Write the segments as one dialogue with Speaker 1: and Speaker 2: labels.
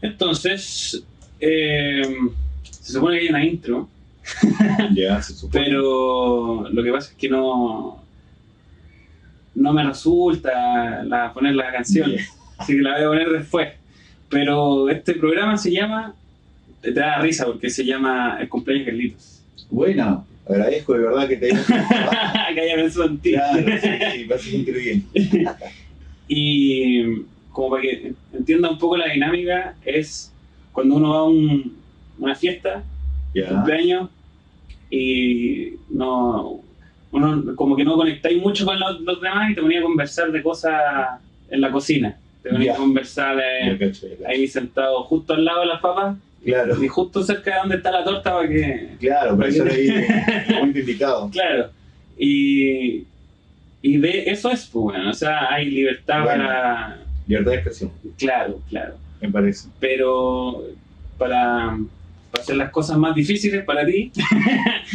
Speaker 1: Entonces, se supone que hay una intro,
Speaker 2: Ya, se supone.
Speaker 1: pero lo que pasa es que no me resulta poner la canción,
Speaker 2: Yeah.
Speaker 1: así que la voy a poner después. Pero este programa se llama, te da risa porque se llama El cumpleaños de Carlitos.
Speaker 2: Bueno, agradezco de verdad que te hayas
Speaker 1: Que haya pensado en ti.
Speaker 2: Claro, sí, vas a sentir bien.
Speaker 1: Y como para que entienda un poco la dinámica, es cuando uno va a una fiesta,
Speaker 2: Ya.
Speaker 1: cumpleaños, y uno como que no conectáis mucho con los demás y te ponía a conversar de cosas en la cocina. Te ponía
Speaker 2: Ya.
Speaker 1: a conversar
Speaker 2: Ya cacho, ya cacho.
Speaker 1: ahí sentado justo al lado de las papas
Speaker 2: Claro,
Speaker 1: y justo cerca de donde está la torta para que...
Speaker 2: claro, pero eso ahí muy indicado.
Speaker 1: Claro. Y de eso es, pues bueno, o sea, hay libertad
Speaker 2: Bueno.
Speaker 1: para...
Speaker 2: Libertad de expresión,
Speaker 1: Claro,
Speaker 2: me parece.
Speaker 1: pero para hacer las cosas más difíciles para ti,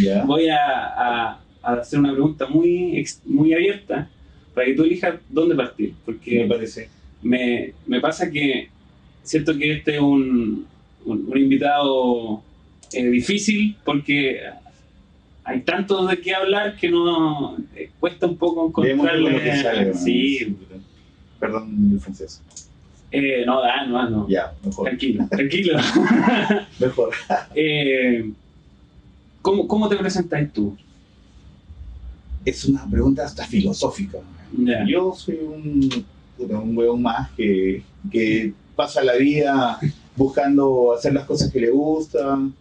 Speaker 2: Ya.
Speaker 1: voy a hacer una pregunta muy abierta para que tú elijas dónde partir,
Speaker 2: Me
Speaker 1: porque
Speaker 2: parece.
Speaker 1: me pasa que siento que este es un invitado difícil porque hay tanto de qué hablar que no cuesta un poco
Speaker 2: Veamos
Speaker 1: encontrarle...
Speaker 2: lo que sale.
Speaker 1: Sí.
Speaker 2: Perdón el francés.
Speaker 1: No.
Speaker 2: Ya, mejor.
Speaker 1: Tranquilo.
Speaker 2: Mejor.
Speaker 1: ¿Cómo te presentas tú?
Speaker 2: Es una pregunta hasta filosófica.
Speaker 1: Ya.
Speaker 2: Yo soy un huevón más que pasa la vida buscando hacer las cosas que le gustan,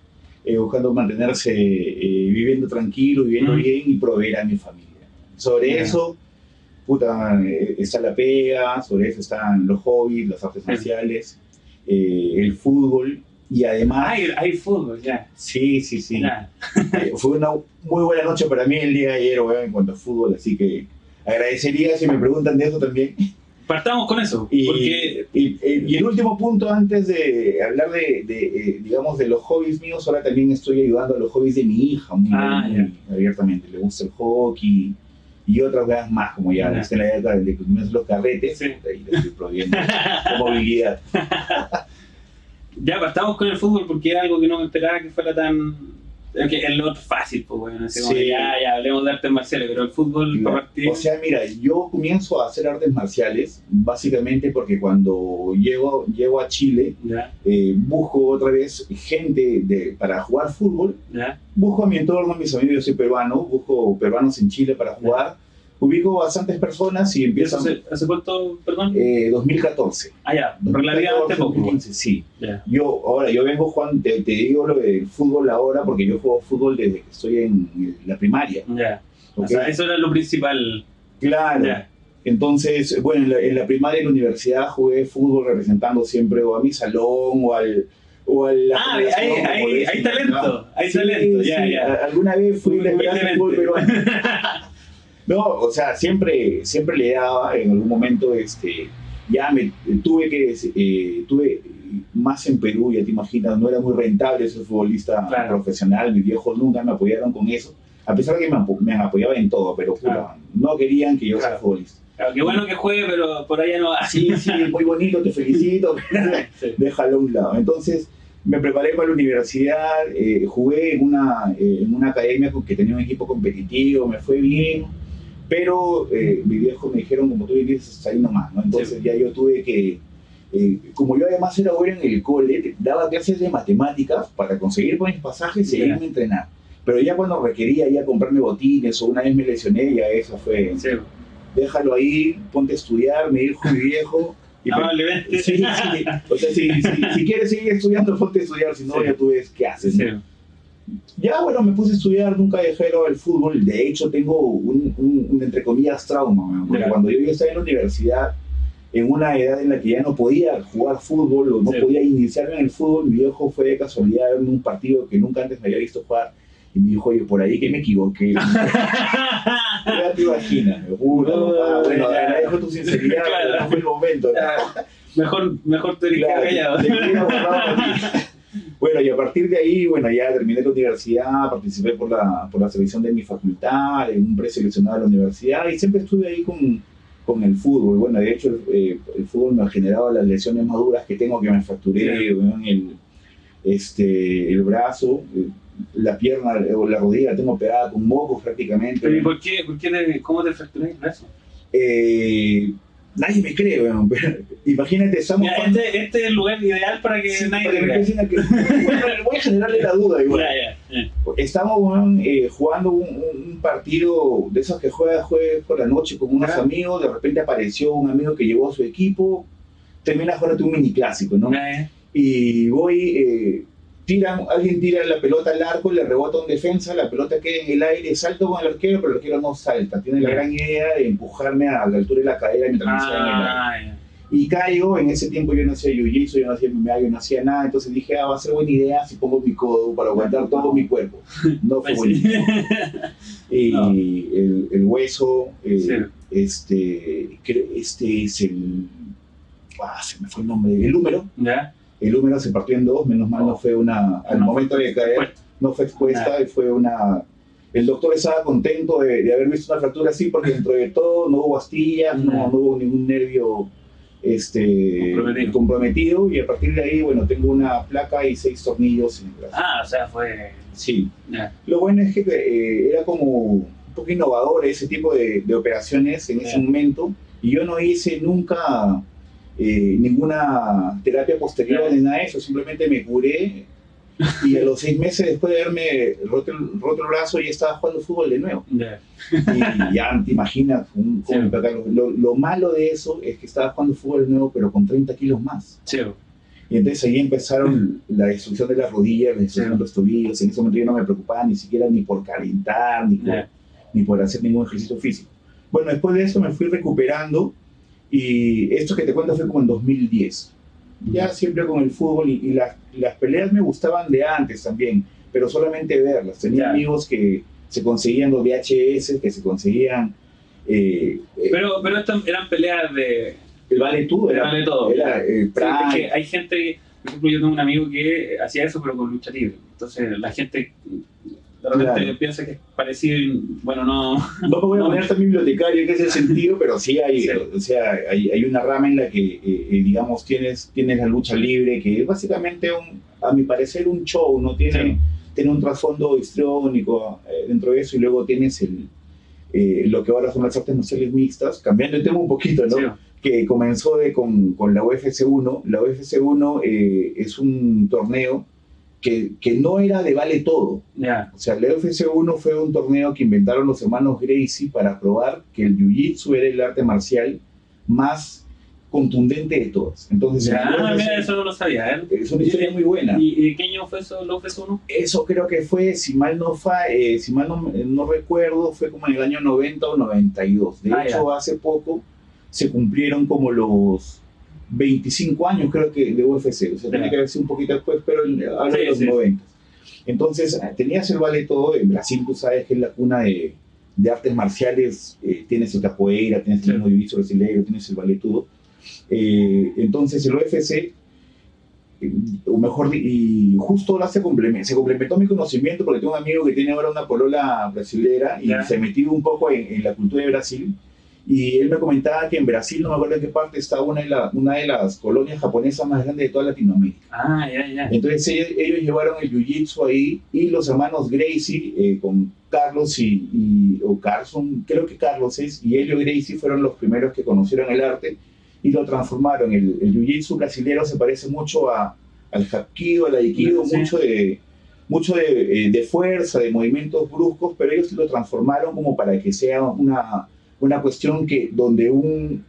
Speaker 2: buscando mantenerse viviendo tranquilo, viviendo bien y proveer a mi familia. Sobre eso, está la pega, sobre eso están los hobbies, las artes marciales, el fútbol y además...
Speaker 1: Hay fútbol, ya.
Speaker 2: Sí.
Speaker 1: Ya.
Speaker 2: Fue una muy buena noche para mí el día de ayer, en cuanto a fútbol, así que agradecería si me preguntan de eso también.
Speaker 1: Partamos con eso.
Speaker 2: Y el último punto, antes de hablar digamos, de los hobbies míos, ahora también estoy ayudando a los hobbies de mi hija muy abiertamente. Le gusta el hockey y otras cosas más, como ya está en la época de que comienzan los carretes,
Speaker 1: Sí.
Speaker 2: ahí le estoy prohibiendo movilidad.
Speaker 1: Ya partamos con el fútbol porque es algo que no me esperaba que fuera tan... Que es lo fácil, pues bueno, así como
Speaker 2: Sí.
Speaker 1: ya hablemos de artes marciales, pero el fútbol para partir...
Speaker 2: O sea, mira, yo comienzo a hacer artes marciales básicamente porque cuando llego a Chile,
Speaker 1: Ya.
Speaker 2: busco otra vez gente para jugar fútbol.
Speaker 1: Ya.
Speaker 2: Busco a mi entorno, a mis amigos, yo soy peruano, busco peruanos en Chile para jugar. Ubico bastantes personas y
Speaker 1: ¿Y
Speaker 2: empiezo...
Speaker 1: eso hace cuánto, perdón?
Speaker 2: 2014.
Speaker 1: Ya, relativamente poco.
Speaker 2: 2015, sí.
Speaker 1: Ya.
Speaker 2: Yo vengo jugando, te digo lo del fútbol ahora porque yo juego fútbol desde que estoy en la primaria.
Speaker 1: Ya.
Speaker 2: ¿Ok?
Speaker 1: O sea, eso era lo principal.
Speaker 2: Claro.
Speaker 1: Ya.
Speaker 2: Entonces, bueno, en la primaria y en la universidad jugué fútbol representando siempre o a mi salón o al...
Speaker 1: Hay talento. Hay talento, ya.
Speaker 2: Alguna vez fui la esperanza del fútbol peruano. No, o sea, siempre le daba, en algún momento, tuve más en Perú, ya te imaginas, no era muy rentable ser futbolista profesional, mis viejos nunca me apoyaron con eso, a pesar de que me apoyaban en todo, pero no querían que yo sea futbolista.
Speaker 1: Claro, qué bueno que juegue, pero por allá no va.
Speaker 2: Sí, muy bonito, te felicito,
Speaker 1: Sí.
Speaker 2: déjalo a un lado. Entonces, me preparé para la universidad, jugué en una academia que tenía un equipo competitivo, me fue bien. Pero mis viejos me dijeron, como tú dices, ahí nomás, ¿no? Entonces ya yo tuve que, como yo además era bueno en el cole, daba clases de matemáticas para conseguir buenos pasajes y irme a entrenar. Pero ya cuando requería ya comprarme botines o una vez me lesioné, ya eso fue, déjalo ahí, ponte a estudiar, me dijo mi viejo.
Speaker 1: Amablemente.
Speaker 2: Sí. O sea, si quieres seguir estudiando, ponte a estudiar, si no ya tú ves qué haces, ¿no? Ya, bueno, me puse a estudiar, nunca dejé el fútbol. De hecho, tengo un entre comillas, trauma, porque cuando yo estaba en la universidad, en una edad en la que ya no podía jugar fútbol o no podía iniciarme en el fútbol, mi viejo fue de casualidad en un partido que nunca antes me había visto jugar y me dijo, oye, por ahí que me equivoqué. Ya te imaginas, bueno, agradezco tu sinceridad, pero no fue el momento.
Speaker 1: Mejor te diría callado.
Speaker 2: Bueno, y a partir de ahí, ya terminé la universidad, participé por la selección de mi facultad, en un preseleccionado de la universidad, y siempre estuve ahí con con el fútbol. Bueno, de hecho, el fútbol me ha generado las lesiones más duras que tengo, que me fracturé, bueno, el brazo, la pierna o la rodilla la tengo pegada con mocos prácticamente.
Speaker 1: ¿Pero y cómo te fracturaste el brazo?
Speaker 2: Nadie me cree, bueno, pero imagínate, estamos...
Speaker 1: Mira, este es el lugar ideal para que nadie te crea.
Speaker 2: Bueno, voy a generarle la duda igual. Estamos jugando un partido de esos que juegas por la noche con unos amigos, de repente apareció un amigo que llevó a su equipo, termina jugando un mini clásico, ¿no? Y voy... alguien tira la pelota al arco, le rebota un defensa, la pelota queda en el aire, salto con el arquero, pero el arquero no salta. Tiene la gran idea de empujarme a la altura de la cadera mientras me en el aire. Y caigo, en ese tiempo yo no hacía jiu-jitsu, yo no hacía MMA, yo no hacía nada, entonces dije, va a ser buena idea si pongo mi codo para aguantar todo mi cuerpo. No fue buena idea. Y el hueso, este es el... se me fue el nombre, el húmero. El húmero se partió en dos, menos mal no fue al momento de caer, no fue expuesta, fue una... El doctor estaba contento de haber visto una fractura así, porque dentro de todo no hubo astillas, no hubo ningún nervio comprometido, y a partir de ahí, bueno, tengo una placa y 6 tornillos en el brazo.
Speaker 1: O sea, fue...
Speaker 2: Sí. Lo bueno es que era como un poco innovador ese tipo de operaciones en ese momento, y yo no hice nunca... ninguna terapia posterior ni nada de eso, simplemente me curé y a los 6 meses después de haberme roto el brazo ya estaba jugando fútbol de nuevo. Y ya te imaginas cómo me pagaron. Lo malo de eso es que estaba jugando fútbol de nuevo pero con 30 kilos más. Y entonces ahí empezaron la destrucción de las rodillas, la destrucción de los tobillos. En ese momento yo no me preocupaba ni siquiera ni por calentar ni por hacer ningún ejercicio físico. Bueno, después de eso me fui recuperando. Y esto que te cuento fue como en 2010. Ya siempre con el fútbol y las peleas me gustaban de antes también, pero solamente verlas. Tenía amigos que se conseguían los VHS, que se conseguían...
Speaker 1: pero estas eran peleas de...
Speaker 2: El vale todo.
Speaker 1: Vale todo.
Speaker 2: Era
Speaker 1: que hay gente, por ejemplo, yo tengo un amigo que hacía eso pero con lucha libre. Entonces la gente... De repente piensa que es parecido, bueno, no...
Speaker 2: No me voy a poner tan bibliotecario en ese sentido, pero sí hay, o sea, hay una rama en la que, digamos, tienes la lucha libre, que es básicamente, a mi parecer, un show, ¿no? Tiene un trasfondo histriónico dentro de eso, y luego tienes lo que ahora son las artes marciales mixtas, cambiando el tema un poquito, ¿no? Que comenzó con la UFC 1. La UFC 1 es un torneo que no era de vale todo. O sea, la UFC 1 fue un torneo que inventaron los hermanos Gracie para probar que el jiu-jitsu era el arte marcial más contundente de todas. Entonces,
Speaker 1: mira, eso no lo sabía.
Speaker 2: Es una historia muy buena.
Speaker 1: ¿Y de qué año fue eso, la UFC 1?
Speaker 2: Eso creo que fue, si mal no recuerdo, fue como en el año 90 o 92. De hecho, hace poco se cumplieron como los 25 años creo que de UFC, o sea, tenía que haber sido un poquito después, pero hablo de los 90. Entonces, tenías el vale todo. En Brasil, tú sabes que es la cuna de artes marciales, tienes el capoeira, tienes el jiu-jitsu brasileño, tienes el vale todo. Entonces, el UFC, o mejor, y justo se complementó mi conocimiento, porque tengo un amigo que tiene ahora una polola brasilera y se metió un poco en la cultura de Brasil. Y él me comentaba que en Brasil, no me acuerdo en qué parte, está una de las colonias japonesas más grandes de toda Latinoamérica. Entonces ellos llevaron el jiu-jitsu ahí, y los hermanos Gracie, con Carlos o Carson, creo que Carlos es, y Helio Gracie fueron los primeros que conocieron el arte y lo transformaron. El jiu-jitsu brasilero se parece mucho al hapkido, al aikido, mucho de fuerza, de movimientos bruscos, pero ellos lo transformaron como para que sea una cuestión donde un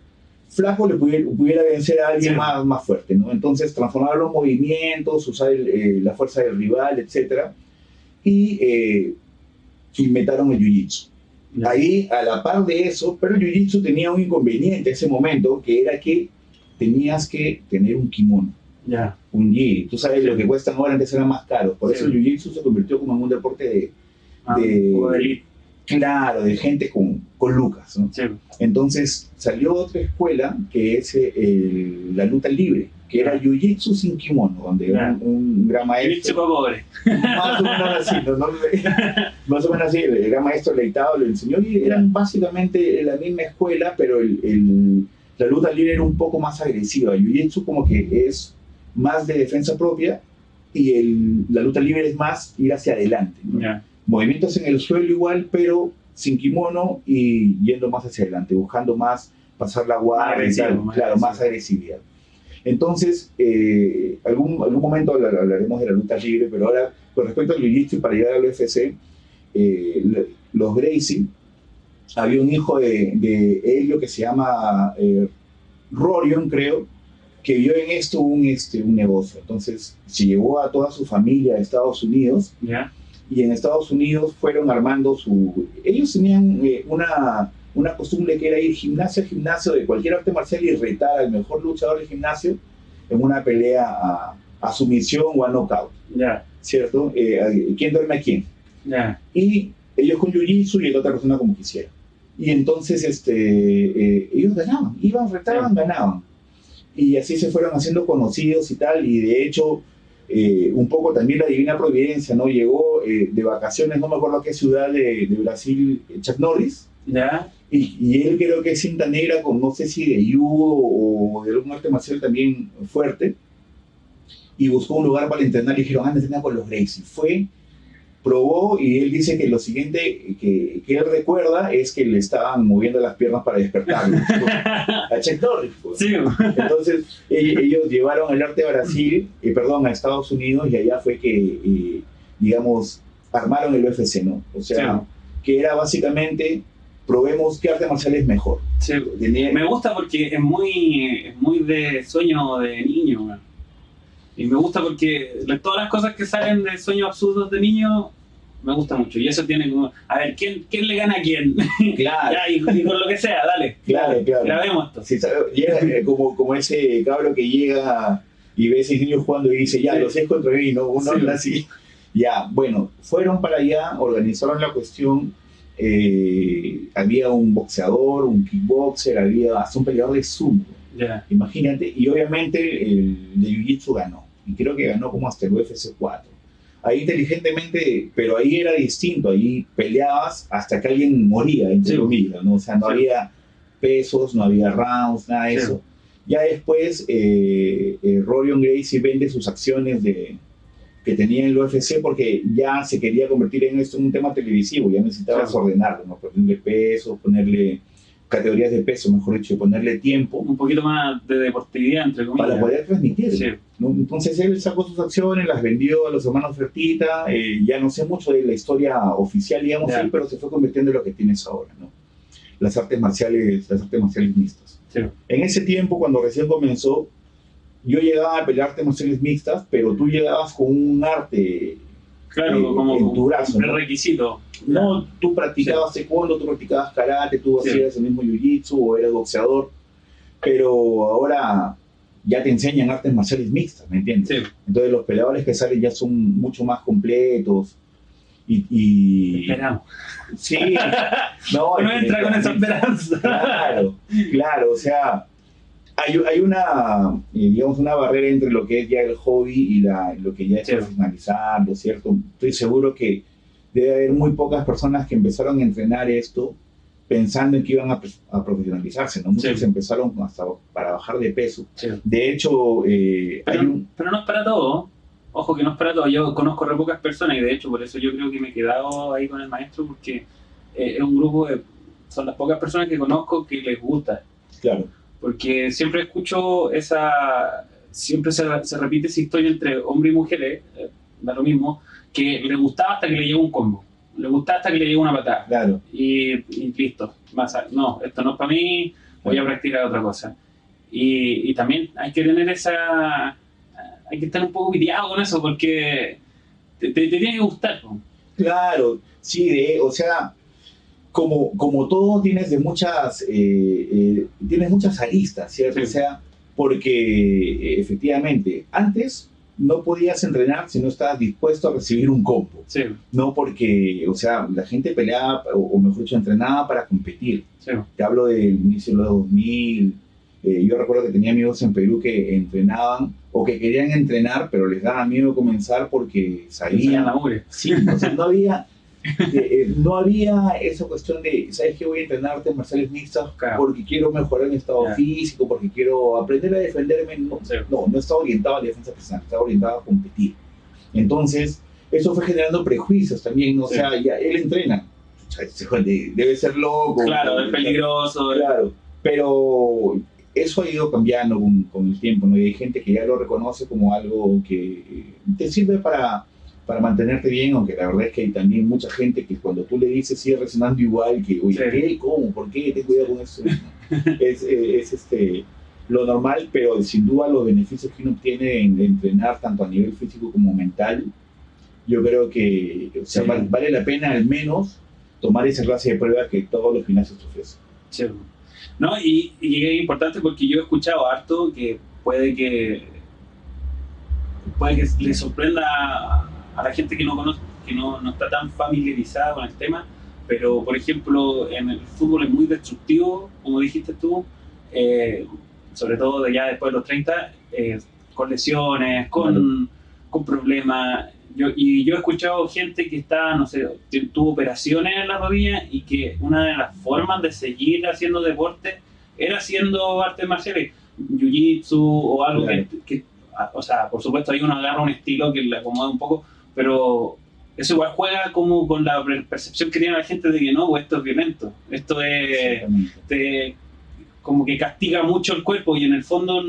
Speaker 2: flaco le pudiera vencer a alguien más fuerte, ¿no? Entonces transformar los movimientos, usar la fuerza del rival, etc. Y inventaron el jiu-jitsu. Ahí, a la par de eso, pero el jiu-jitsu tenía un inconveniente en ese momento, que era que tenías que tener un kimono. Un gi. Tú sabes, lo que cuestan ahora antes eran más caros. Por eso el jiu-jitsu se convirtió como en un deporte de elite. Claro, de gente con lucas, ¿no? Entonces salió otra escuela que es la lucha libre. que era Jiu-Jitsu sin kimono, donde un gran
Speaker 1: maestro... pobre.
Speaker 2: Más o menos así, más o menos así, el gran maestro Leitado lo enseñó y eran básicamente la misma escuela, pero la lucha libre era un poco más agresiva. Jiu-Jitsu como que es más de defensa propia y la lucha libre es más ir hacia adelante, ¿no? Movimientos en el suelo igual, pero sin kimono y yendo más hacia adelante, buscando más pasar la guardia, más agresividad. Entonces, algún momento hablaremos de la lucha libre, pero ahora, con respecto al Jiu-Jitsu, para llegar al UFC, los Gracie, había un hijo de Helio que se llama Rorion, creo, que vio en esto un negocio. Entonces, se llevó a toda su familia a Estados Unidos, y en Estados Unidos fueron armando ellos tenían una costumbre que era ir gimnasio a gimnasio de cualquier arte marcial y retar al mejor luchador del gimnasio en una pelea a sumisión o a knockout. ¿Cierto? ¿Quién duerme a quién? Y ellos con Jiu-Jitsu y la otra persona como quisiera. Y entonces ellos ganaban, iban, retaban, ganaban. Y así se fueron haciendo conocidos y tal, y de hecho un poco también la divina providencia, ¿no? Llegó de vacaciones, no me acuerdo qué ciudad de Brasil, Chuck Norris, y él creo que es cinta negra con no sé si de judo o de algún arte marcial también fuerte, y buscó un lugar para entrenar y dijeron, anda a entrenar con los Gracie. Probó, y él dice que lo siguiente que él recuerda es que le estaban moviendo las piernas para despertarlo. A Chuck Norris, pues. Sí. Entonces ellos llevaron el arte a Brasil, a Estados Unidos, y allá fue que, digamos, armaron el UFC, ¿no? O sea, que era básicamente, probemos qué arte marcial es mejor.
Speaker 1: Sí. Me gusta porque es muy de sueño de niño, man. Y me gusta porque todas las cosas que salen de sueños absurdos de niño me gusta mucho. Y eso tiene como, a ver, ¿quién le gana a quién?
Speaker 2: Claro.
Speaker 1: Y con lo que sea, dale.
Speaker 2: Claro.
Speaker 1: Grabemos esto.
Speaker 2: Sí, llega como ese cabro que llega y ve a 6 niños jugando y dice, los 6 contra mí, ¿no? Uno habla así. Bueno, fueron para allá, organizaron la cuestión. Había un boxeador, un kickboxer, había hasta un peleador de sumo. Imagínate, y obviamente el de Jiu-Jitsu ganó. Y creo que ganó como hasta el UFC 4. Ahí inteligentemente, pero ahí era distinto, ahí peleabas hasta que alguien moría, entre comillas, ¿no? O sea, no había pesos, no había rounds, nada de eso. Ya después, Rorion Gracie vende sus acciones que tenía en el UFC porque ya se quería convertir en esto en un tema televisivo, ya necesitabas ordenarlo, ¿no? Ponerle pesos, ponerle categorías de peso, mejor dicho, ponerle tiempo.
Speaker 1: Un poquito más de deportividad, entre comillas.
Speaker 2: Para poder transmitir. ¿No? Entonces él sacó sus acciones, las vendió a los hermanos Fertitta, ya no sé mucho de la historia oficial, digamos, pero se fue convirtiendo en lo que tienes ahora, ¿no? Las artes marciales mixtas. En ese tiempo, cuando recién comenzó, yo llegaba a pelear artes marciales mixtas, pero tú llegabas con un arte
Speaker 1: como
Speaker 2: en tu brazo,
Speaker 1: un requisito.
Speaker 2: No, tú practicabas taekwondo, tú practicabas karate, tú hacías el mismo jiu-jitsu o eras boxeador, pero ahora ya te enseñan artes marciales mixtas, ¿me entiendes? Entonces los peleadores que salen ya son mucho más completos y
Speaker 1: esperamos.
Speaker 2: Sí, no
Speaker 1: entra con esa esperanza.
Speaker 2: Claro, o sea, hay una, digamos, una barrera entre lo que es ya el hobby y lo que ya es profesionalizarlo, ¿cierto? Estoy seguro que debe haber muy pocas personas que empezaron a entrenar esto pensando en que iban a profesionalizarse, ¿no? Muchos empezaron hasta para bajar de peso. De hecho,
Speaker 1: pero no es para todo. Ojo que no es para todo. Yo conozco re pocas personas y de hecho por eso yo creo que me he quedado ahí con el maestro porque es un grupo son las pocas personas que conozco que les gusta.
Speaker 2: Claro.
Speaker 1: Porque siempre escucho siempre se repite esa historia entre hombres y mujeres, da lo mismo, que le gustaba hasta que le llegó un combo, le gustaba hasta que le llegó una patada.
Speaker 2: Claro.
Speaker 1: Y listo, no, esto no es para mí, voy a practicar otra cosa. Y también hay que tener hay que estar un poco piteado con eso porque te tiene que gustar, ¿no?
Speaker 2: Claro, sí, o sea, como todo tienes tienes muchas aristas, ¿cierto? O sea, porque efectivamente, antes no podías entrenar si no estabas dispuesto a recibir un combo. No porque, o sea, la gente peleaba, o mejor dicho, entrenaba para competir. Te hablo del inicio de los 2000, Yo recuerdo que tenía amigos en Perú que entrenaban o que querían entrenar, pero les daba miedo comenzar porque sabían... Sí, o sea, no había esa cuestión de, ¿sabes qué? Voy a entrenar artes marciales mixtas porque quiero mejorar mi estado físico, porque quiero aprender a defenderme. No estaba orientado a la defensa personal, estaba orientado a competir. Entonces, eso fue generando prejuicios también, ¿no? O sea, ya él entrena, debe ser loco.
Speaker 1: Claro, es peligroso.
Speaker 2: Claro, pero eso ha ido cambiando con el tiempo, ¿no? Y hay gente que ya lo reconoce como algo que te sirve para mantenerte bien, aunque la verdad es que hay también mucha gente que cuando tú le dices sigue resonando igual, que oye, ¿qué? ¿Cómo? ¿Por qué? Ten cuidado con eso. es lo normal, pero sin duda los beneficios que uno obtiene en entrenar tanto a nivel físico como mental, yo creo que vale la pena al menos tomar esa clase de pruebas que todos los gimnasios te ofrecen.
Speaker 1: Sí. ¿No? Y es importante porque yo he escuchado harto que puede que le sorprenda a la gente que no conoce, que no está tan familiarizada con el tema, pero por ejemplo en el fútbol es muy destructivo, como dijiste tú, sobre todo ya después de los 30, con lesiones, con problemas. Yo he escuchado gente que está, no sé, tuvo operaciones en la rodilla y que una de las formas de seguir haciendo deporte era haciendo artes marciales, jiu-jitsu o algo que, o sea, por supuesto ahí uno agarra un estilo que le acomoda un poco, pero eso igual juega como con la percepción que tiene la gente de que no, pues esto es violento, esto es como que castiga mucho el cuerpo y en el fondo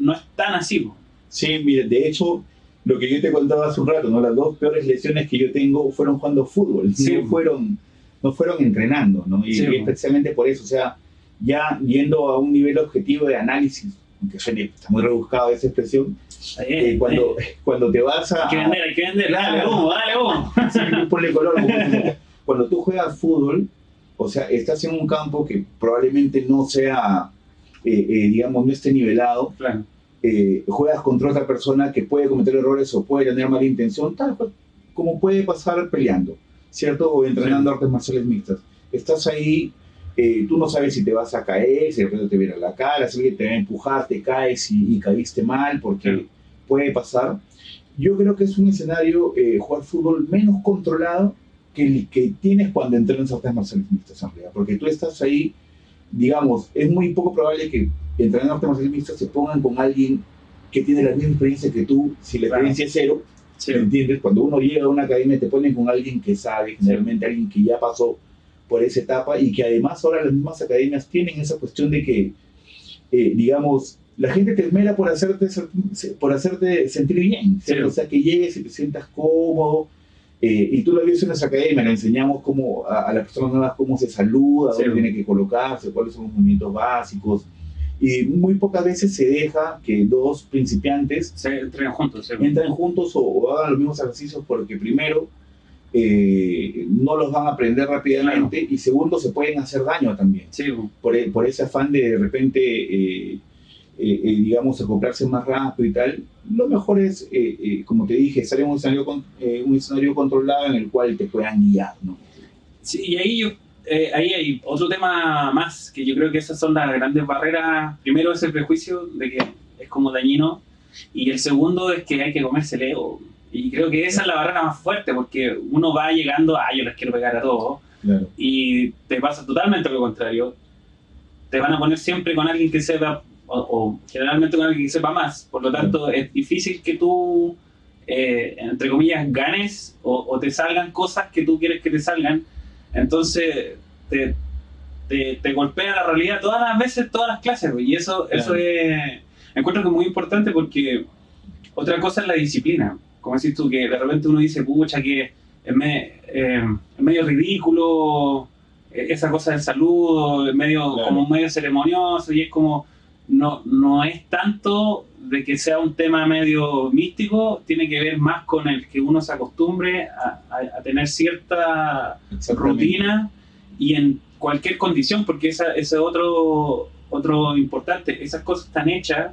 Speaker 1: no es tan así.
Speaker 2: Sí, mire, de hecho, lo que yo te contaba hace un rato, ¿no? Las 2 peores lesiones que yo tengo fueron jugando fútbol, no fueron entrenando, ¿no? Y especialmente por eso, o sea, ya yendo a un nivel objetivo de análisis, aunque está muy rebuscado esa expresión, cuando te vas a...
Speaker 1: Hay que vender, dale humo.
Speaker 2: Sí, ponle color. Cuando tú juegas fútbol, o sea, estás en un campo que probablemente no sea, digamos, no esté nivelado.
Speaker 1: Claro.
Speaker 2: Juegas contra otra persona que puede cometer errores o puede tener mala intención, tal como puede pasar peleando, ¿cierto? O entrenando artes marciales mixtas. Estás ahí, tú no sabes si te vas a caer, si de repente te viene la cara, si alguien te va a empujar, te caes y caíste mal, porque puede pasar. Yo creo que es un escenario, jugar fútbol, menos controlado que el que tienes cuando entrenas artes marciales mixtas, en realidad, porque tú estás ahí, digamos, es muy poco probable que entrenando artes marciales mixtas se pongan con alguien que tiene la misma experiencia que tú, si la experiencia es cero, ¿me entiendes? Cuando uno llega a una academia te ponen con alguien que sabe, generalmente alguien que ya pasó por esa etapa y que además ahora las mismas academias tienen esa cuestión de que, digamos, la gente te esmera por hacerte sentir bien, ¿cierto? O sea, que llegues y te sientas cómodo. Y tú lo ves en nuestra academia, le enseñamos a las personas nuevas cómo se saluda, dónde tiene que colocarse, cuáles son los movimientos básicos. Y muy pocas veces se deja que 2 principiantes
Speaker 1: entren
Speaker 2: juntos o hagan los mismos ejercicios porque primero no los van a aprender rápidamente y segundo se pueden hacer daño también. Por ese afán de repente, digamos, acoplarse más rápido y tal. Lo mejor es, como te dije, estar en un escenario controlado en el cual te puedan guiar, ¿no?
Speaker 1: Sí, y ahí hay otro tema más, que yo creo que esas son las grandes barreras. Primero es el prejuicio de que es como dañino, y el segundo es que hay que comerse el ego. Y creo que esa es la barrera más fuerte, porque uno va llegando yo les quiero pegar a todos, y te pasa totalmente lo contrario. Te van a poner siempre con alguien que sepa, o generalmente con alguien que sepa más, por lo tanto es difícil que tú, entre comillas, ganes o te salgan cosas que tú quieres que te salgan. Entonces te golpea la realidad todas las veces, todas las clases, y eso encuentro que es muy importante, porque otra cosa es la disciplina. Como decís tú, que de repente uno dice, pucha, que es medio ridículo esa cosa del saludo, como medio ceremonioso, y es como, no es tanto de que sea un tema medio místico, tiene que ver más con el que uno se acostumbre a tener cierta rutina y en cualquier condición, porque ese es otro importante. Esas cosas están hechas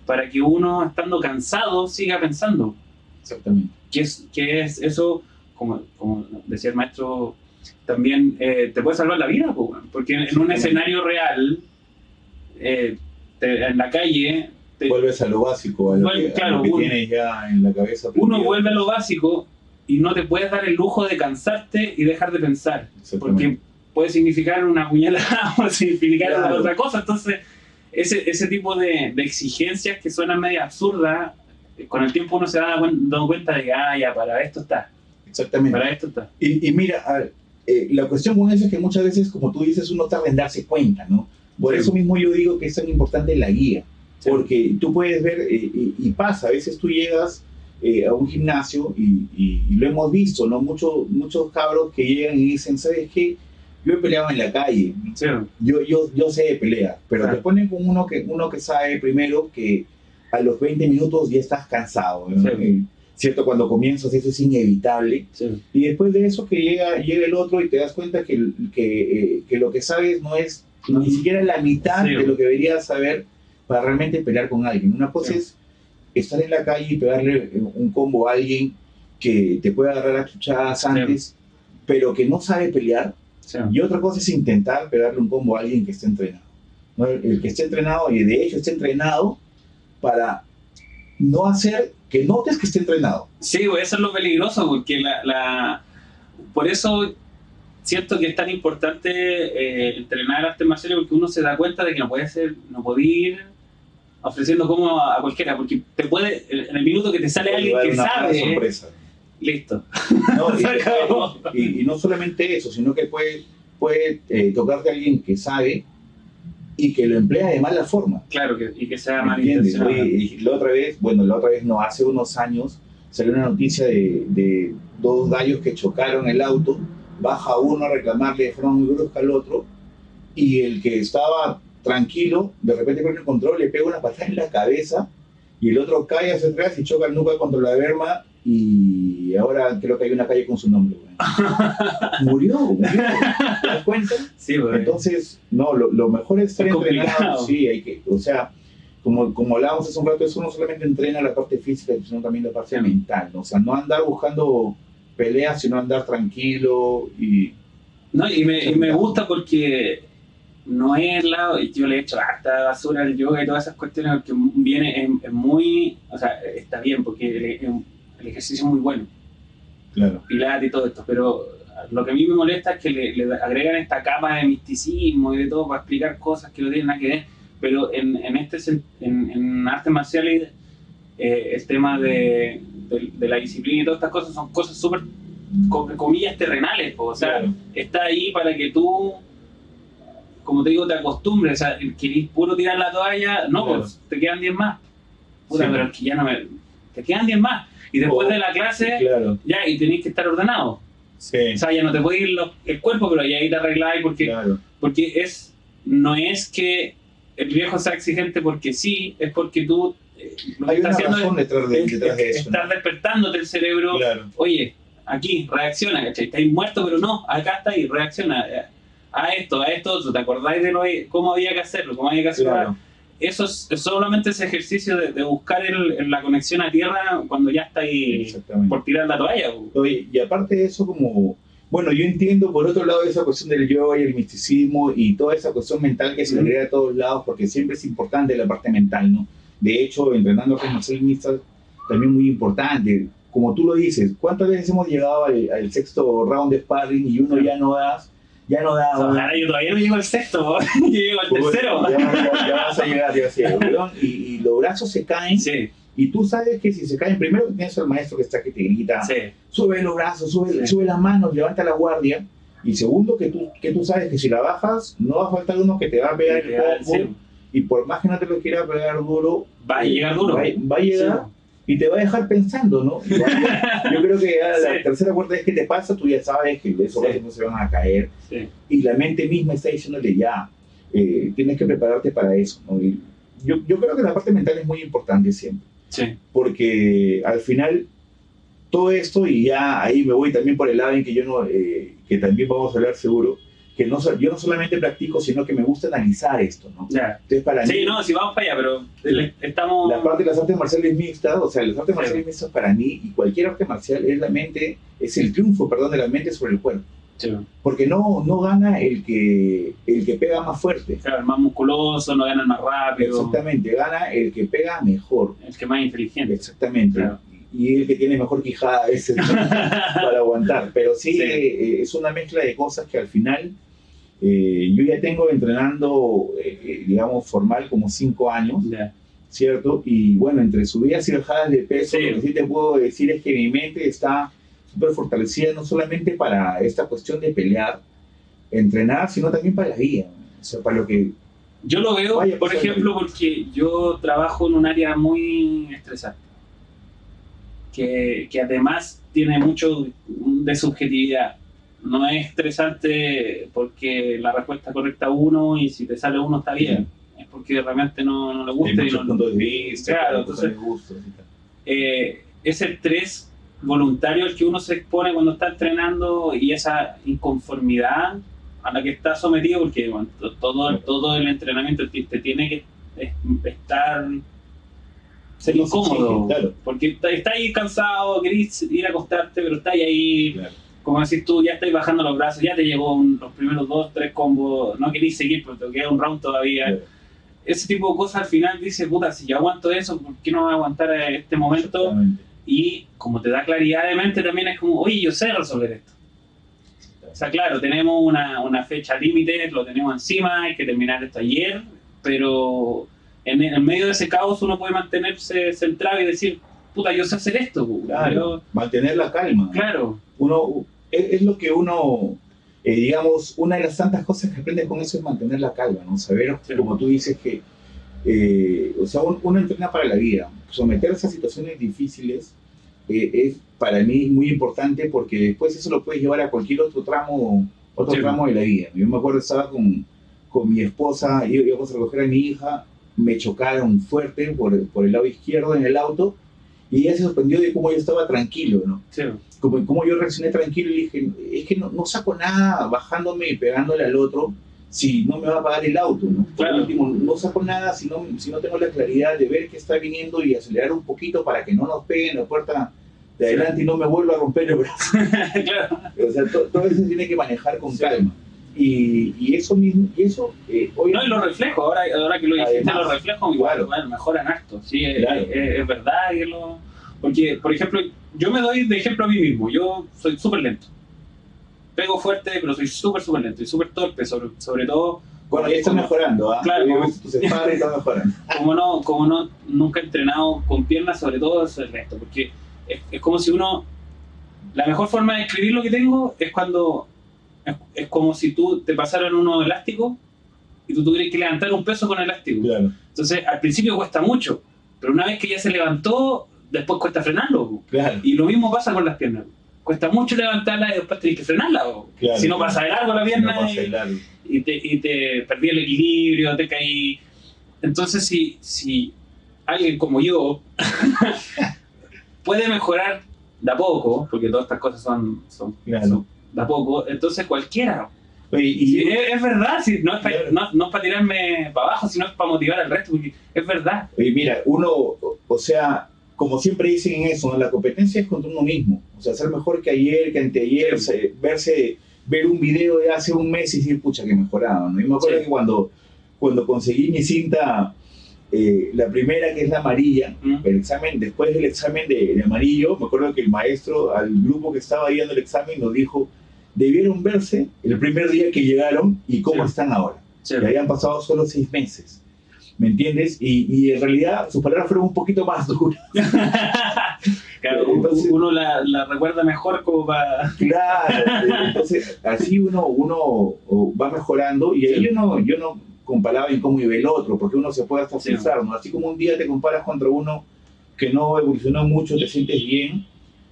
Speaker 1: para que uno, estando cansado, siga pensando.
Speaker 2: Exactamente.
Speaker 1: Que es eso, como decía el maestro, también te puede salvar la vida, porque en un escenario real en la calle...
Speaker 2: Vuelves a lo básico, a lo que tienes ya en la cabeza.
Speaker 1: Uno vuelve a lo básico y no te puedes dar el lujo de cansarte y dejar de pensar. Porque puede significar una puñalada, puede significar otra cosa. Entonces, ese tipo de exigencias que suenan medio absurdas, con el tiempo uno se da dando cuenta de que, ya, para esto está.
Speaker 2: Exactamente.
Speaker 1: Para esto está.
Speaker 2: Y mira, la cuestión con eso es que muchas veces, como tú dices, uno tarda en darse cuenta, ¿no? Por eso mismo yo digo que es tan importante la guía. Porque tú puedes ver, y pasa, a veces tú llegas a un gimnasio y lo hemos visto, ¿no? Muchos cabros que llegan y dicen, ¿sabes qué? Yo he peleado en la calle,
Speaker 1: sí.
Speaker 2: yo sé de pelear, pero te ponen con uno que sabe primero que a los 20 minutos ya estás cansado, ¿no? ¿Cierto? Cuando comienzas eso es inevitable. Sí. Y después de eso que llega el otro y te das cuenta que lo que sabes no es ni siquiera la mitad de lo que deberías saber para realmente pelear con alguien. Una cosa es estar en la calle y pegarle un combo a alguien que te puede agarrar a chuchadas antes, pero que no sabe pelear. Y otra cosa es intentar pegarle un combo a alguien que esté entrenado, ¿no? El que esté entrenado, y de hecho esté entrenado para no hacer que notes que esté entrenado.
Speaker 1: Sí, eso es lo peligroso, porque por eso siento que es tan importante entrenar artes marciales, porque uno se da cuenta de que no puede ir ofreciendo como a cualquiera, porque te puede, en el minuto que te sale alguien que sabe,
Speaker 2: sorpresa.
Speaker 1: Listo.
Speaker 2: No, y no solamente eso, sino que puede tocarte a alguien que sabe y que lo emplea de mala forma.
Speaker 1: Claro, y que sea malintencionado.
Speaker 2: Y la otra vez no, hace unos años salió una noticia de dos gallos que chocaron el auto, baja uno a reclamarle de forma muy brusca al otro, y el que estaba tranquilo, de repente pierde el control, le pega una patada en la cabeza, y el otro cae hacia atrás y choca nunca contra la berma, y ahora creo que hay una calle con su nombre. Murió. ¿Te das cuenta?
Speaker 1: Sí, bueno.
Speaker 2: Entonces, no, lo mejor es estar entrenado. Sí, hay que, o sea, como hablábamos hace un rato, eso no solamente entrena la parte física, sino también la parte mental, ¿no? O sea, no andar buscando peleas, sino andar tranquilo y...
Speaker 1: No, y me gusta porque no es yo le he hecho harta basura al yoga y todas esas cuestiones, porque es muy, o sea, está bien porque el ejercicio es muy bueno,
Speaker 2: claro,
Speaker 1: pilates y todo esto, pero lo que a mí me molesta es que le agregan esta capa de misticismo y de todo para explicar cosas que no tienen nada que ver, pero en artes marciales el tema de la disciplina y todas estas cosas son cosas súper, comillas, terrenales, o sea, claro, está ahí para que tú, como te digo, te acostumbres. O sea, querís puro tirar la toalla, no, claro, pues te quedan 10 más. Puta, sí, pero es que ya no te quedan 10 más. Y después de la clase, claro, ya, y tenés que estar ordenado.
Speaker 2: Sí.
Speaker 1: O sea, ya no te puede ir el cuerpo, pero ya ahí te arregláis porque,
Speaker 2: claro,
Speaker 1: porque no es que el viejo sea exigente porque sí, es porque tú
Speaker 2: lo que estás haciendo detrás de eso,
Speaker 1: estás despertándote el cerebro.
Speaker 2: Claro.
Speaker 1: Oye, aquí, reacciona, ¿cachai? Estáis muerto, pero no, acá está ahí, reacciona a esto, otro. ¿Te acordáis de cómo había que hacerlo? ¿Cómo había que hacerlo?
Speaker 2: Claro.
Speaker 1: Eso es solamente ese ejercicio de buscar la conexión a tierra cuando ya estáis por tirar la toalla.
Speaker 2: Oye, y aparte de eso, bueno, yo entiendo por otro lado esa cuestión del yoga y el misticismo y toda esa cuestión mental que se agrega a todos lados, porque siempre es importante la parte mental, ¿no? De hecho, entrenando artes marciales mixtas también muy importante. Como tú lo dices, ¿cuántas veces hemos llegado al sexto round de sparring y uno ya no da?
Speaker 1: Ojalá, yo todavía no llego al sexto, yo llego al tercero.
Speaker 2: Ya vas a llegar, y los brazos se caen.
Speaker 1: Sí.
Speaker 2: Y tú sabes que si se caen, primero tienes al maestro que está que te grita,
Speaker 1: sí,
Speaker 2: sube los brazos, sube las manos, levanta la guardia. Y segundo, que tú sabes que si la bajas, no va a faltar uno que te va a pegar el combo. Y por más que no te lo quiera pegar duro,
Speaker 1: va a llegar duro.
Speaker 2: Va a llegar, sí, y te va a dejar pensando, ¿no? Yo creo que ya la tercera cuarta vez que te pasa, tú ya sabes que esos brazos no se van a caer.
Speaker 1: Sí.
Speaker 2: Y la mente misma está diciéndole ya, tienes que prepararte para eso, ¿no? Y yo creo que la parte mental es muy importante siempre.
Speaker 1: Sí.
Speaker 2: Porque al final todo esto, y ya ahí me voy también por el lado en que que también vamos a hablar seguro, que yo no solamente practico, sino que me gusta analizar esto, ¿no?
Speaker 1: Yeah.
Speaker 2: Entonces, para mí,
Speaker 1: si vamos para allá, pero estamos...
Speaker 2: La parte de las artes marciales mixtas, o sea, las artes marciales mixtas para mí, y cualquier arte marcial, es el triunfo, de la mente sobre el cuerpo.
Speaker 1: Sí.
Speaker 2: Porque no gana el que pega más fuerte.
Speaker 1: Claro, el más musculoso, no gana el más rápido.
Speaker 2: Exactamente, gana el que pega mejor.
Speaker 1: El que más inteligente.
Speaker 2: Exactamente.
Speaker 1: Claro.
Speaker 2: Y el que tiene mejor quijada ese para aguantar. Pero sí, es una mezcla de cosas que al final yo ya tengo entrenando, digamos, formal como 5 años.
Speaker 1: Yeah.
Speaker 2: ¿Cierto? Y bueno, entre subidas y bajadas de peso,
Speaker 1: Sí.
Speaker 2: lo que sí te puedo decir es que mi mente está súper fortalecida, no solamente para esta cuestión de pelear, entrenar, sino también para la vida. O sea, para lo que...
Speaker 1: Yo lo veo,
Speaker 2: Vaya,
Speaker 1: por
Speaker 2: pues,
Speaker 1: ejemplo, porque yo trabajo en un área muy estresante, que además tiene mucho de subjetividad. No es estresante porque la respuesta correcta uno y si te sale uno está bien. Es porque realmente no le gusta.
Speaker 2: Hay
Speaker 1: y no,
Speaker 2: puntos de vista,
Speaker 1: claro, entonces
Speaker 2: gustos y tal.
Speaker 1: ese estrés voluntario al que uno se expone cuando está entrenando y esa inconformidad a la que está sometido, porque bueno, todo el entrenamiento te tiene que estar ser incómodo,
Speaker 2: sí, claro.
Speaker 1: porque estás ahí cansado, querés ir a acostarte, pero estás ahí,
Speaker 2: Claro.
Speaker 1: como decís tú, ya estás bajando los brazos, ya te llegó los primeros 2-3 combos, no querés seguir porque te queda un round todavía. Claro. Ese tipo de cosas al final dices, puta, si yo aguanto eso, ¿por qué no voy a aguantar este momento? Y como te da claridad de mente también es como, oye, yo sé resolver esto. O sea, claro, tenemos una fecha límite, lo tenemos encima, hay que terminar esto ayer, pero en medio de ese caos uno puede mantenerse centrado y decir, puta, yo sé hacer esto.
Speaker 2: Claro, mantener la calma.
Speaker 1: Claro.
Speaker 2: Es lo que uno, digamos, una de las tantas cosas que aprendes con eso es mantener la calma, ¿no? Saber, sí, como tú dices, que o sea, uno entrena para la vida. Someterse a situaciones difíciles es para mí muy importante porque después eso lo puedes llevar a cualquier otro tramo de la vida. Yo me acuerdo, estaba con mi esposa, íbamos a recoger a mi hija, me chocaron fuerte por el lado izquierdo en el auto y ella se sorprendió de cómo yo estaba tranquilo, ¿no?
Speaker 1: Sí.
Speaker 2: Como yo reaccioné tranquilo y dije, es que no saco nada bajándome y pegándole al otro si no me va a pagar el auto, ¿no? Por
Speaker 1: claro.
Speaker 2: último, no saco nada si no tengo la claridad de ver que está viniendo y acelerar un poquito para que no nos peguen la puerta de adelante, sí, y no me vuelva a romper el brazo.
Speaker 1: Claro.
Speaker 2: O sea, todo eso se tiene que manejar con, sí, calma. Y eso mismo,
Speaker 1: hoy no, y los reflejos, ahora que lo dijiste, además, los reflejos igual,
Speaker 2: claro,
Speaker 1: bueno, mejoran harto, sí,
Speaker 2: claro,
Speaker 1: es verdad que porque, por ejemplo, yo me doy de ejemplo a mí mismo, yo soy súper lento, pego fuerte, pero soy súper lento y súper torpe, sobre todo.
Speaker 2: Bueno, ya está mejorando, ¿ah?
Speaker 1: Claro,
Speaker 2: tus espaldas están mejorando.
Speaker 1: Como no, nunca he entrenado con piernas, sobre todo soy lento, porque es como si uno, la mejor forma de escribir lo que tengo es cuando es como si tú te pasaran unos elásticos y tú tuvieras que levantar un peso con elástico.
Speaker 2: Claro.
Speaker 1: Entonces, al principio cuesta mucho, pero una vez que ya se levantó, después cuesta frenarlo.
Speaker 2: Claro.
Speaker 1: Y lo mismo pasa con las piernas. Cuesta mucho levantarla y después tienes que frenarla.
Speaker 2: Claro,
Speaker 1: si no pasa de largo la pierna
Speaker 2: si
Speaker 1: y te perdí el equilibrio, te caí. Entonces, si alguien como yo puede mejorar de a poco, porque todas estas cosas son de a poco, entonces cualquiera. Es verdad, no es para tirarme para abajo, sino es para motivar al resto, porque es verdad.
Speaker 2: Oye, mira, uno, o sea, como siempre dicen eso, ¿no? La competencia es contra uno mismo. O sea, ser mejor que ayer, que anteayer, sí, ver un video de hace un mes y decir, pucha, que mejoraba, ¿no? Yo me acuerdo, sí, que cuando conseguí mi cinta, la primera, que es la amarilla, el examen, después del examen de amarillo, me acuerdo que el maestro al grupo que estaba ahí dando el examen nos dijo, debieron verse el primer día que llegaron y cómo, sí, están ahora. Sí. Que habían pasado solo 6 meses. ¿Me entiendes? Y en realidad sus palabras fueron un poquito más duras.
Speaker 1: Claro, entonces, uno la recuerda mejor como para...
Speaker 2: Claro, entonces así uno va mejorando y ahí, sí, yo no comparaba en cómo iba el otro, porque uno se puede hasta pensar, sí, ¿no? Así como un día te comparas contra uno que no evolucionó mucho, te sientes bien,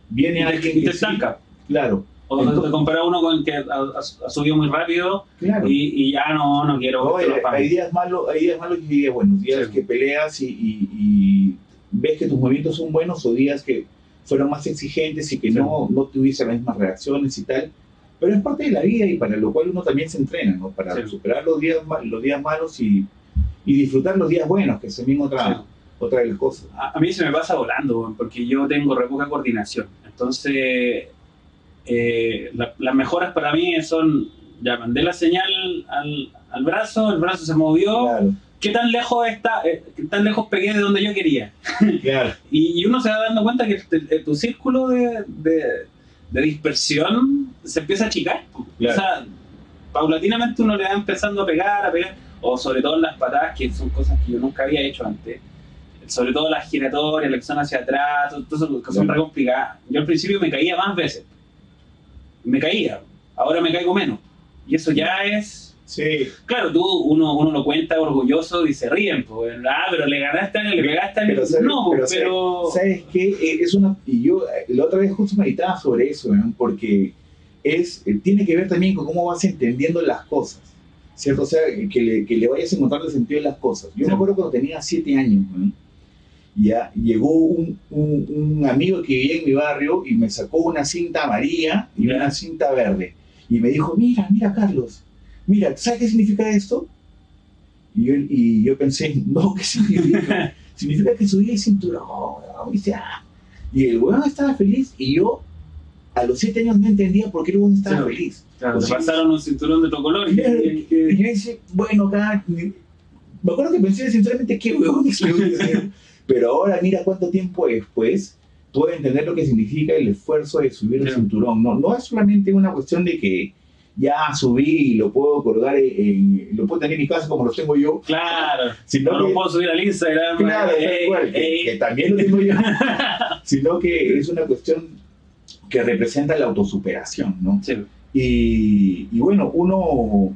Speaker 2: viene alguien
Speaker 1: y te estanca.
Speaker 2: Sí, claro.
Speaker 1: O entonces, te compara uno con el que ha subido muy rápido, claro, y ya no quiero.
Speaker 2: No, hay días malos y hay días buenos. Días, sí, que peleas y ves que tus movimientos son buenos, o días que fueron más exigentes y que, sí, no tuviste las mismas reacciones y tal. Pero es parte de la vida y para lo cual uno también se entrena, ¿no? Para, sí, superar los días malos y disfrutar los días buenos, que es también otra de las cosas.
Speaker 1: A mí se me pasa volando, porque yo tengo re poca coordinación. Entonces, las mejoras para mí son, ya mandé la señal al brazo, el brazo se movió,
Speaker 2: claro.
Speaker 1: ¿Qué tan lejos está? ¿Qué tan lejos pegué de donde yo quería?
Speaker 2: Claro.
Speaker 1: Y uno se va dando cuenta que tu círculo de dispersión se empieza a achicar.
Speaker 2: Claro.
Speaker 1: O sea, paulatinamente uno le va empezando a pegar, o sobre todo en las patadas, que son cosas que yo nunca había hecho antes. Sobre todo las giratorias, la que son hacia atrás, todo eso que son re complicadas. Yo al principio me caía más veces. Me caía, ahora me caigo menos. Y eso ya es...
Speaker 2: Sí.
Speaker 1: Claro, uno lo cuenta orgulloso y se ríen, pues, pero le ganaste a alguien, le pegaste a alguien. No, pero...
Speaker 2: ¿Sabes qué? Y yo la otra vez justo meditaba sobre eso, ¿no? Porque tiene que ver también con cómo vas entendiendo las cosas, ¿cierto? O sea, que le vayas encontrando el sentido de las cosas. Yo me acuerdo cuando tenía 7 años, ¿no? Ya llegó un amigo que vivía en mi barrio y me sacó una cinta amarilla y una cinta verde. Y me dijo, mira, Carlos, mira, ¿sabes qué significa esto? Y yo pensé, no, ¿qué significa? Significa que subí el cinturón. Y el weón estaba feliz y yo a los 7 años no entendía por qué el weón estaba feliz.
Speaker 1: Claro, te pasaron un cinturón de otro color.
Speaker 2: Y yo dije, bueno, acá... Me acuerdo que pensé sinceramente, qué weón es que voy a hacer. Pero ahora mira cuánto tiempo después puedo entender lo que significa el esfuerzo de subir el cinturón. No es solamente una cuestión de que ya subí y lo puedo colgar, lo puedo tener en mi casa como lo tengo yo.
Speaker 1: Claro, no lo puedo subir al Instagram.
Speaker 2: Claro, que también lo tengo yo. Sino que es una cuestión que representa la autosuperación, ¿no?
Speaker 1: Sí.
Speaker 2: Y bueno, uno,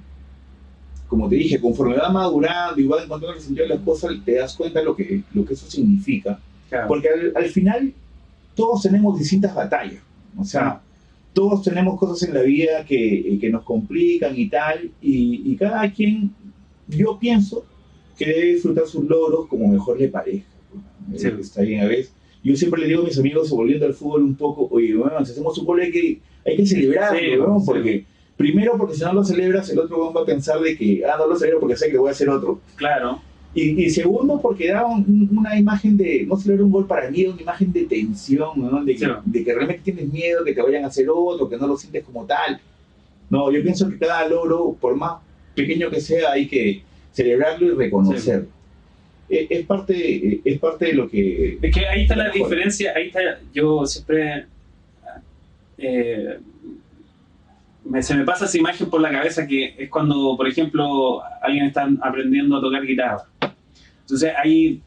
Speaker 2: como te dije, conforme va madurando y va encontrando el sentido de las cosas, te das cuenta de lo que eso significa. Claro. Porque al final todos tenemos distintas batallas. O sea, todos tenemos cosas en la vida que nos complican y tal, y cada quien, yo pienso que debe disfrutar sus logros como mejor le parezca. Sí. Está bien, a veces. Yo siempre le digo a mis amigos, volviendo al fútbol un poco, oye, bueno, si hacemos un gol hay que celebrarlo, ¿no? Porque primero, porque si no lo celebras, el otro va a pensar de que, no lo celebro porque sé que voy a hacer otro.
Speaker 1: Claro.
Speaker 2: Y segundo, porque da una imagen de, no celebrar un gol para mí, una imagen de tensión, ¿no? De que realmente tienes miedo, que te vayan a hacer otro, que no lo sientes como tal. No, yo pienso que cada logro, por más pequeño que sea, hay que celebrarlo y reconocerlo. Sí. Es parte de lo que...
Speaker 1: Es que ahí está la diferencia, ahí está, yo siempre... se me pasa esa imagen por la cabeza, que es cuando, por ejemplo, alguien está aprendiendo a tocar guitarra. Entonces hay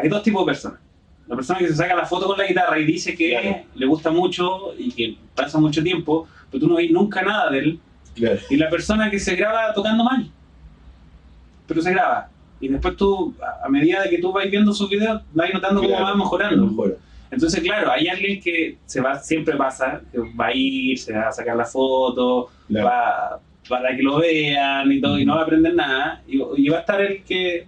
Speaker 1: dos tipos de personas. La persona que se saca la foto con la guitarra y dice que le gusta mucho y que pasa mucho tiempo, pero tú no ves nunca nada de él.
Speaker 2: Claro.
Speaker 1: Y la persona que se graba tocando mal, pero se graba. Y después tú, a medida de que tú vas viendo sus videos, vas notando cómo va mejorando. Entonces, claro, hay alguien que siempre pasa, que va a ir, se va a sacar la foto, va para que lo vean y todo, y no va a aprender nada. Y va a estar el que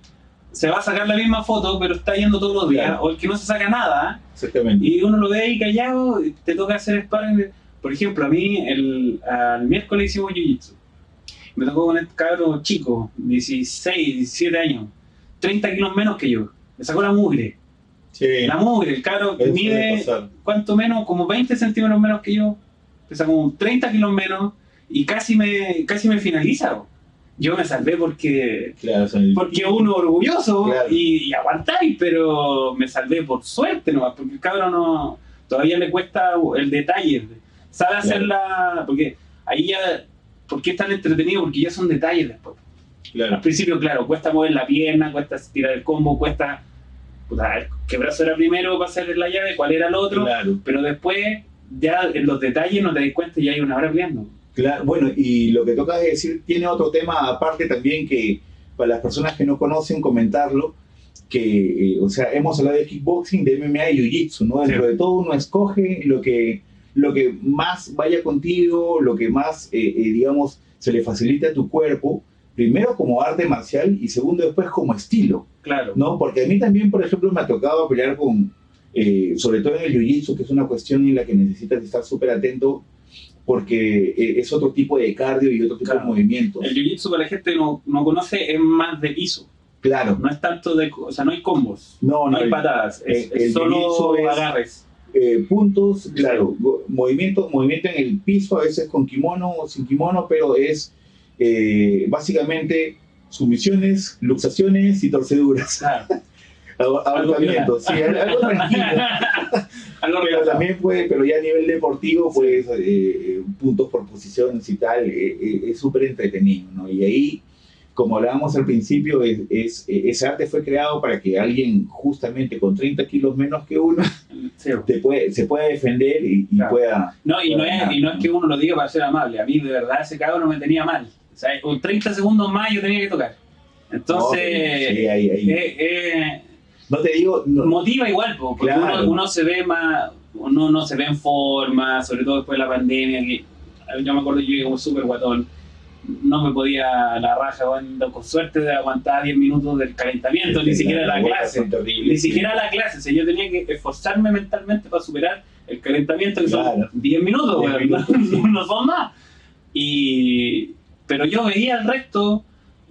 Speaker 1: se va a sacar la misma foto, pero está yendo todos los días, o el que no se saca nada.
Speaker 2: Exactamente.
Speaker 1: Y uno lo ve ahí callado, y te toca hacer sparring. Por ejemplo, a mí, el miércoles hicimos jiu-jitsu. Me tocó con este cabrón chico, 16, 17 años, 30 kilos menos que yo. Me sacó la mugre.
Speaker 2: Sí.
Speaker 1: La mugre, el cabro que mide, ¿cuánto menos? Como 20 centímetros menos que yo. Pesa como 30 kilos menos y casi me finaliza. Yo me salvé porque uno orgulloso y aguantáis, pero me salvé por suerte nomás, porque el cabro todavía le cuesta el detalle. Sabe hacerla, porque ahí ya... ¿Por qué es tan entretenido? Porque ya son detalles después. Al principio, cuesta mover la pierna, cuesta tirar el combo, cuesta... ¿Qué brazo era primero para hacer la llave? ¿Cuál era el otro? Pero después, ya en los detalles no te das cuenta y ya hay una hora peleando.
Speaker 2: Claro, bueno, y lo que toca decir, tiene otro tema aparte también que, para las personas que no conocen, comentarlo, que, o sea, hemos hablado de kickboxing, de MMA y jiu-jitsu, ¿no? Dentro de todo uno escoge lo que más vaya contigo, lo que más, digamos, se le facilite a tu cuerpo, primero como arte marcial y segundo después como estilo.
Speaker 1: Claro.
Speaker 2: ¿No? Porque a mí también, por ejemplo, me ha tocado pelear sobre todo en el jiu-jitsu, que es una cuestión en la que necesitas estar súper atento porque es otro tipo de cardio y otro tipo de movimientos.
Speaker 1: El jiu-jitsu, para la gente que no conoce, es más de piso.
Speaker 2: Claro.
Speaker 1: No es tanto o sea, no hay combos, no hay patadas, es solo agarres.
Speaker 2: puntos, claro, movimiento en el piso, a veces con kimono o sin kimono, pero es básicamente sumisiones, luxaciones y torceduras. Ahorcamientos, sí, algo tranquilo. Pero también puede, pero ya a nivel deportivo, pues puntos por posiciones y tal, es súper entretenido, ¿no? Y ahí, como hablábamos al principio, ese arte fue creado para que alguien justamente con 30 kilos menos que uno se pueda defender y pueda...
Speaker 1: No, y no es que uno lo diga para ser amable. A mí, de verdad, ese cabrón me tenía mal. O sea, con 30 segundos más yo tenía que tocar. Entonces,
Speaker 2: no te digo... No.
Speaker 1: Motiva igual, porque claro. uno se ve más... Uno no se ve en forma, sobre todo después de la pandemia. Que, yo me acuerdo, yo llegué como súper guatón. No me podía la raja, bueno, con suerte de aguantar 10 minutos del calentamiento, ni siquiera la clase. Ni siquiera la clase. O sea, yo tenía que esforzarme mentalmente para superar el calentamiento, que son 10 minutos, no son más. Pero yo veía al resto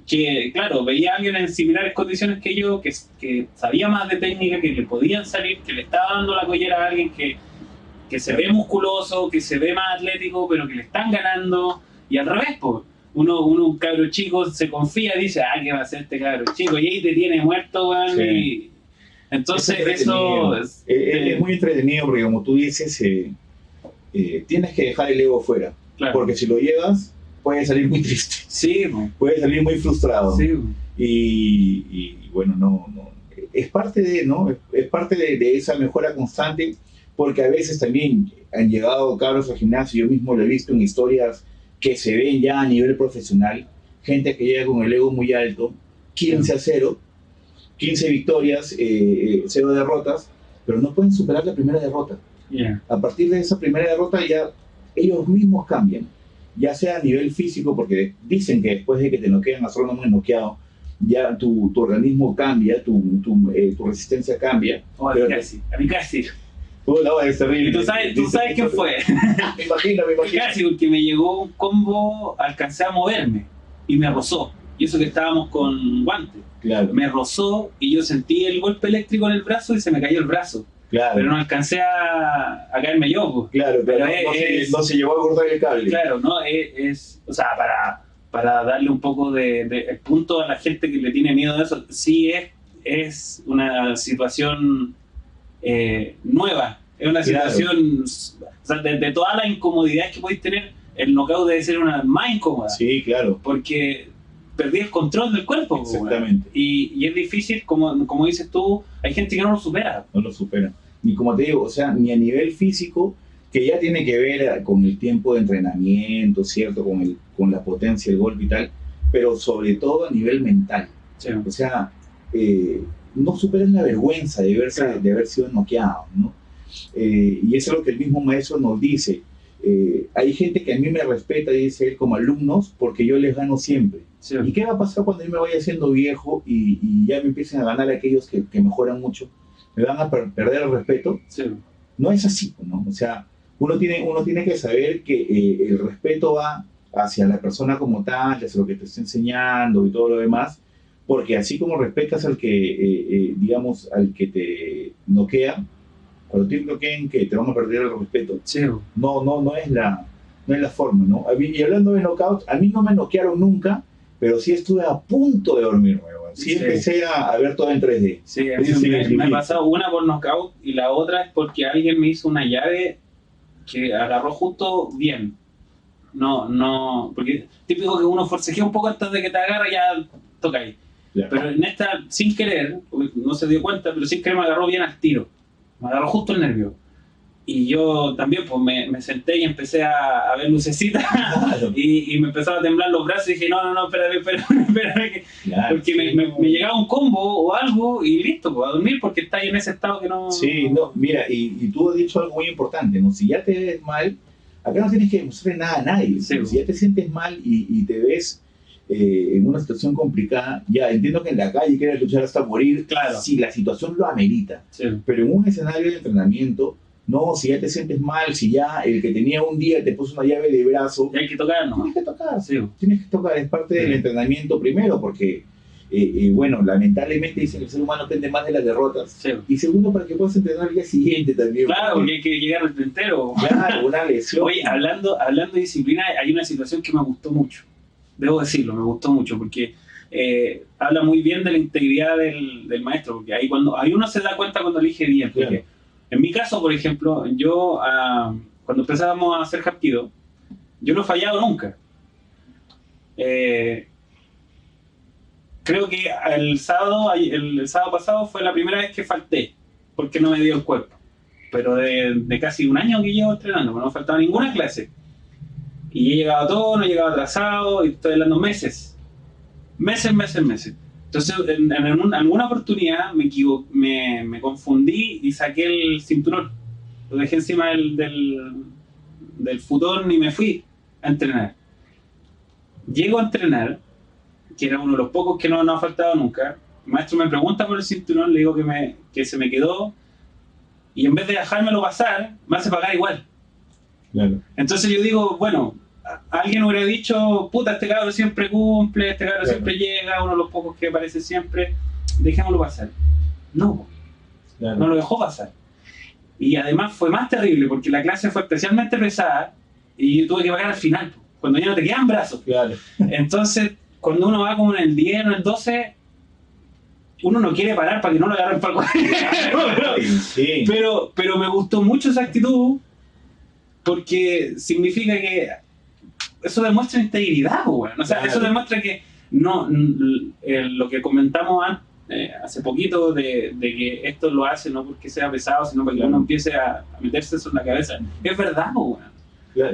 Speaker 1: que, claro, veía a alguien en similares condiciones que yo, que sabía más de técnica, que le podían salir, que le estaba dando la collera a alguien que se ve musculoso, que se ve más atlético, pero que le están ganando. Y al revés, pues. Un cabro chico se confía y dice, ¿qué va a hacer este cabro chico? Y ahí te tiene muerto, weón. Sí. Entonces eso...
Speaker 2: Es muy entretenido porque, como tú dices, tienes que dejar el ego fuera. Claro. Porque si lo llevas, puede salir muy triste.
Speaker 1: Sí.
Speaker 2: Puede salir muy frustrado.
Speaker 1: Sí.
Speaker 2: Y bueno, no. Es parte de, ¿no? Es parte de esa mejora constante, porque a veces también han llegado cabros al gimnasio, yo mismo lo he visto en historias que se ven ya a nivel profesional, gente que llega con el ego muy alto, 15-0, 15 victorias, 0 derrotas, pero no pueden superar la primera derrota. A partir de esa primera derrota ya ellos mismos cambian, ya sea a nivel físico, porque dicen que después de que te noquean, astrónomo noqueado, ya tu organismo cambia, tu resistencia cambia.
Speaker 1: A mí casi.
Speaker 2: No, es terrible.
Speaker 1: Y tú sabes quién fue.
Speaker 2: Me imagino.
Speaker 1: Casi, porque me llegó un combo, alcancé a moverme y me rozó. Y eso que estábamos con guantes.
Speaker 2: Claro.
Speaker 1: Me rozó y yo sentí el golpe eléctrico en el brazo y se me cayó el brazo.
Speaker 2: Claro.
Speaker 1: Pero no alcancé a caerme yo. Pues.
Speaker 2: Claro, pero no se llevó a cortar el cable.
Speaker 1: Claro, no, o sea, para darle un poco de punto a la gente que le tiene miedo a eso, sí es una situación nueva, es una situación, o sea, de todas las incomodidades que podéis tener, el knockout debe ser una más incómoda.
Speaker 2: Sí, claro.
Speaker 1: Porque perdí el control del cuerpo.
Speaker 2: Exactamente.
Speaker 1: Y es difícil, como dices tú, hay gente que no lo supera.
Speaker 2: No lo supera. Ni como te digo, o sea, ni a nivel físico, que ya tiene que ver con el tiempo de entrenamiento, ¿cierto? Con la potencia del golpe y tal, pero sobre todo a nivel mental.
Speaker 1: Sí.
Speaker 2: O sea, no superan la vergüenza de haber sido noqueado, ¿no? Y eso es lo que el mismo maestro nos dice. Hay gente que a mí me respeta, dice él, como alumnos, porque yo les gano siempre.
Speaker 1: Sí.
Speaker 2: ¿Y qué va a pasar cuando yo me vaya haciendo viejo y ya me empiecen a ganar aquellos que mejoran mucho? ¿Me van a perder el respeto?
Speaker 1: Sí.
Speaker 2: No es así, ¿no? O sea, uno tiene que saber que el respeto va hacia la persona como tal, hacia lo que te está enseñando y todo lo demás, porque así como respetas al que, digamos, al que te noquea, cuando te noqueen, que te van a perder el respeto.
Speaker 1: Sí.
Speaker 2: No es la forma, ¿no? Y hablando de knockouts, a mí no me noquearon nunca, pero sí estuve a punto de dormirme. Sí, empecé a ver todo en 3D.
Speaker 1: Sí, a mí me ha pasado una por knockout y la otra es porque alguien me hizo una llave que agarró justo bien. No, porque típico que uno forcejea un poco antes de que te agarre, ya toca ahí.
Speaker 2: Claro.
Speaker 1: Pero en esta, sin querer, no se dio cuenta, pero sin querer me agarró bien al tiro. Me agarró justo el nervio. Y yo también pues me senté y empecé a ver lucecitas. Claro. y me empezaron a temblar los brazos y dije, no, espérame. Claro, porque sí, me llegaba un combo o algo y listo, pues a dormir porque está ahí en ese estado que no...
Speaker 2: Sí, no, mira, y tú has dicho algo muy importante, ¿no? Si ya te ves mal, acá no tienes que demostrarle nada a nadie. Sí. Si ya te sientes mal y te ves en una situación complicada, ya entiendo que en la calle quieres luchar hasta morir,
Speaker 1: claro,
Speaker 2: si la situación lo amerita.
Speaker 1: Sí.
Speaker 2: Pero en un escenario de entrenamiento, no, si ya te sientes mal, si ya el que tenía un día te puso una llave de brazo,
Speaker 1: hay que tocar, ¿no?
Speaker 2: Tienes que tocar,
Speaker 1: sí.
Speaker 2: Tienes que tocar, es parte del entrenamiento primero, porque bueno, lamentablemente dicen que el ser humano depende más de las derrotas.
Speaker 1: Sí.
Speaker 2: Y segundo, para que puedas entrenar al día siguiente también.
Speaker 1: Claro, porque hay que llegar al entero.
Speaker 2: Claro, una lesión.
Speaker 1: Oye, hablando de disciplina, hay una situación que me gustó mucho. Debo decirlo, me gustó mucho, porque habla muy bien de la integridad del maestro, porque ahí uno se da cuenta cuando elige bien. Porque
Speaker 2: Claro.
Speaker 1: en mi caso, por ejemplo, yo cuando empezábamos a hacer Hapkido, yo no he fallado nunca. Creo que el sábado pasado fue la primera vez que falté, porque no me dio el cuerpo. Pero de casi un año que llevo entrenando, no me faltaba ninguna clase. Y he llegado a todo, no he llegado atrasado, y estoy hablando meses. Meses. Entonces, en alguna oportunidad me confundí y saqué el cinturón. Lo dejé encima del futón y me fui a entrenar. Llego a entrenar, que era uno de los pocos que no ha faltado nunca. El maestro me pregunta por el cinturón, le digo que se me quedó, y en vez de dejármelo pasar, me hace pagar igual.
Speaker 2: Claro.
Speaker 1: Entonces yo digo, bueno, alguien hubiera dicho, puta, este cabrón siempre cumple, este cabrón
Speaker 2: Claro.
Speaker 1: siempre llega, uno de los pocos que aparece siempre, dejémoslo pasar. No,
Speaker 2: Claro.
Speaker 1: no lo dejó pasar. Y además fue más terrible porque la clase fue especialmente pesada y yo tuve que pagar al final, cuando ya no te quedan brazos.
Speaker 2: Claro.
Speaker 1: Entonces, cuando uno va como en el 10 o en el 12, uno no quiere parar para que no lo agarren para el
Speaker 2: Sí.
Speaker 1: pero me gustó mucho esa actitud porque significa que eso demuestra integridad, bueno. O sea,
Speaker 2: Claro.
Speaker 1: eso demuestra que no lo que comentamos hace poquito de que esto lo hace no porque sea pesado, sino para que uno empiece a meterse eso en la cabeza. Es verdad, bueno.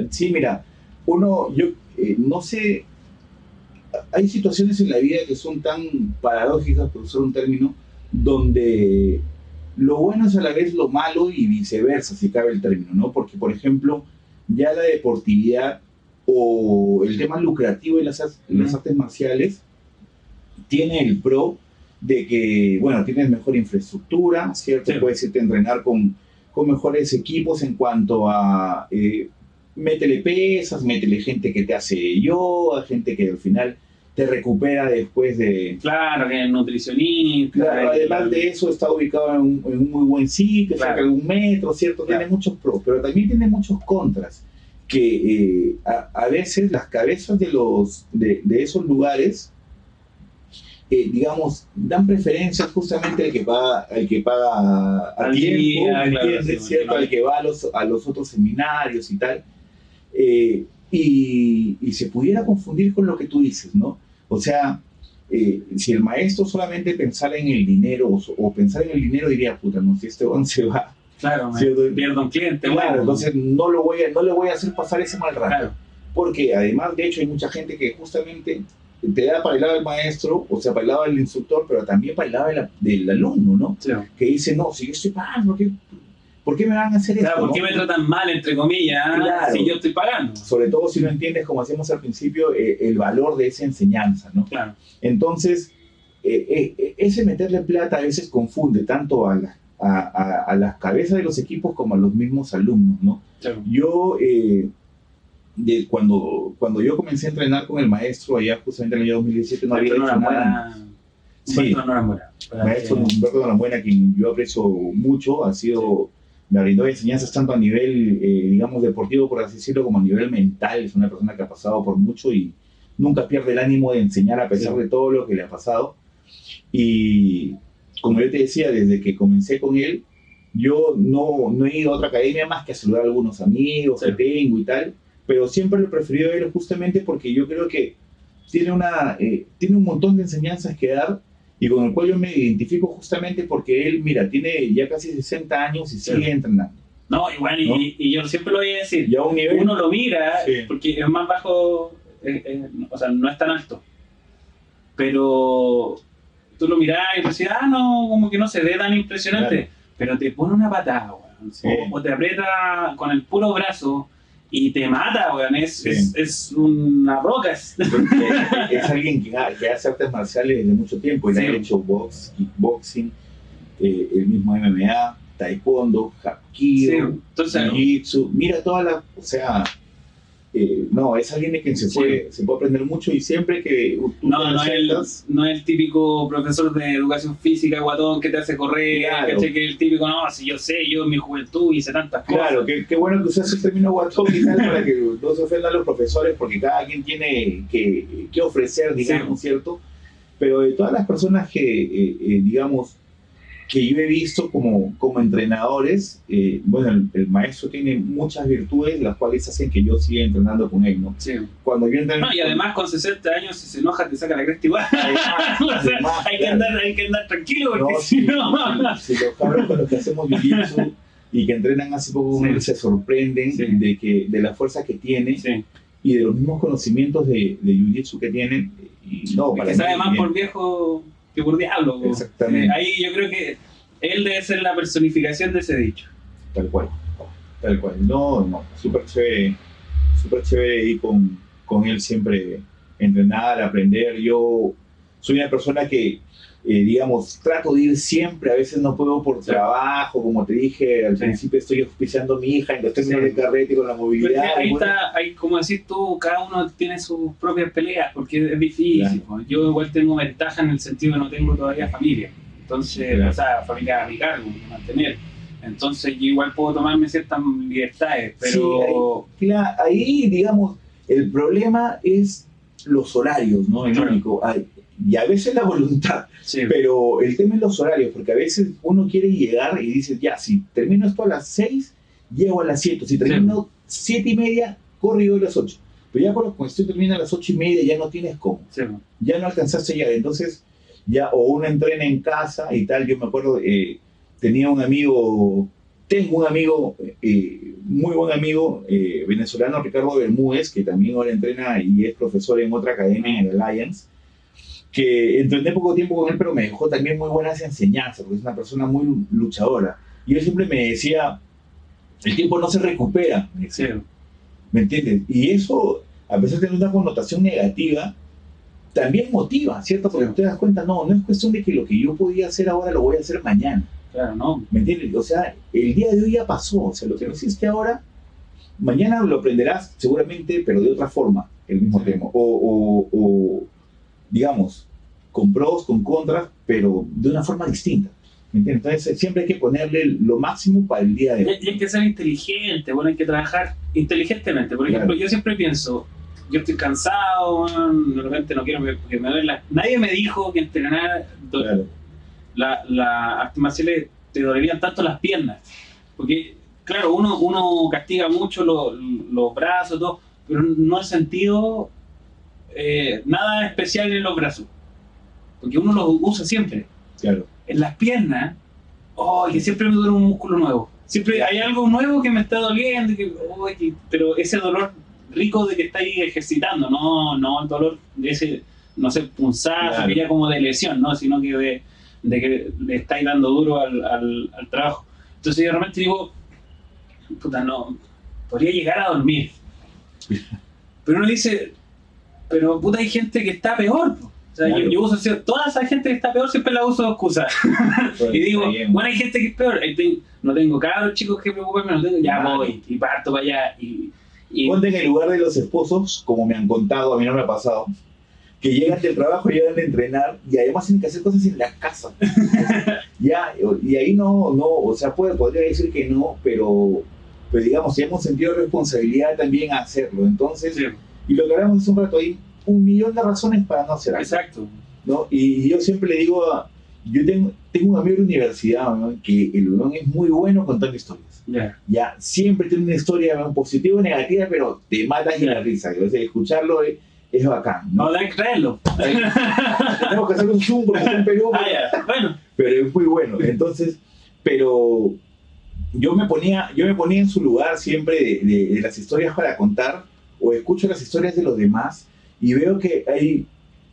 Speaker 2: Sí, mira, yo no sé, hay situaciones en la vida que son tan paradójicas, por usar un término, donde lo bueno es a la vez lo malo y viceversa, si cabe el término, ¿no? Porque, por ejemplo, ya la deportividad o el tema lucrativo de las artes marciales tiene el pro de que, bueno, tienes mejor infraestructura, ¿cierto?
Speaker 1: Sí.
Speaker 2: Puedes irte a entrenar con mejores equipos en cuanto a métele pesas, métele gente que te hace yoga, gente que al final te recupera después de...
Speaker 1: Claro, que el nutricionista.
Speaker 2: Claro, además de eso está ubicado en un muy buen sitio,
Speaker 1: Claro.
Speaker 2: cerca de 1 metro, ¿cierto?
Speaker 1: Claro.
Speaker 2: Tiene muchos pros, pero también tiene muchos contras, que a veces las cabezas de esos lugares, digamos, dan preferencia justamente al que paga a
Speaker 1: Al
Speaker 2: tiempo,
Speaker 1: día,
Speaker 2: ¿me
Speaker 1: claro,
Speaker 2: entiendes?
Speaker 1: sí,
Speaker 2: ¿Cierto?
Speaker 1: no.
Speaker 2: Al que va a los otros seminarios y tal. Y se pudiera confundir con lo que tú dices, ¿no? O sea, si el maestro solamente pensara en el dinero o pensara en el dinero, diría, puta, no, si este van se va.
Speaker 1: Claro,
Speaker 2: ¿Cierto?
Speaker 1: pierdo un cliente.
Speaker 2: Claro,
Speaker 1: bueno.
Speaker 2: entonces no le voy a hacer pasar ese mal rato.
Speaker 1: Claro.
Speaker 2: Porque además, de hecho, hay mucha gente que justamente te da para el lado del maestro, o sea, para el lado del instructor, pero también para el lado del alumno, ¿no?
Speaker 1: Sí.
Speaker 2: Que dice, no, si yo estoy pagando, ¿por qué me van a hacer esto?
Speaker 1: Claro, ¿por qué
Speaker 2: ¿no?
Speaker 1: me tratan mal, entre comillas,
Speaker 2: Claro.
Speaker 1: si yo estoy pagando?
Speaker 2: Sobre todo si no entiendes, como hacíamos al principio, el valor de esa enseñanza, ¿no?
Speaker 1: Claro.
Speaker 2: Entonces, ese meterle plata a veces confunde tanto a las cabezas de los equipos como a los mismos alumnos, ¿no?
Speaker 1: Claro.
Speaker 2: Yo, cuando yo comencé a entrenar con el maestro allá justamente en el año 2017, no había hecho nada. Sí. Maestro Humberto Norambuena, quien yo aprecio mucho, me brindó enseñanzas tanto a nivel, digamos, deportivo, por así decirlo, como a nivel mental. Es una persona que ha pasado por mucho y nunca pierde el ánimo de enseñar a pesar de todo lo que le ha pasado. Y como yo te decía, desde que comencé con él, yo no he ido a otra academia más que a saludar a algunos amigos que tengo y tal, pero siempre lo he preferido a él justamente porque yo creo que tiene un montón de enseñanzas que dar y con el cual yo me identifico justamente porque él, mira, tiene ya casi 60 años y sigue entrenando.
Speaker 1: No, igual,
Speaker 2: ¿no?
Speaker 1: Y yo siempre lo voy a decir,
Speaker 2: ya un nivel,
Speaker 1: uno lo mira
Speaker 2: sí.
Speaker 1: porque es más bajo, o sea, no es tan alto, pero tú lo mirás y decís, no, como que no se ve tan impresionante,
Speaker 2: claro.
Speaker 1: Pero te pone una patada, weón,
Speaker 2: sí.
Speaker 1: o te aprieta con el puro brazo y te mata, weón,
Speaker 2: sí.
Speaker 1: es una roca.
Speaker 2: Es alguien que hace artes marciales desde mucho tiempo, él ha hecho box, kickboxing, el mismo MMA, taekwondo, hapkido, jiu-jitsu, mira toda la, o sea, no, es alguien de quien se puede aprender mucho, y siempre que tú
Speaker 1: no es el típico profesor de educación física guatón que te hace correr,
Speaker 2: claro.
Speaker 1: Que es el típico, no, si yo sé, yo en mi juventud hice tantas cosas.
Speaker 2: Claro, qué bueno que usas el término guatón y tal para que no se ofendan los profesores, porque cada quien tiene que ofrecer, digamos, ¿cierto? Pero de todas las personas que, digamos, que yo he visto como entrenadores, bueno, el maestro tiene muchas virtudes, las cuales hacen que yo siga entrenando con él, ¿no?
Speaker 1: Sí.
Speaker 2: Cuando yo entreno,
Speaker 1: y además con 60 años, si se enoja, te saca la cresta igual. Además, hay que andar tranquilo, porque si
Speaker 2: los cabros con los que hacemos jiu-jitsu y que entrenan hace poco con él se sorprenden de la fuerza que tiene y de los mismos conocimientos de jiu-jitsu que tienen. Y no,
Speaker 1: para que sabe más por viejo que por diablo.
Speaker 2: Exactamente.
Speaker 1: Ahí yo creo que él debe ser la personificación de ese dicho.
Speaker 2: Tal cual. No, súper chévere ir con él siempre, entrenar, aprender. Yo soy una persona que, digamos, trato de ir siempre, a veces no puedo por trabajo, como te dije, al principio estoy auspiciando a mi hija en los términos de carrete con la movilidad.
Speaker 1: Ahí, como decís tú, cada uno tiene sus propias peleas, porque es difícil. Claro. Yo igual tengo ventaja en el sentido de que no tengo todavía familia, entonces, o sea, familia a mi cargo, mantener. Entonces yo igual puedo tomarme ciertas libertades, pero...
Speaker 2: Sí, ahí, digamos, el problema es los horarios, ¿no? El único. Y a veces la voluntad, pero el tema es los horarios, porque a veces uno quiere llegar y dice, ya, si termino esto a las 6, llego a las 7, si termino 7:30, corro y voy a las 8. Pero ya cuando esto termina a las 8:30 ya no tienes cómo, ya no alcanzaste a llegar, entonces ya o uno entrena en casa y tal. Yo me acuerdo, tengo un amigo, muy buen amigo, venezolano, Ricardo Bermúdez, que también ahora entrena y es profesor en otra academia, en el Alliance, que entrené poco tiempo con él, pero me dejó también muy buenas enseñanzas, porque es una persona muy luchadora. Y él siempre me decía, el tiempo no se recupera, ¿me entiendes? Y eso, a pesar de tener una connotación negativa, también motiva, ¿cierto? Porque te das cuenta, no es cuestión de que lo que yo podía hacer ahora lo voy a hacer mañana.
Speaker 1: Claro, ¿no?
Speaker 2: ¿Me entiendes? O sea, el día de hoy ya pasó, o sea, lo que no hiciste ahora, mañana lo aprenderás seguramente, pero de otra forma, el mismo tema. O digamos, con pros, con contras, pero de una forma distinta. ¿Me entiendes? Entonces siempre hay que ponerle lo máximo para el día de hoy.
Speaker 1: Y hay que ser inteligente, bueno, hay que trabajar inteligentemente. Por ejemplo, yo siempre pienso, yo estoy cansado, de repente no quiero que me duele. Nadie me dijo que entrenar las artes marciales te dolerían tanto las piernas. Porque, claro, uno castiga mucho los brazos, todo, pero no he sentido nada especial en los brazos. Porque uno los usa siempre.
Speaker 2: Claro.
Speaker 1: En las piernas, que siempre me duele un músculo nuevo. Siempre hay algo nuevo que me está doliendo, pero ese dolor rico de que estáis ejercitando, no el dolor de ese, no sé, punzazo, que ya como de lesión, ¿no? Sino que de que le estáis dando duro al trabajo. Entonces yo realmente digo, puta, no, podría llegar a dormir. Pero uno dice, pero puta, hay gente que está peor, po. O sea, yo uso toda esa gente que está peor, siempre la uso de excusa. Y digo, bueno, hay gente que es peor. No tengo cabros chicos que preocuparme, ya voy y parto para allá. Y
Speaker 2: ponte en el lugar de los esposos, como me han contado, a mí no me ha pasado, que llegan del trabajo, llegan a entrenar y además tienen que hacer cosas en la casa. Y ahí no, o sea, podría decir que no, pero digamos, si hemos sentido responsabilidad también a hacerlo. Entonces, y lo que hablamos hace un rato, hay 1.000.000 de razones para no hacer algo.
Speaker 1: Exacto.
Speaker 2: ¿No? Y yo siempre le digo, yo tengo un amigo de la universidad, ¿no? Que el huevón es muy bueno contando historias. Ya, siempre tiene una historia, ¿no? Positiva o negativa, pero te matas de la risa. O sea, escucharlo es bacán, ¿no?
Speaker 1: No, hay que creerlo.
Speaker 2: Tenemos que hacer un zoom porque está en Perú.
Speaker 1: Bueno.
Speaker 2: Pero es muy bueno. Entonces, pero yo me ponía en su lugar siempre de las historias para contar, o escucho las historias de los demás y veo que hay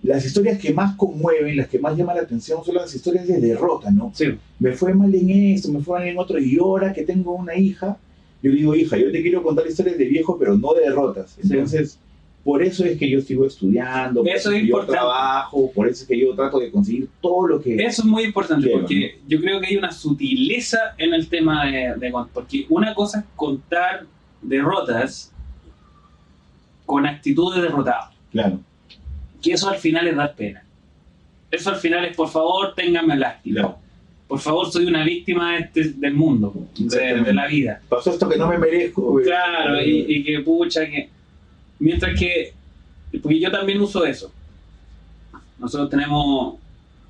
Speaker 2: las historias que más conmueven, las que más llaman la atención son las historias de derrota, ¿no? Me fue mal en esto, me fue mal en otro, y ahora que tengo una hija, yo le digo, hija, yo te quiero contar historias de viejo, pero no de derrotas. Entonces, por eso es que yo sigo estudiando, por eso es que yo trabajo, por eso es que yo trato de conseguir todo lo que...
Speaker 1: Eso es muy importante, porque yo creo que hay una sutileza en el tema de porque una cosa es contar derrotas con actitud de derrotado.
Speaker 2: Claro.
Speaker 1: Que eso al final es dar pena. Eso al final es, por favor, ténganme lástima.
Speaker 2: Claro.
Speaker 1: Por favor, soy una víctima del mundo, de la vida.
Speaker 2: Pasó esto que no me merezco.
Speaker 1: Claro, y que pucha, que... Mientras que... Porque yo también uso eso. Nosotros tenemos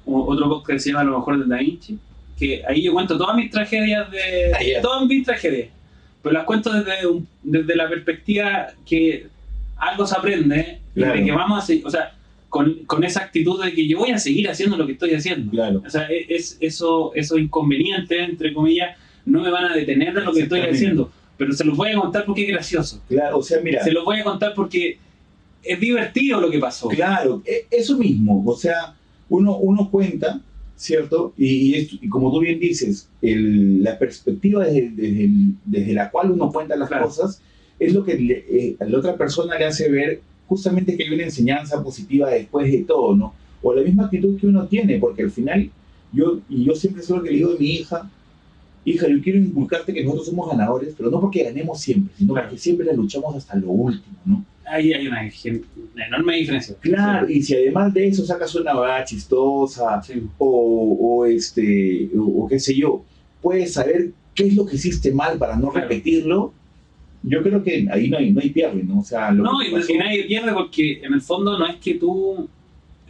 Speaker 1: otro podcast que se llama A lo mejor de Da Vinci, que ahí yo cuento todas mis tragedias todas mis tragedias. Pero las cuento desde la perspectiva que algo se aprende,
Speaker 2: claro.
Speaker 1: Y de que vamos a seguir, o sea, con esa actitud de que yo voy a seguir haciendo lo que estoy haciendo.
Speaker 2: Claro.
Speaker 1: O sea, esos inconvenientes, entre comillas, no me van a detener de lo que estoy haciendo. Pero se los voy a contar porque es gracioso.
Speaker 2: Claro, o sea, mira.
Speaker 1: Se los voy a contar porque es divertido lo que pasó.
Speaker 2: Claro, eso mismo. O sea, uno cuenta, ¿cierto? Y como tú bien dices, la perspectiva desde la cual uno cuenta las cosas es lo que a la otra persona le hace ver justamente que hay una enseñanza positiva después de todo, ¿no? O la misma actitud que uno tiene, porque al final, yo siempre sé lo que le digo a mi hija, yo quiero inculcarte que nosotros somos ganadores, pero no porque ganemos siempre, sino porque siempre la luchamos hasta lo último, ¿no?
Speaker 1: Ahí hay una enorme diferencia.
Speaker 2: Claro, y si además de eso sacas una verdad chistosa, sí. o qué sé yo, puedes saber qué es lo que hiciste mal para no repetirlo. Yo creo que ahí no hay pierde, ¿no? O sea,
Speaker 1: y nadie pierde porque en el fondo no es que tú...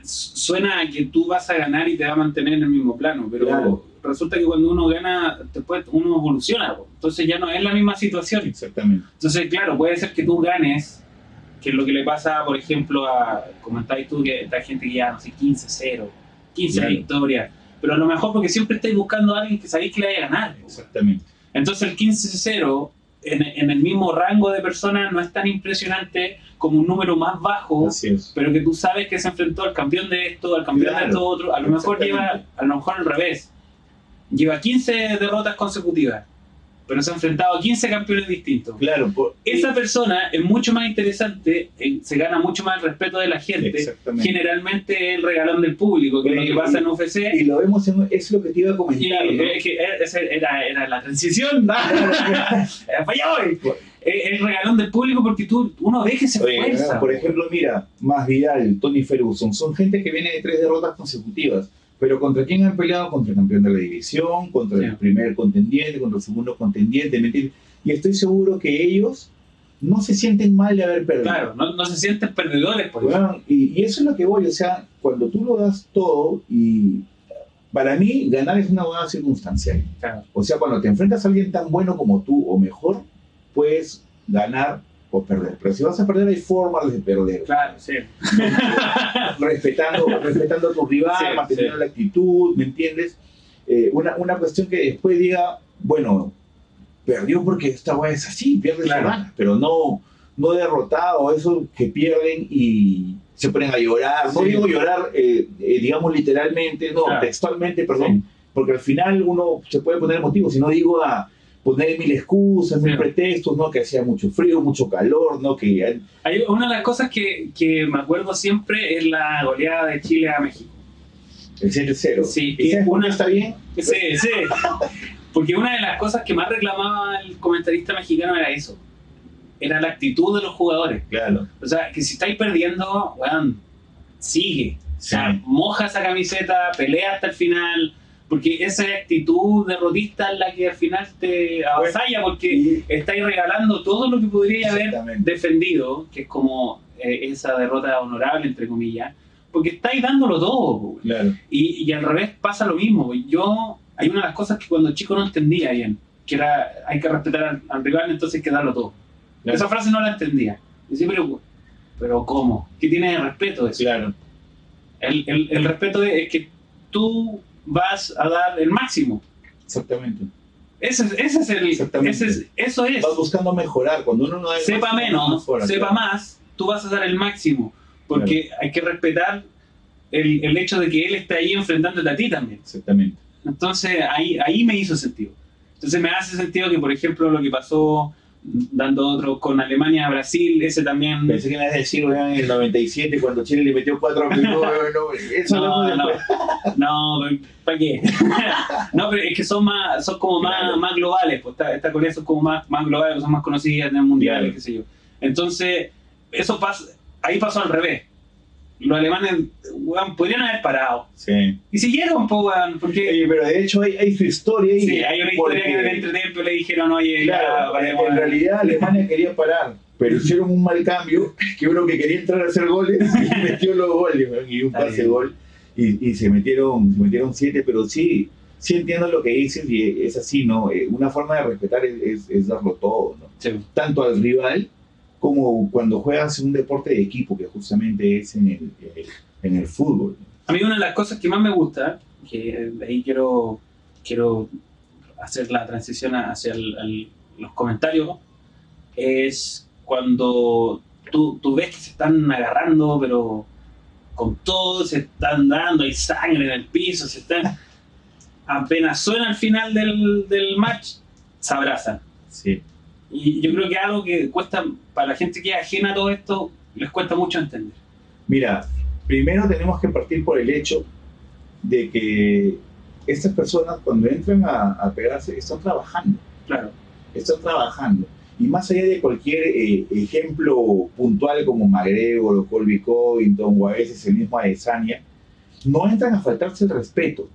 Speaker 1: Suena a que tú vas a ganar y te va a mantener en el mismo plano, pero resulta que cuando uno gana, después uno evoluciona, entonces ya no es la misma situación.
Speaker 2: Exactamente.
Speaker 1: Entonces, claro, puede ser que tú ganes, que es lo que le pasa, por ejemplo, comentáis tú, que esta gente que ya, no sé, 15-0, 15 victorias, pero a lo mejor porque siempre estáis buscando a alguien que sabéis que le vaya a ganar.
Speaker 2: Exactamente.
Speaker 1: Entonces el 15-0 en el mismo rango de personas no es tan impresionante como un número más bajo, pero que tú sabes que se enfrentó al campeón de esto, al campeón de esto otro, a lo mejor al revés, lleva 15 derrotas consecutivas, pero se ha enfrentado a 15 campeones distintos.
Speaker 2: Claro,
Speaker 1: esa persona es mucho más interesante, se gana mucho más el respeto de la gente, generalmente el regalón del público, que es lo que pasa en UFC.
Speaker 2: Y lo vemos, es lo que te iba a comentar. ¿No?
Speaker 1: Era la transición, falló hoy. El regalón del público porque uno ve que se esfuerza.
Speaker 2: Por ejemplo, mira, Masvidal, Tony Ferguson, son gente que viene de 3 derrotas consecutivas. Pero ¿contra quién han peleado? Contra el campeón de la división, contra el primer contendiente, contra el segundo contendiente, ¿me entiendes? Y estoy seguro que ellos no se sienten mal de haber perdido.
Speaker 1: Claro, no se sienten perdedores.
Speaker 2: Y eso es lo que voy, o sea, cuando tú lo das todo, y para mí ganar es una buena circunstancial.
Speaker 1: Claro.
Speaker 2: O sea, cuando te enfrentas a alguien tan bueno como tú o mejor, puedes ganar o perder. Pero si vas a perder, hay formas de perder.
Speaker 1: Claro, sí.
Speaker 2: respetando a tu rival, manteniendo la actitud, ¿me entiendes? Una cuestión que después diga, bueno, perdió porque esta weá es así, pierde la gana, pero no derrotado, eso que pierden y se ponen a llorar. No digo llorar, digamos literalmente, textualmente, perdón, porque al final uno se puede poner motivos, si no digo a poner mil excusas, mil pretextos, ¿no? Que hacía mucho frío, mucho calor, ¿no? Que
Speaker 1: hay una de las cosas que me acuerdo siempre es la goleada de Chile a México.
Speaker 2: El 7-0.
Speaker 1: Sí.
Speaker 2: ¿Y sabes por qué está bien?
Speaker 1: Sí. Porque una de las cosas que más reclamaba el comentarista mexicano era eso. Era la actitud de los jugadores.
Speaker 2: Claro.
Speaker 1: O sea, que si estáis perdiendo, weón, sigue. O sea, moja esa camiseta, pelea hasta el final. Porque esa actitud derrotista es la que al final te avasalla, porque estáis regalando todo lo que podríais haber defendido, que es como esa derrota honorable, entre comillas, porque estáis dándolo todo.
Speaker 2: Claro.
Speaker 1: Y al revés pasa lo mismo. Hay una de las cosas que cuando chico no entendía bien, que era hay que respetar al rival, entonces hay que darlo todo. Claro. Esa frase no la entendía. Decía, pero ¿cómo? ¿Qué tiene de respeto eso?
Speaker 2: Claro.
Speaker 1: El respeto es que tú vas a dar el máximo.
Speaker 2: Exactamente.
Speaker 1: Ese es el... Eso es.
Speaker 2: Vas buscando mejorar. Cuando uno no da el
Speaker 1: sepa
Speaker 2: máximo,
Speaker 1: menos, mejora, sepa más, tú vas a dar el máximo. Porque hay que respetar el hecho de que él está ahí enfrentándote a ti también.
Speaker 2: Exactamente.
Speaker 1: Entonces ahí me hizo sentido. Entonces me hace sentido que, por ejemplo, lo que pasó dando otro con Alemania a Brasil, ese también...
Speaker 2: Pensé que me ibas a decir, en el 97, cuando Chile le metió 4 minutos,
Speaker 1: no, ¿para qué? No, pero es que son como más globales, pues esta Corea son como más globales, son más conocidas en el mundial, qué sé yo. Entonces, eso pasa, ahí pasó al revés. Los alemanes, weón, podrían haber parado.
Speaker 2: Sí.
Speaker 1: Y siguieron, pues, weón, porque...
Speaker 2: Pero de hecho hay su historia ahí.
Speaker 1: Sí, hay una historia que en el entretiempo le dijeron, oye,
Speaker 2: claro, en realidad Alemania quería parar, pero hicieron un mal cambio, que uno que quería entrar a hacer goles, y metió los goles, y un pase de gol, y se metieron 7, pero sí entiendo lo que dices, y es así, ¿no? Una forma de respetar es darlo todo, ¿no?
Speaker 1: Sí.
Speaker 2: Tanto al rival, como cuando juegas un deporte de equipo, que justamente es en el fútbol.
Speaker 1: A mí una de las cosas que más me gusta, que de ahí quiero hacer la transición hacia los comentarios, es cuando tú ves que se están agarrando, pero con todo, se están dando, hay sangre en el piso, apenas suena al final del match, se abrazan.
Speaker 2: Sí.
Speaker 1: Y yo creo que algo que cuesta, para la gente que es ajena a todo esto, les cuesta mucho entender.
Speaker 2: Mira, primero tenemos que partir por el hecho de que estas personas cuando entran a pegarse están trabajando.
Speaker 1: Claro.
Speaker 2: Están trabajando. Y más allá de cualquier ejemplo puntual como McGregor o Colby Covington o a veces el mismo Adesanya, no entran a faltarse el respeto.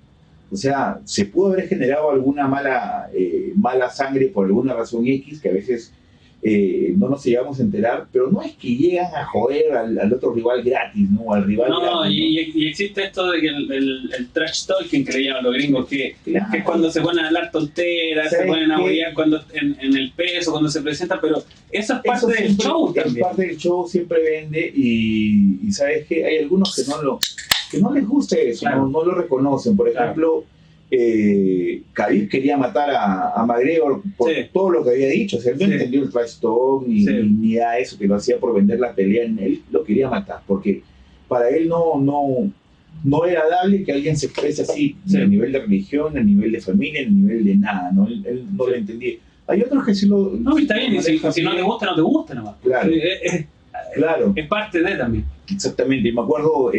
Speaker 2: O sea, se pudo haber generado alguna mala sangre por alguna razón X, que a veces no nos llegamos a enterar, pero no es que llegan a joder al otro rival gratis, ¿no? Al rival gratis,
Speaker 1: y existe esto de que el trash talking que le llaman los gringos, que es cuando se ponen a hablar tonteras, se ponen a huear cuando en el peso, cuando se presentan, pero eso es parte del show también. Es parte
Speaker 2: del show, siempre vende, y ¿sabes qué? Hay algunos que no les gusta eso, claro. no lo reconocen. Por ejemplo, Khabib quería matar a McGregor por todo lo que había dicho. O sea, él no entendió el trash talk ni nada de eso, que lo hacía por vender la pelea. Él lo quería matar porque para él no era dable que alguien se exprese así a nivel de religión, a nivel de familia, a nivel de nada, ¿no? Él no lo entendía. Hay otros que sí lo...
Speaker 1: No, está bien, si no te gusta, no te gusta nomás.
Speaker 2: Claro. Claro.
Speaker 1: Es parte de también.
Speaker 2: Exactamente. Y me acuerdo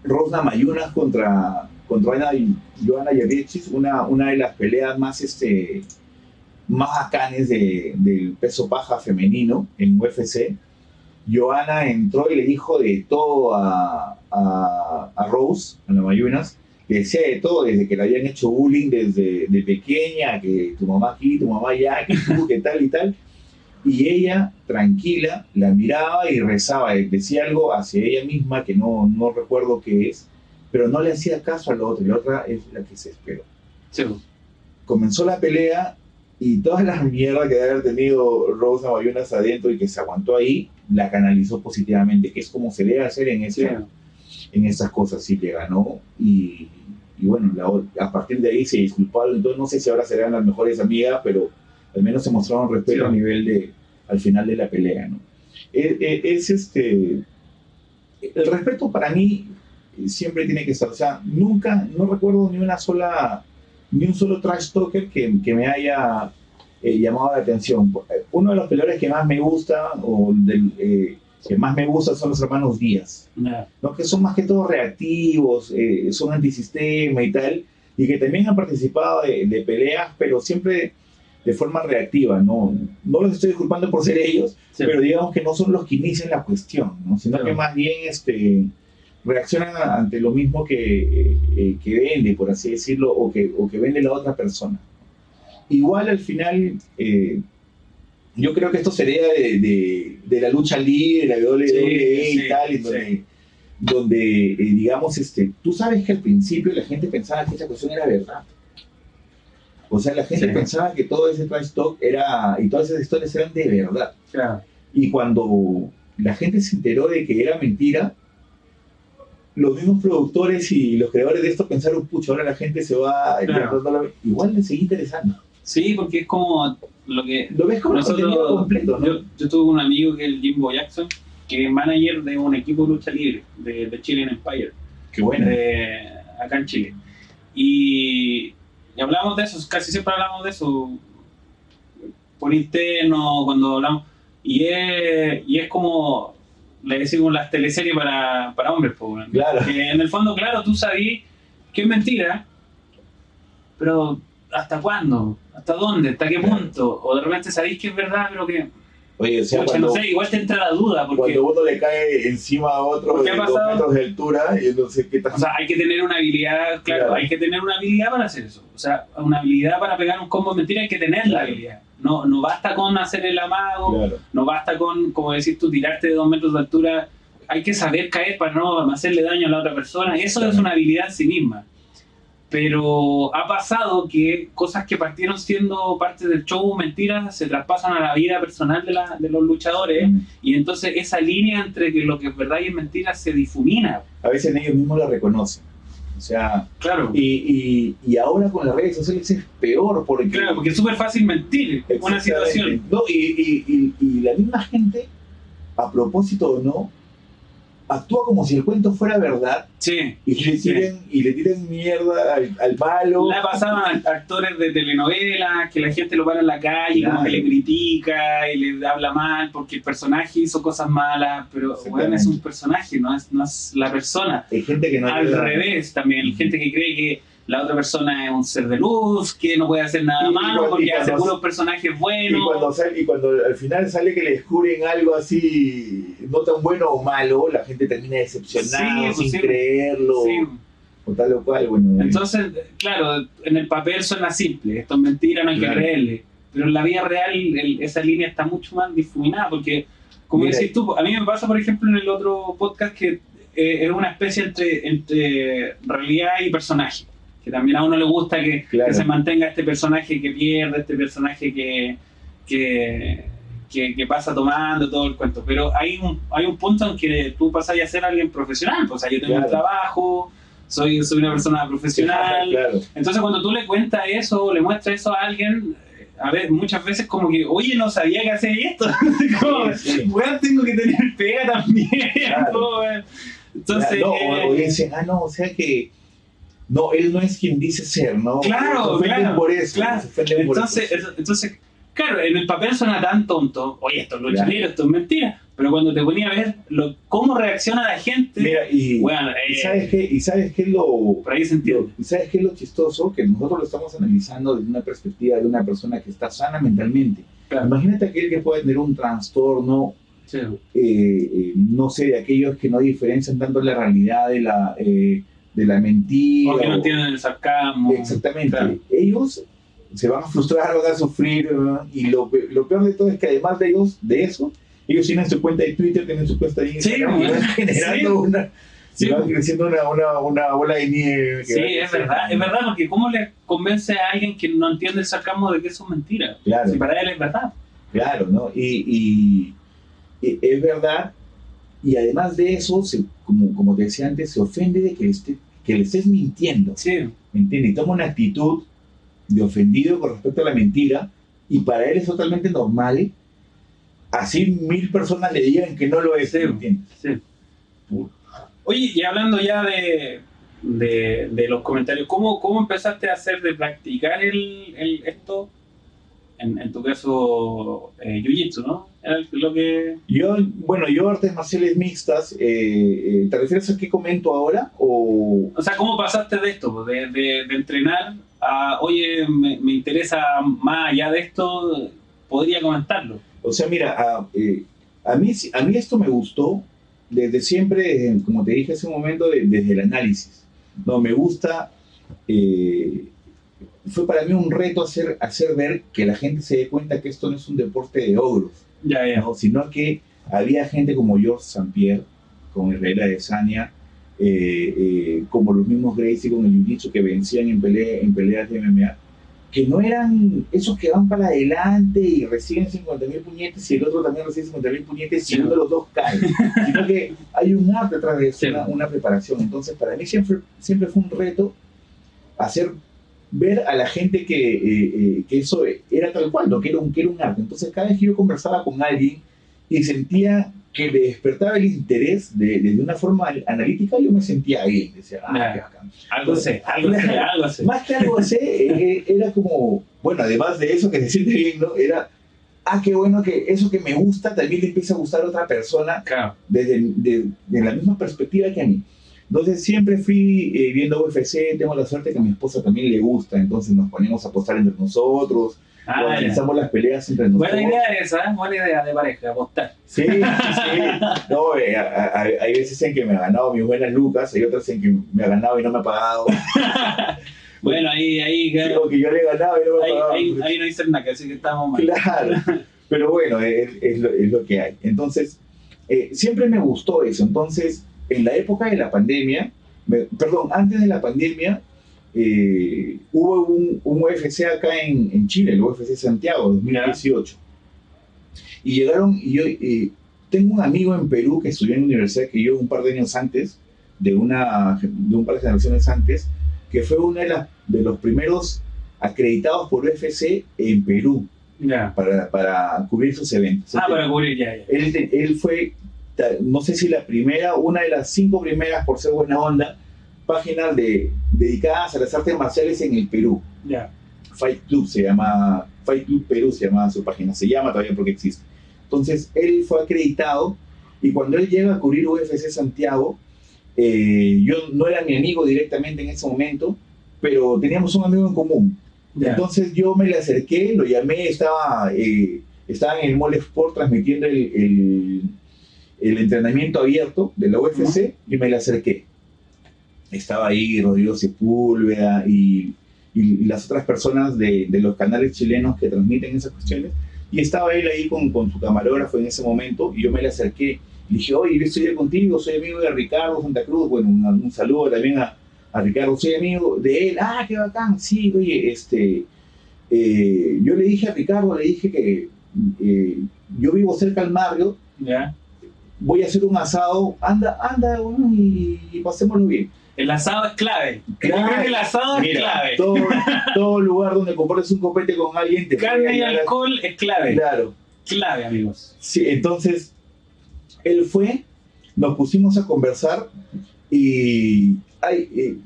Speaker 2: Rosna Mayunas contra Joanna Jędrzejczyk, una de las peleas más bacanes del peso paja femenino en UFC. Joanna entró y le dijo de todo a Rose, a la Mayunas. Le decía de todo, desde que le habían hecho bullying desde pequeña, que tu mamá aquí, tu mamá allá, que tú, que tal y tal. Y ella, tranquila, la miraba y rezaba, decía algo hacia ella misma que no recuerdo qué es, pero no le hacía caso a la otra, y la otra es la que se esperó.
Speaker 1: Sí.
Speaker 2: Comenzó la pelea y toda la mierda que debe haber tenido Rose Namajunas adentro y que se aguantó ahí, la canalizó positivamente, que es como se debe hacer en esas cosas. Sí, que ganó y bueno, a partir de ahí se disculparon. Entonces no sé si ahora serán las mejores amigas, pero al menos se mostraron respeto a nivel al final de la pelea, ¿no? El respeto para mí siempre tiene que estar. O sea, nunca, no recuerdo ni un solo trash talker que me haya llamado la atención. Uno de los peleadores que más me gusta que más me gusta son los hermanos Díaz, ¿no? Que son más que todo reactivos, son antisistema y tal, y que también han participado de peleas, pero siempre de forma reactiva. No los estoy disculpando por ser ellos, pero digamos que no son los que inician la cuestión, ¿no? Sino que más bien reaccionan ante lo mismo que vende, por así decirlo, o que vende la otra persona. Igual al final, yo creo que esto sería de la lucha libre, la WWE y tal, donde digamos, tú sabes que al principio la gente pensaba que esa cuestión era verdad. O sea, la gente pensaba que todo ese trash talk y todas esas historias eran de verdad.
Speaker 1: Claro.
Speaker 2: Y cuando la gente se enteró de que era mentira, los mismos productores y los creadores de esto pensaron, pucha, ahora la gente se va... Claro. Igual les sigue interesando.
Speaker 1: Sí, porque es como lo
Speaker 2: ves como contenido completo, ¿no?
Speaker 1: Yo tuve un amigo que es el Jimbo Jackson, que es manager de un equipo de lucha libre, de Chilean Empire.
Speaker 2: Qué bueno.
Speaker 1: Acá en Chile. Y hablamos de eso, casi siempre hablamos de eso por interno, cuando hablamos. Y es como, le decimos, las teleseries para hombres, pues,
Speaker 2: claro.
Speaker 1: Que en el fondo, claro, tú sabes que es mentira, pero ¿hasta cuándo? ¿Hasta dónde? ¿Hasta qué punto? O de repente sabéis que es verdad, pero que...
Speaker 2: Oye, o sea,
Speaker 1: no sé, igual te entra la duda. Porque
Speaker 2: cuando uno le cae encima a otro de 2 metros de altura, y no sé qué tal.
Speaker 1: O sea, hay que tener una habilidad, claro, hay que tener una habilidad para hacer eso. O sea, una habilidad para pegar un combo de mentira hay que tener la habilidad. No basta con hacer el amago, no basta con, como decís tú, tirarte de 2 metros de altura. Hay que saber caer para no hacerle daño a la otra persona. Eso es una habilidad en sí misma. Pero ha pasado que cosas que partieron siendo parte del show mentiras se traspasan a la vida personal de los luchadores, y entonces esa línea entre que lo que es verdad y es mentira se difumina.
Speaker 2: A veces ellos mismos la reconocen. O sea,
Speaker 1: claro.
Speaker 2: Y ahora con las redes sociales es peor porque...
Speaker 1: Claro, porque es súper fácil mentir una situación.
Speaker 2: No, y la misma gente, a propósito o no, actúa como si el cuento fuera verdad.
Speaker 1: Sí.
Speaker 2: Y le tiran mierda al malo.
Speaker 1: La pasaban a actores de telenovelas, que la gente lo para en la calle, como que le critica y le habla mal porque el personaje hizo cosas malas, pero bueno, es un personaje, no es la persona.
Speaker 2: Hay gente que no
Speaker 1: al revés también, hay gente que cree que la otra persona es un ser de luz, que no puede hacer nada malo porque hace puros personajes buenos.
Speaker 2: Y cuando al final sale que le descubren algo así, no tan bueno o malo, la gente termina decepcionada, sin creerlo, o tal o cual. Bueno,
Speaker 1: entonces, claro, en el papel suena simple, esto es mentira, no hay que creerle, pero en la vida real esa línea está mucho más difuminada, porque, como decís tú, a mí me pasa, por ejemplo, en el otro podcast que es una especie entre realidad y personaje. Que también a uno le gusta que se mantenga este personaje que pierde, este personaje que pasa tomando todo el cuento. Pero hay un punto en que tú pasas a ser alguien profesional. O sea, yo tengo un trabajo, soy una persona profesional. Entonces, cuando tú le cuentas eso, le muestras eso a alguien, a ver, muchas veces como que, oye, no sabía que hacía esto. Como, bueno, tengo que tener pega también. Entonces,
Speaker 2: o dicen, o sea que... No, él no es quien dice ser, ¿no?
Speaker 1: Claro,
Speaker 2: por eso.
Speaker 1: Claro. Entonces, claro, en el papel suena tan tonto. Oye, esto es luchanero, esto es mentira. Pero cuando te ponía a ver cómo reacciona la gente...
Speaker 2: Mira, ¿sabes qué es lo...
Speaker 1: Por ahí se entiende.
Speaker 2: ¿Sabes qué es lo chistoso? Que nosotros lo estamos analizando desde una perspectiva de una persona que está sana mentalmente. Claro. Imagínate aquel que puede tener un trastorno, no sé, de aquellos que no diferencian tanto la realidad de la mentira.
Speaker 1: O que no entienden el sarcasmo.
Speaker 2: Exactamente. Claro. Ellos se van a frustrar, van a sufrir, ¿no? Y lo peor de todo es que además de eso, ellos tienen su cuenta de Twitter, tienen su cuenta de Instagram, y van generando van creciendo una bola de nieve.
Speaker 1: Sí, es verdad, porque ¿cómo le convence a alguien que no entiende el sarcasmo de que eso es mentira?
Speaker 2: Claro.
Speaker 1: Si para él es verdad.
Speaker 2: Claro, ¿no? Y es verdad. Y además de eso, como te decía antes, se ofende de que le estés mintiendo.
Speaker 1: Sí.
Speaker 2: ¿Me entiendes? Y toma una actitud de ofendido con respecto a la mentira, y para él es totalmente normal. Así 1000 personas le digan que no lo es. ¿Me entiendes?
Speaker 1: Sí. Oye, y hablando ya de los comentarios, ¿cómo empezaste a hacer, de practicar esto? En tu caso, jiu-jitsu, ¿no? Era lo que...
Speaker 2: Yo artes marciales mixtas, ¿te refieres a qué comento ahora? O
Speaker 1: sea, ¿cómo pasaste de esto? De entrenar a, oye, me interesa más allá de esto, podría comentarlo.
Speaker 2: O sea, mira, a mí esto me gustó desde siempre, como te dije hace un momento, desde el análisis. No, me gusta... fue para mí un reto hacer ver que la gente se dé cuenta que esto no es un deporte de ogros, ¿no? Sino que había gente como George St. Pierre, como Israel Adesanya, como los mismos Gracie con el Jiu-Jitsu, que vencían en peleas de MMA, que no eran esos que van para adelante y reciben 50.000 puñetes y el otro también recibe 50.000 puñetes y uno de los dos cae, sino que hay un arte detrás de eso, una preparación. Entonces para mí siempre fue un reto hacer ver a la gente que eso era tal cual, ¿no? que era un arte. Entonces cada vez que yo conversaba con alguien y sentía que le despertaba el interés de una forma analítica, yo me sentía bien. Decía, qué bacán.
Speaker 1: Algo sé.
Speaker 2: Más que algo sé, era como, bueno, además de eso que se siente bien, ¿no? Era, qué bueno que eso que me gusta también le empieza a gustar a otra persona,
Speaker 1: claro,
Speaker 2: desde la misma perspectiva que a mí. Entonces siempre fui viendo UFC, tengo la suerte que a mi esposa también le gusta, entonces nos ponemos a apostar entre nosotros, organizamos las peleas entre nosotros.
Speaker 1: Buena idea esa, buena idea de pareja, apostar.
Speaker 2: Sí, sí. No, hay veces en que me ha ganado mis buenas lucas, hay otras en que me ha ganado y no me ha pagado.
Speaker 1: Bueno, ahí
Speaker 2: claro. Que yo le he ganado y no me ha pagado.
Speaker 1: Ahí no dicen nada, así que estamos mal.
Speaker 2: Claro, pero bueno, es lo que hay. Entonces, siempre me gustó eso. Entonces, en la época de la pandemia, antes de la pandemia, hubo un UFC acá en Chile, el UFC Santiago 2018. Y llegaron, y yo tengo un amigo en Perú que estudió en la universidad que yo un par de años antes, de un par de generaciones antes, que fue uno de los primeros acreditados por UFC en Perú para cubrir sus eventos.
Speaker 1: Para cubrir, ya.
Speaker 2: Él fue, no sé si una de las 5 primeras, por ser buena onda, páginas dedicadas a las artes marciales en el Perú. Fight Club Fight Club Perú se llama su página, se llama todavía porque existe. Entonces, él fue acreditado y cuando él llega a cubrir UFC Santiago, yo no era mi amigo directamente en ese momento, pero teníamos un amigo en común. Entonces yo me le acerqué, lo llamé, estaba en el Mall Sport transmitiendo el entrenamiento abierto de la UFC y me le acerqué. Estaba ahí Rodrigo Sepúlveda y las otras personas de los canales chilenos que transmiten esas cuestiones, y estaba él ahí con su camarógrafo en ese momento, y yo me le acerqué. Le dije, oye, yo estoy contigo, soy amigo de Ricardo Santa Cruz. Bueno, un saludo también a Ricardo, soy amigo de él. Ah, qué bacán, sí, oye, yo le dije a Ricardo, que yo vivo cerca al Marriott, voy a hacer un asado, anda y pasémoslo bien.
Speaker 1: El asado es clave. Claro. El asado es clave.
Speaker 2: Todo lugar donde compartes un copete con alguien te
Speaker 1: carne y alcohol es clave.
Speaker 2: Claro.
Speaker 1: Clave, amigos.
Speaker 2: Sí, entonces él fue, nos pusimos a conversar y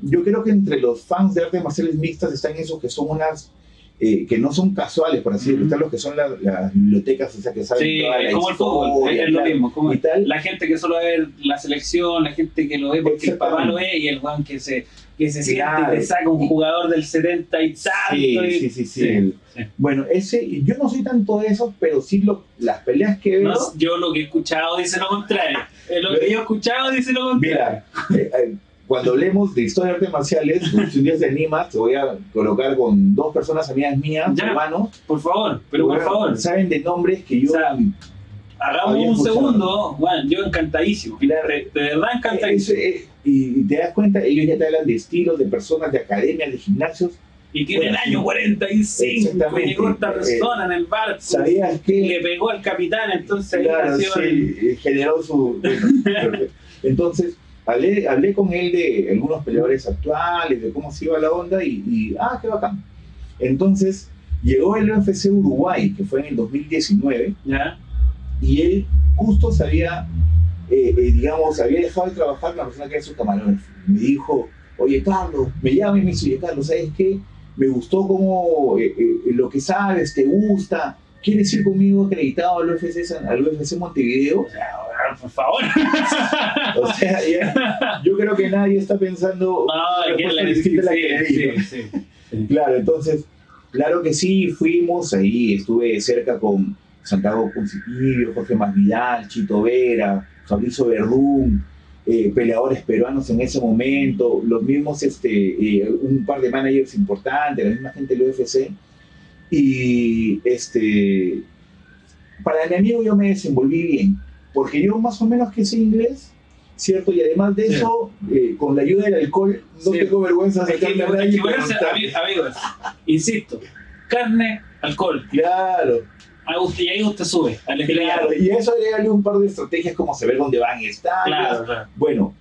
Speaker 2: yo creo que entre los fans de artes marciales mixtas están esos que son que no son casuales, por así decirlo, están los que son las bibliotecas, o sea, que saben toda la
Speaker 1: como
Speaker 2: historia,
Speaker 1: el fútbol, es lo mismo, como
Speaker 2: y tal.
Speaker 1: La gente que solo ve la selección, la gente que lo ve porque el papá lo ve, y el Juan que se siente y te saca un jugador del 70 y tanto.
Speaker 2: Sí. Bueno, yo no soy tanto de esos, pero sí las peleas que veo.
Speaker 1: Yo lo que he escuchado dice lo contrario. Lo que yo he escuchado dice lo contrario.
Speaker 2: Mira, cuando hablemos de historia de artes marciales, si un día se anima, te voy a colocar con 2 personas amigas mías, hermanos.
Speaker 1: Por favor, por favor.
Speaker 2: Saben de nombres que yo...
Speaker 1: Hagamos un segundo, Juan, yo encantadísimo. De verdad encantadísimo.
Speaker 2: Y te das cuenta, ellos ya te hablan de estilos, de personas, de academias, de gimnasios.
Speaker 1: Y tiene el año 45, llegó esta persona en el barco,
Speaker 2: ¿sabías que
Speaker 1: le pegó al capitán? Entonces
Speaker 2: claro, generó su... Entonces, hablé con él de algunos peleadores actuales, de cómo se iba la onda y qué bacán. Entonces, llegó el UFC Uruguay, que fue en el 2019, y él justo se había, había dejado de trabajar con la persona que era su camarógrafo. Me dijo, oye, Carlos, me llama y me dice, oye, Carlos, ¿sabes qué? Me gustó como lo que sabes, te gusta, ¿quieres ir conmigo acreditado al UFC Montevideo?
Speaker 1: Por favor.
Speaker 2: O sea, yo creo que nadie está pensando Claro, entonces, claro que sí, fuimos, ahí estuve cerca con Santiago Concipillo, Jorge Masvidal, Chito Vera, Fabricio Verdún, peleadores peruanos en ese momento, los mismos, un par de managers importantes, la misma gente del UFC, y para mi amigo yo me desenvolví bien, porque yo más o menos que sé inglés, ¿cierto? Y además de eso, con la ayuda del alcohol, no tengo vergüenza de sacarme a nadie.
Speaker 1: Amigos, insisto, carne, alcohol.
Speaker 2: Claro.
Speaker 1: Y ahí usted sube al
Speaker 2: claro, y a eso agregarle un par de estrategias como saber dónde van a estar.
Speaker 1: Claro.
Speaker 2: Bueno,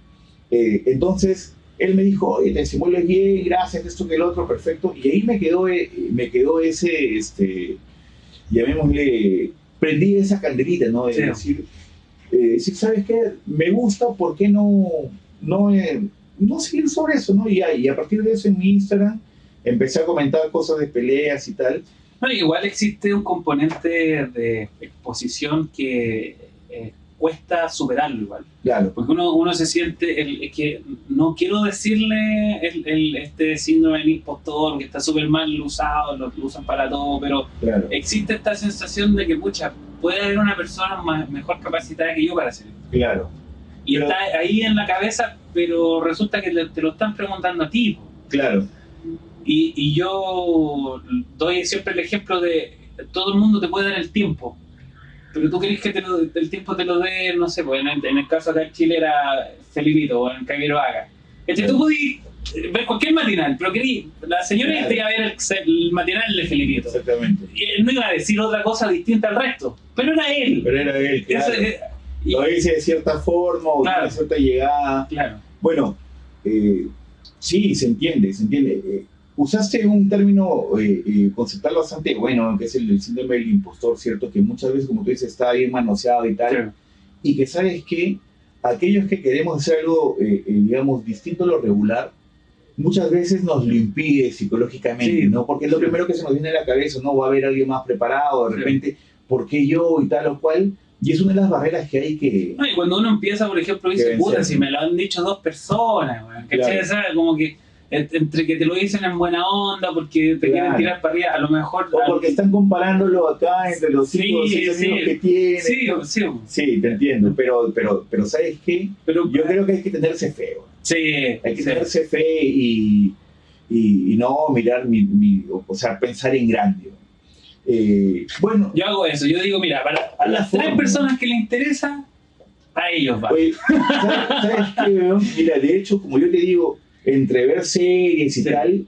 Speaker 2: entonces él me dijo, oye, te disimulas bien, gracias, esto que el otro, perfecto. Y ahí me quedó ese, llamémosle, prendí esa candelita, ¿no? De decir, ¿sabes qué? Me gusta, ¿por qué no seguir sobre eso, ¿no? Y a partir de eso en mi Instagram empecé a comentar cosas de peleas y tal.
Speaker 1: No, igual existe un componente de exposición que cuesta superarlo igual.
Speaker 2: Claro.
Speaker 1: Porque uno se siente, que no quiero decirle este síndrome del impostor, que está súper mal usado, lo usan para todo, pero
Speaker 2: claro.
Speaker 1: existe esta sensación de que, pucha, puede haber una persona mejor capacitada que yo para hacerlo.
Speaker 2: Claro.
Speaker 1: Y pero, está ahí en la cabeza, pero resulta que te lo están preguntando a ti.
Speaker 2: Claro.
Speaker 1: Y yo doy siempre el ejemplo de todo el mundo te puede dar el tiempo, pero tú querés que el tiempo te lo dé, no sé, pues en el caso acá en Chile era Felipito o en Caguero Haga. Tú podías ver cualquier matinal, pero la señora te iba a ver el matinal de Felipito.
Speaker 2: Exactamente.
Speaker 1: Y él no iba a decir otra cosa distinta al resto, pero era él.
Speaker 2: Claro. Lo dice de cierta forma o de cierta llegada.
Speaker 1: Claro.
Speaker 2: Bueno, sí, se entiende. Usaste un término conceptual bastante bueno, que es el síndrome del impostor, ¿cierto? Que muchas veces, como tú dices, está bien manoseado y tal.
Speaker 1: Claro.
Speaker 2: Y que sabes que aquellos que queremos hacer algo, digamos, distinto a lo regular, muchas veces nos lo impide psicológicamente, sí, ¿no? Porque es lo primero que se nos viene a la cabeza, ¿no? Va a haber alguien más preparado, de repente, ¿por qué yo? Y tal o cual. Y es una de las barreras que hay que...
Speaker 1: No, y cuando uno empieza, por ejemplo, dice, puta, si me lo han dicho 2 personas, ¿cachai? Claro. Como que entre que te lo dicen en buena onda, porque te quieren tirar para arriba, a lo mejor...
Speaker 2: O porque están comparándolo acá entre los 5 o 6 amigos que tienen. Sí, te entiendo, pero ¿sabes qué? Yo creo que hay que tenerse fe.
Speaker 1: Sí.
Speaker 2: Hay que tenerse fe y no mirar, o sea, pensar en grande. Bueno,
Speaker 1: yo hago eso, yo digo, mira, a las 3 personas que les interesa, a ellos va.
Speaker 2: Oye, ¿sabes qué? Mira, de hecho, como yo te digo, entre ver series y tal,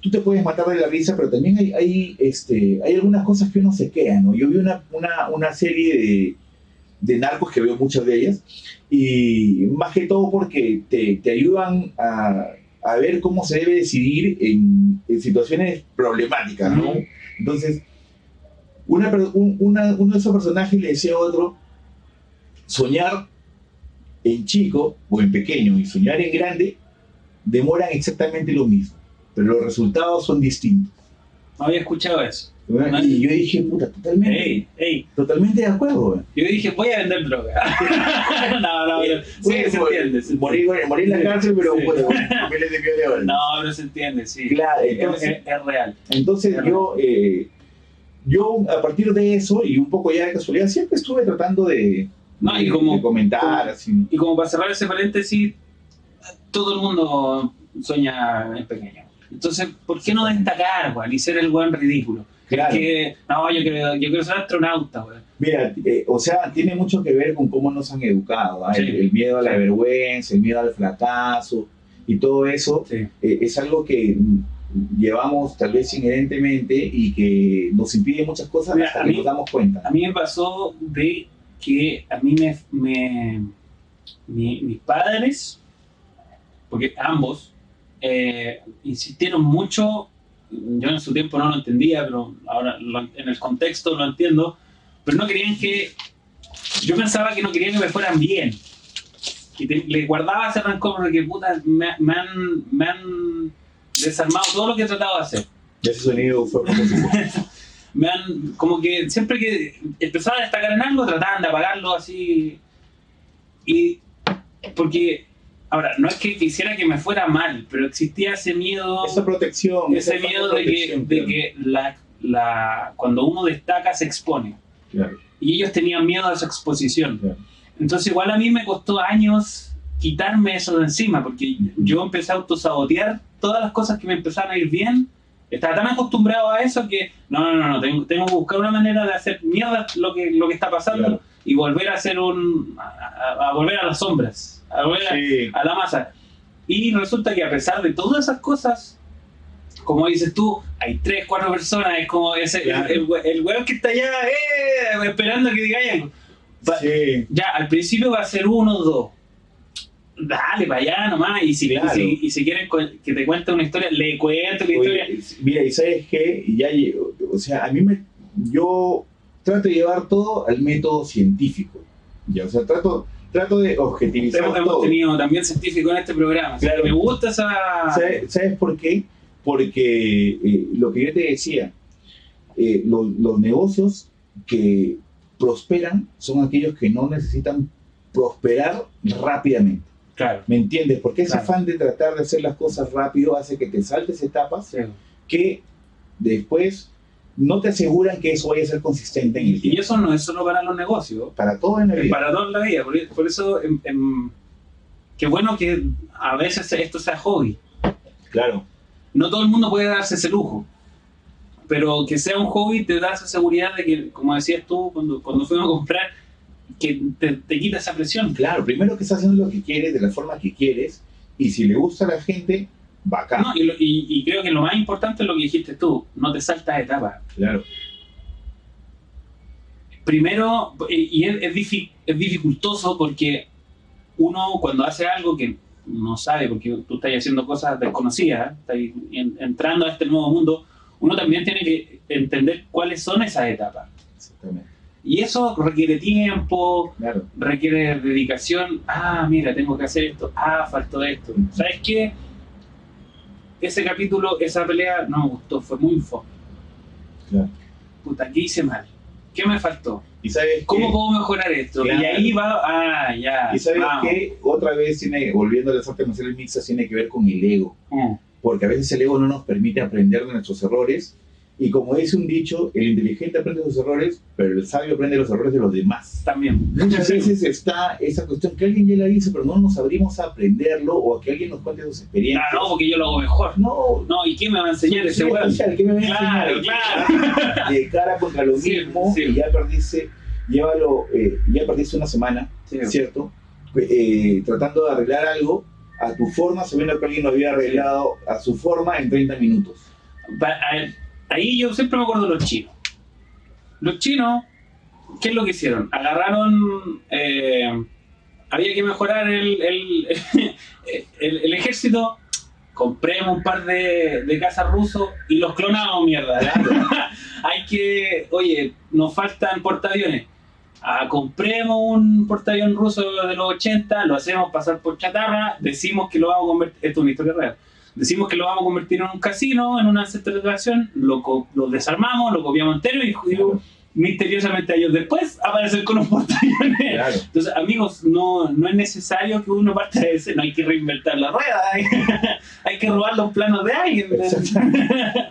Speaker 2: tú te puedes matar de la risa, pero también hay algunas cosas que uno se queda, ¿no? Yo vi una serie de narcos, que veo muchas de ellas, y más que todo porque te ayudan a ver cómo se debe decidir en situaciones problemáticas, ¿no? Entonces, uno de esos personajes le decía a otro, soñar en chico o en pequeño y soñar en grande demoran exactamente lo mismo, pero los resultados son distintos.
Speaker 1: No había escuchado eso.
Speaker 2: Y yo dije, puta, totalmente de acuerdo.
Speaker 1: Yo dije, voy a vender droga. No, sí, se entiende.
Speaker 2: Morir en la cárcel, pero bueno, miles de millones de dólares.
Speaker 1: No, pero se entiende, sí.
Speaker 2: Claro, entonces,
Speaker 1: es real.
Speaker 2: Entonces yo a partir de eso, y un poco ya de casualidad, siempre estuve tratando de comentar. Así.
Speaker 1: Y como para cerrar ese paréntesis, todo el mundo sueña en pequeño. Entonces, ¿por qué no destacar, güey, y ser el buen ridículo?
Speaker 2: Claro.
Speaker 1: Que, no, yo quiero ser astronauta, güey.
Speaker 2: Mira, o sea, tiene mucho que ver con cómo nos han educado, ¿eh? Sí. El miedo a la vergüenza, el miedo al fracaso, y todo eso es algo que llevamos tal vez inherentemente y que nos impide muchas cosas. Mira, hasta que nos damos cuenta.
Speaker 1: A mí me pasó de que a mí mis padres, porque ambos, insistieron mucho. Yo en su tiempo no lo entendía, pero ahora en el contexto lo entiendo, pero no querían que... Yo pensaba que no querían que me fueran bien. Y les guardaba ese rencor porque, puta, me han desarmado todo lo que he tratado de hacer.
Speaker 2: Y ese sonido fue
Speaker 1: como que siempre que empezaba a destacar en algo, trataban de apagarlo así. Y porque... Ahora, no es que quisiera que me fuera mal, pero existía ese miedo...
Speaker 2: Esa protección.
Speaker 1: Ese miedo de que cuando uno destaca se expone.
Speaker 2: Claro.
Speaker 1: Y ellos tenían miedo a esa exposición.
Speaker 2: Claro.
Speaker 1: Entonces igual a mí me costó años quitarme eso de encima, porque yo empecé a autosabotear todas las cosas que me empezaban a ir bien. Estaba tan acostumbrado a eso que no, tengo que buscar una manera de hacer mierda lo que está pasando. Claro. Y volver a hacer a volver a las sombras. A la masa. Y resulta que a pesar de todas esas cosas, como dices tú, hay 3, 4 personas, es como ese, claro. el weón que está allá esperando que diga algo. Ya, al principio va a ser 1 o 2. Dale para allá nomás, y si quieren que te cuente una historia, le cuento la historia.
Speaker 2: Mira, y sabes qué, o sea, yo trato de llevar todo al método científico. Ya, o sea, trato de objetivizar todo.
Speaker 1: Hemos tenido también científico en este programa. Claro. Me gusta esa...
Speaker 2: ¿Sabes por qué? Porque lo que yo te decía, los negocios que prosperan son aquellos que no necesitan prosperar rápidamente.
Speaker 1: Claro.
Speaker 2: ¿Me entiendes? Porque ese
Speaker 1: Claro.
Speaker 2: afán de tratar de hacer las cosas rápido hace que te saltes etapas
Speaker 1: Sí.
Speaker 2: que después no te aseguran que eso vaya a ser consistente en el
Speaker 1: Y
Speaker 2: tiempo.
Speaker 1: eso no es solo para los negocios,
Speaker 2: Para todo en la
Speaker 1: es
Speaker 2: vida.
Speaker 1: para toda la vida. Por eso, qué bueno que a veces esto sea hobby.
Speaker 2: Claro.
Speaker 1: No todo el mundo puede darse ese lujo, pero que sea un hobby te da esa seguridad de que, como decías tú cuando fuimos a comprar, que te quita esa presión.
Speaker 2: Claro, primero que estás haciendo lo que quieres, de la forma que quieres, y si le gusta a la gente, bacán.
Speaker 1: No, y creo que lo más importante es lo que dijiste tú, no te saltas etapas.
Speaker 2: Claro.
Speaker 1: Primero, y es dificultoso porque uno cuando hace algo que no sabe, porque tú estás haciendo cosas desconocidas, estás entrando a este nuevo mundo, uno también tiene que entender cuáles son esas etapas.
Speaker 2: Exactamente.
Speaker 1: Y eso requiere tiempo,
Speaker 2: Claro.
Speaker 1: requiere dedicación. Mira, tengo que hacer esto. Faltó esto. ¿Sabes qué? Ese capítulo, esa pelea no me gustó, fue muy fome.
Speaker 2: Claro.
Speaker 1: Puta, ¿qué hice mal? ¿Qué me faltó?
Speaker 2: ¿Y sabes
Speaker 1: ¿Cómo
Speaker 2: qué?
Speaker 1: puedo mejorar esto?
Speaker 2: Claro.
Speaker 1: Y ahí va, ya.
Speaker 2: ¿Y sabes
Speaker 1: vamos.
Speaker 2: qué? Otra vez, volviendo a las artes marciales mixtas, tiene que ver con el ego. Porque a veces el ego no nos permite aprender de nuestros errores. Y como dice un dicho, el inteligente aprende de sus errores, pero el sabio aprende los errores de los demás.
Speaker 1: También.
Speaker 2: Muchas veces está esa cuestión que alguien ya la dice, pero no nos abrimos a aprenderlo o a que alguien nos cuente sus experiencias.
Speaker 1: No, porque yo lo hago mejor.
Speaker 2: No,
Speaker 1: No, ¿y qué me va a enseñar ese
Speaker 2: soy
Speaker 1: weón?
Speaker 2: especial, ¿qué me va a
Speaker 1: Claro,
Speaker 2: enseñar?
Speaker 1: claro.
Speaker 2: De cara contra lo
Speaker 1: Sí,
Speaker 2: mismo,
Speaker 1: sí.
Speaker 2: y ya perdiste, ya perdiste una semana,
Speaker 1: Sí.
Speaker 2: ¿cierto? Tratando de arreglar algo a tu forma, sabiendo que alguien lo había arreglado a su forma en 30 minutos.
Speaker 1: Ahí yo siempre me acuerdo de los chinos. Los chinos, ¿qué es lo que hicieron? Agarraron, había que mejorar el ejército, compremos un par de cazas rusos y los clonamos, mierda. Hay que, oye, nos faltan portaaviones. Compremos un portaavión ruso de los 80, lo hacemos pasar por chatarra, decimos que lo vamos a convertir, esto es una historia real, decimos que lo vamos a convertir en un casino, en una centralización, lo desarmamos, lo copiamos entero y misteriosamente años después aparecen con un portaaviones.
Speaker 2: Claro.
Speaker 1: Entonces, amigos, no es necesario que uno parta de ese, no hay que reinventar la rueda, hay que robar los planos de alguien.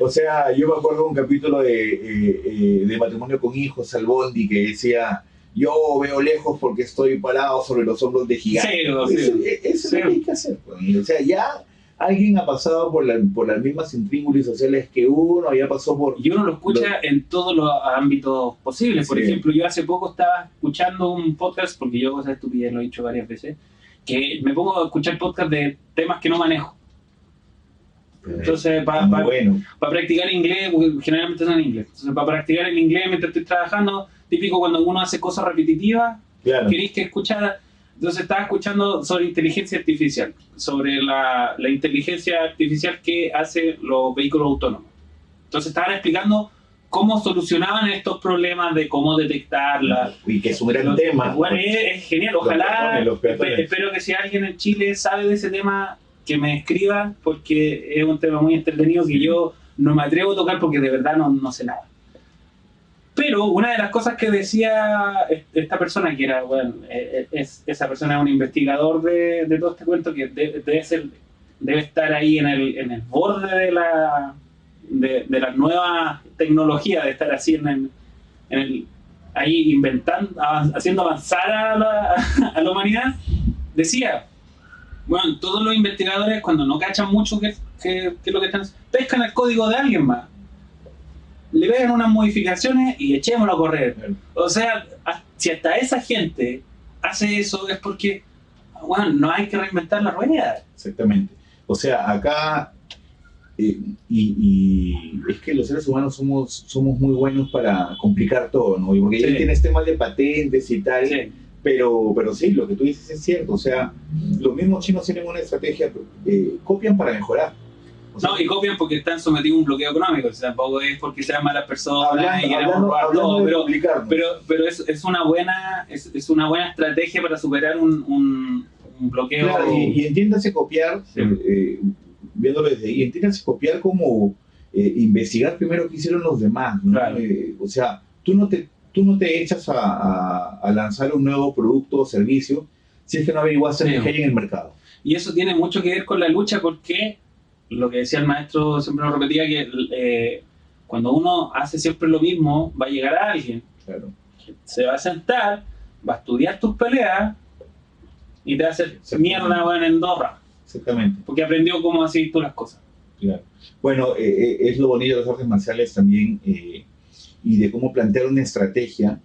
Speaker 2: O sea, yo me acuerdo de un capítulo de Matrimonio con Hijos, Albondi, que decía: yo veo lejos porque estoy parado sobre los hombros de gigantes.
Speaker 1: Sí.
Speaker 2: Eso es lo que hay que hacer. O sea, ya alguien ha pasado por las mismas intríngulis sociales que uno, ya pasó por...
Speaker 1: Y uno lo escucha en todos los ámbitos posibles. Por
Speaker 2: Sí.
Speaker 1: ejemplo, yo hace poco estaba escuchando un podcast, porque yo cosas estúpidas lo he dicho varias veces, que me pongo a escuchar podcast de temas que no manejo. Entonces, para
Speaker 2: bueno.
Speaker 1: practicar inglés, porque generalmente son en inglés. Entonces, para practicar el inglés mientras estoy trabajando, típico cuando uno hace cosas repetitivas,
Speaker 2: Claro.
Speaker 1: queréis que escuchara. Entonces estaba escuchando sobre inteligencia artificial, sobre la inteligencia artificial que hace los vehículos autónomos. Entonces estaban explicando cómo solucionaban estos problemas de cómo detectarla.
Speaker 2: Y que es un gran tema.
Speaker 1: Bueno, es genial. Ojalá,
Speaker 2: Los peatones.
Speaker 1: espero que si alguien en Chile sabe de ese tema, que me escriba, porque es un tema muy entretenido que yo no me atrevo a tocar porque de verdad no sé nada. Pero una de las cosas que decía esta persona, que era, bueno, esa persona es un investigador de todo este cuento, que debe estar ahí en el borde de la nueva tecnología, de estar así ahí inventando, haciendo avanzar a la humanidad. Decía, bueno, todos los investigadores cuando no cachan mucho qué es lo que están, pescan el código de alguien más, le pegan unas modificaciones y echémoslo a correr. O sea, si hasta esa gente hace eso es porque, bueno, no hay que reinventar la rueda.
Speaker 2: Exactamente. O sea, acá, y es que los seres humanos somos muy buenos para complicar todo, ¿no? Porque ya tienes temas de patentes y tal,
Speaker 1: Sí.
Speaker 2: pero sí, lo que tú dices es cierto. O sea, los mismos chinos tienen una estrategia, copian para mejorar. O sea,
Speaker 1: No, y copian porque están sometidos a un bloqueo económico, o sea, tampoco es porque sean malas personas y queremos
Speaker 2: hablando
Speaker 1: robar
Speaker 2: de
Speaker 1: todo,
Speaker 2: complicarnos.
Speaker 1: pero es una buena estrategia para superar un bloqueo.
Speaker 2: Claro, y entiéndase copiar,
Speaker 1: Sí.
Speaker 2: viéndolo desde ahí, entiéndase copiar como investigar primero qué hicieron los demás, ¿no?
Speaker 1: Claro.
Speaker 2: O sea, tú no te tú no te echas a lanzar un nuevo producto o servicio si es que no averiguaste
Speaker 1: Sí.
Speaker 2: qué hay en el mercado.
Speaker 1: Y eso tiene mucho que ver con la lucha porque lo que decía el maestro siempre nos repetía que cuando uno hace siempre lo mismo, va a llegar a alguien,
Speaker 2: Claro.
Speaker 1: se va a sentar, va a estudiar tus peleas y te va a hacer mierda bueno, en 2 rounds.
Speaker 2: Exactamente.
Speaker 1: Porque aprendió cómo hacer tú las cosas.
Speaker 2: Claro. Bueno, es lo bonito de las artes marciales también y de cómo plantear una estrategia.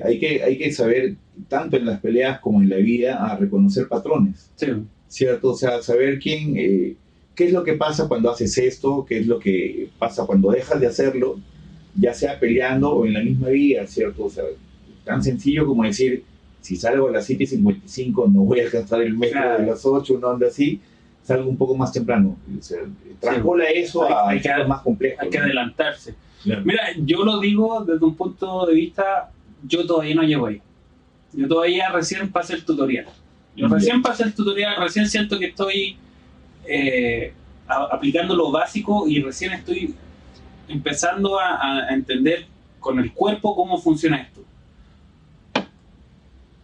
Speaker 2: Hay que saber, tanto en las peleas como en la vida, a reconocer patrones,
Speaker 1: Sí.
Speaker 2: ¿cierto? O sea, saber qué es lo que pasa cuando haces esto, qué es lo que pasa cuando dejas de hacerlo, ya sea peleando o en la misma vida, ¿cierto? O sea, tan sencillo como decir, si salgo a las 7:55 no voy a alcanzar el metro
Speaker 1: Claro.
Speaker 2: de las 8, no anda así, salgo un poco más temprano. O sea, traspola eso
Speaker 1: Hay
Speaker 2: a
Speaker 1: que-
Speaker 2: cosas más complejas.
Speaker 1: Hay que
Speaker 2: ¿no?
Speaker 1: adelantarse.
Speaker 2: Claro.
Speaker 1: Mira, yo lo digo desde un punto de vista, yo todavía no llego ahí. Yo todavía recién pasé el tutorial. Yo
Speaker 2: Ya.
Speaker 1: recién pasé el tutorial, recién siento que estoy aplicando lo básico y recién estoy empezando a entender con el cuerpo cómo funciona esto.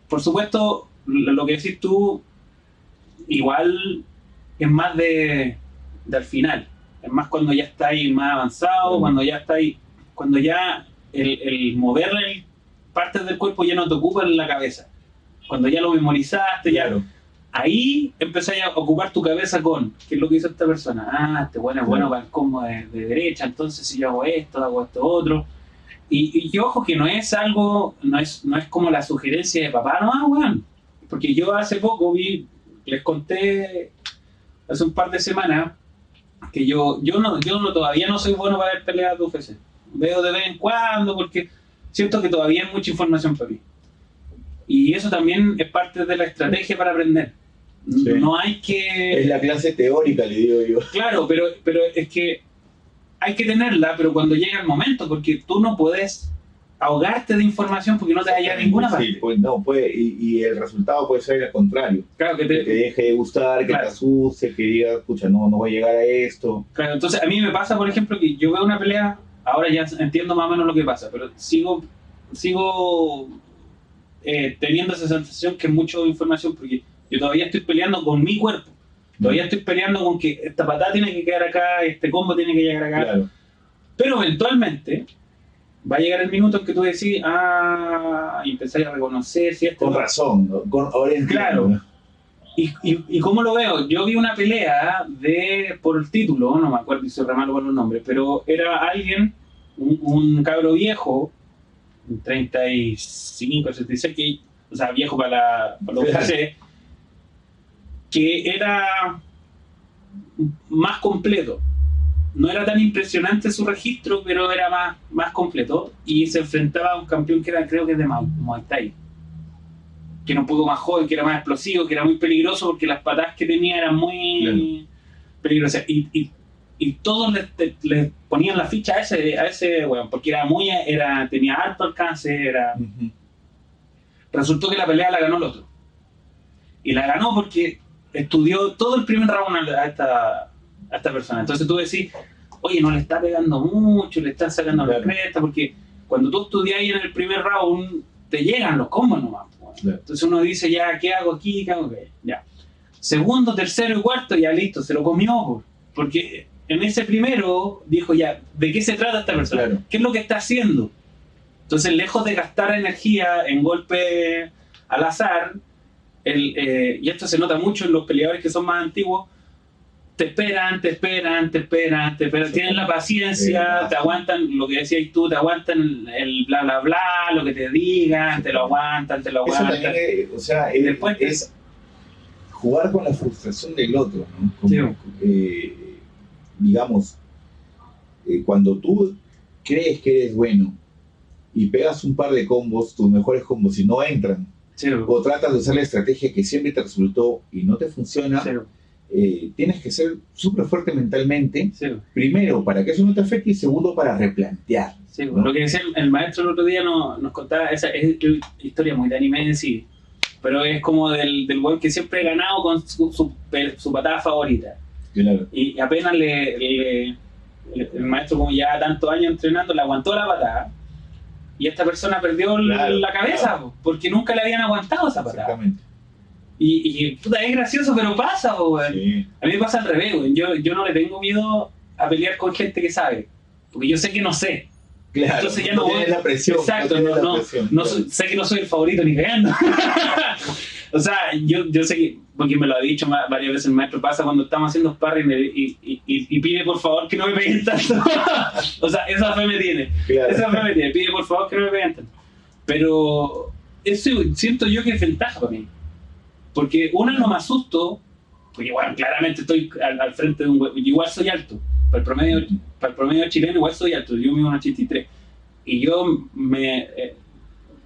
Speaker 1: Por supuesto, lo que decís tú, igual es más al final. Es más cuando ya estáis más avanzado, cuando ya el mover partes del cuerpo ya no te ocupa en la cabeza. Cuando ya lo memorizaste,
Speaker 2: Claro.
Speaker 1: ahí empezáis a ocupar tu cabeza con qué es lo que hizo esta persona. Ah, este bueno es bueno
Speaker 2: Claro.
Speaker 1: para el combo de derecha, entonces si yo hago esto otro. Y ojo que no es algo, no es como la sugerencia de papá, no, weón. Porque yo hace poco les conté hace un par de semanas que yo todavía no soy bueno para ver peleas de UFC. Veo de vez en cuando porque siento que todavía hay mucha información para mí. Y eso también es parte de la estrategia para aprender.
Speaker 2: Sí.
Speaker 1: No hay que...
Speaker 2: Es la clase teórica, le digo yo.
Speaker 1: Claro, pero es que hay que tenerla, pero cuando llega el momento, porque tú no puedes ahogarte de información porque no te va a llegar a ninguna parte.
Speaker 2: Sí, pues no, y el resultado puede ser el contrario.
Speaker 1: Claro,
Speaker 2: Que te deje de gustar, que
Speaker 1: Claro.
Speaker 2: te asuste, que digas, escucha, no voy a llegar a esto.
Speaker 1: Claro, entonces a mí me pasa, por ejemplo, que yo veo una pelea, ahora ya entiendo más o menos lo que pasa, pero sigo teniendo esa sensación que es mucha información porque yo todavía estoy peleando con mi cuerpo. Todavía estoy peleando con que esta patada tiene que quedar acá, este combo tiene que llegar acá.
Speaker 2: Claro.
Speaker 1: Pero eventualmente va a llegar el minuto en que tú decís, y empezáis a reconocer si esto...
Speaker 2: Con razón, ¿no? Ahora entiendo.
Speaker 1: Claro. ¿Y cómo lo veo? Yo vi una pelea por el título, no me acuerdo si soy re malo con los nombres, pero era alguien, un cabro viejo, 35, 66, o sea, viejo para los UFC, que era más completo. No era tan impresionante su registro, pero era más completo. Y se enfrentaba a un campeón que era, creo que es de Muay Thai. Que era un poco más joven, que era más explosivo, que era muy peligroso porque las patadas que tenía eran muy peligrosas. Y todos le ponían la ficha a ese weón, porque tenía alto alcance.
Speaker 2: Uh-huh.
Speaker 1: Resultó que la pelea la ganó el otro. Y la ganó porque estudió todo el primer round a esta persona. Entonces tú decís, oye, no le está pegando mucho, le están sacando la cresta, porque cuando tú estudias ahí en el primer round, te llegan los combos nomás. Entonces uno dice, ya, ¿qué hago aquí? ¿Qué hago aquí? Ya. Segundo, tercero y cuarto, ya listo, se lo comió. Porque en ese primero dijo, ya, ¿de qué se trata esta persona?
Speaker 2: Claro.
Speaker 1: ¿Qué es lo que está haciendo? Entonces, lejos de gastar energía en golpe al azar, y esto se nota mucho en los peleadores que son más antiguos, te esperan, tienen la paciencia, te aguantan lo que decías tú, te aguantan el bla bla bla, lo que te digan, te lo aguantan.
Speaker 2: Eso también es jugar con la frustración del otro, ¿no? Como, digamos, cuando tú crees que eres bueno y pegas un par de combos, tus mejores combos, y no entran, o tratas de usar la estrategia que siempre te resultó y no te funciona, tienes que ser súper fuerte mentalmente, primero para que eso no te afecte y segundo para replantear. ¿no?
Speaker 1: Lo que decía el maestro el otro día nos contaba, esa es historia muy de anime en sí, pero es como del weón que siempre ha ganado con su patada favorita.
Speaker 2: Claro.
Speaker 1: Y apenas el maestro, como ya tantos años entrenando, le aguantó la patada y esta persona perdió la cabeza, porque nunca le habían aguantado esa patada.
Speaker 2: Exactamente.
Speaker 1: Y puta, es gracioso, pero pasa, weón.
Speaker 2: Sí.
Speaker 1: A mí me pasa al revés, weón. Yo no le tengo miedo a pelear con gente que sabe, porque yo sé que no sé.
Speaker 2: Claro,
Speaker 1: Entonces ya
Speaker 2: no
Speaker 1: voy.
Speaker 2: tienes la presión.
Speaker 1: Exacto,
Speaker 2: tienes la
Speaker 1: no,
Speaker 2: presión,
Speaker 1: no
Speaker 2: claro.
Speaker 1: sé que no soy el favorito ni cagando. O sea, yo sé que, porque me lo ha dicho varias veces el maestro, pasa cuando estamos haciendo sparring y pide por favor que no me peguen tanto. O sea, esa fe me tiene.
Speaker 2: Claro.
Speaker 1: Esa fe me tiene. Pide por favor que no me peguen tanto. Pero eso siento yo que es ventaja para mí. Porque una, no me asusto, porque bueno, claramente estoy al frente de un güey. Igual soy alto. Para el promedio chileno igual soy alto. Yo mido 1,83. Y yo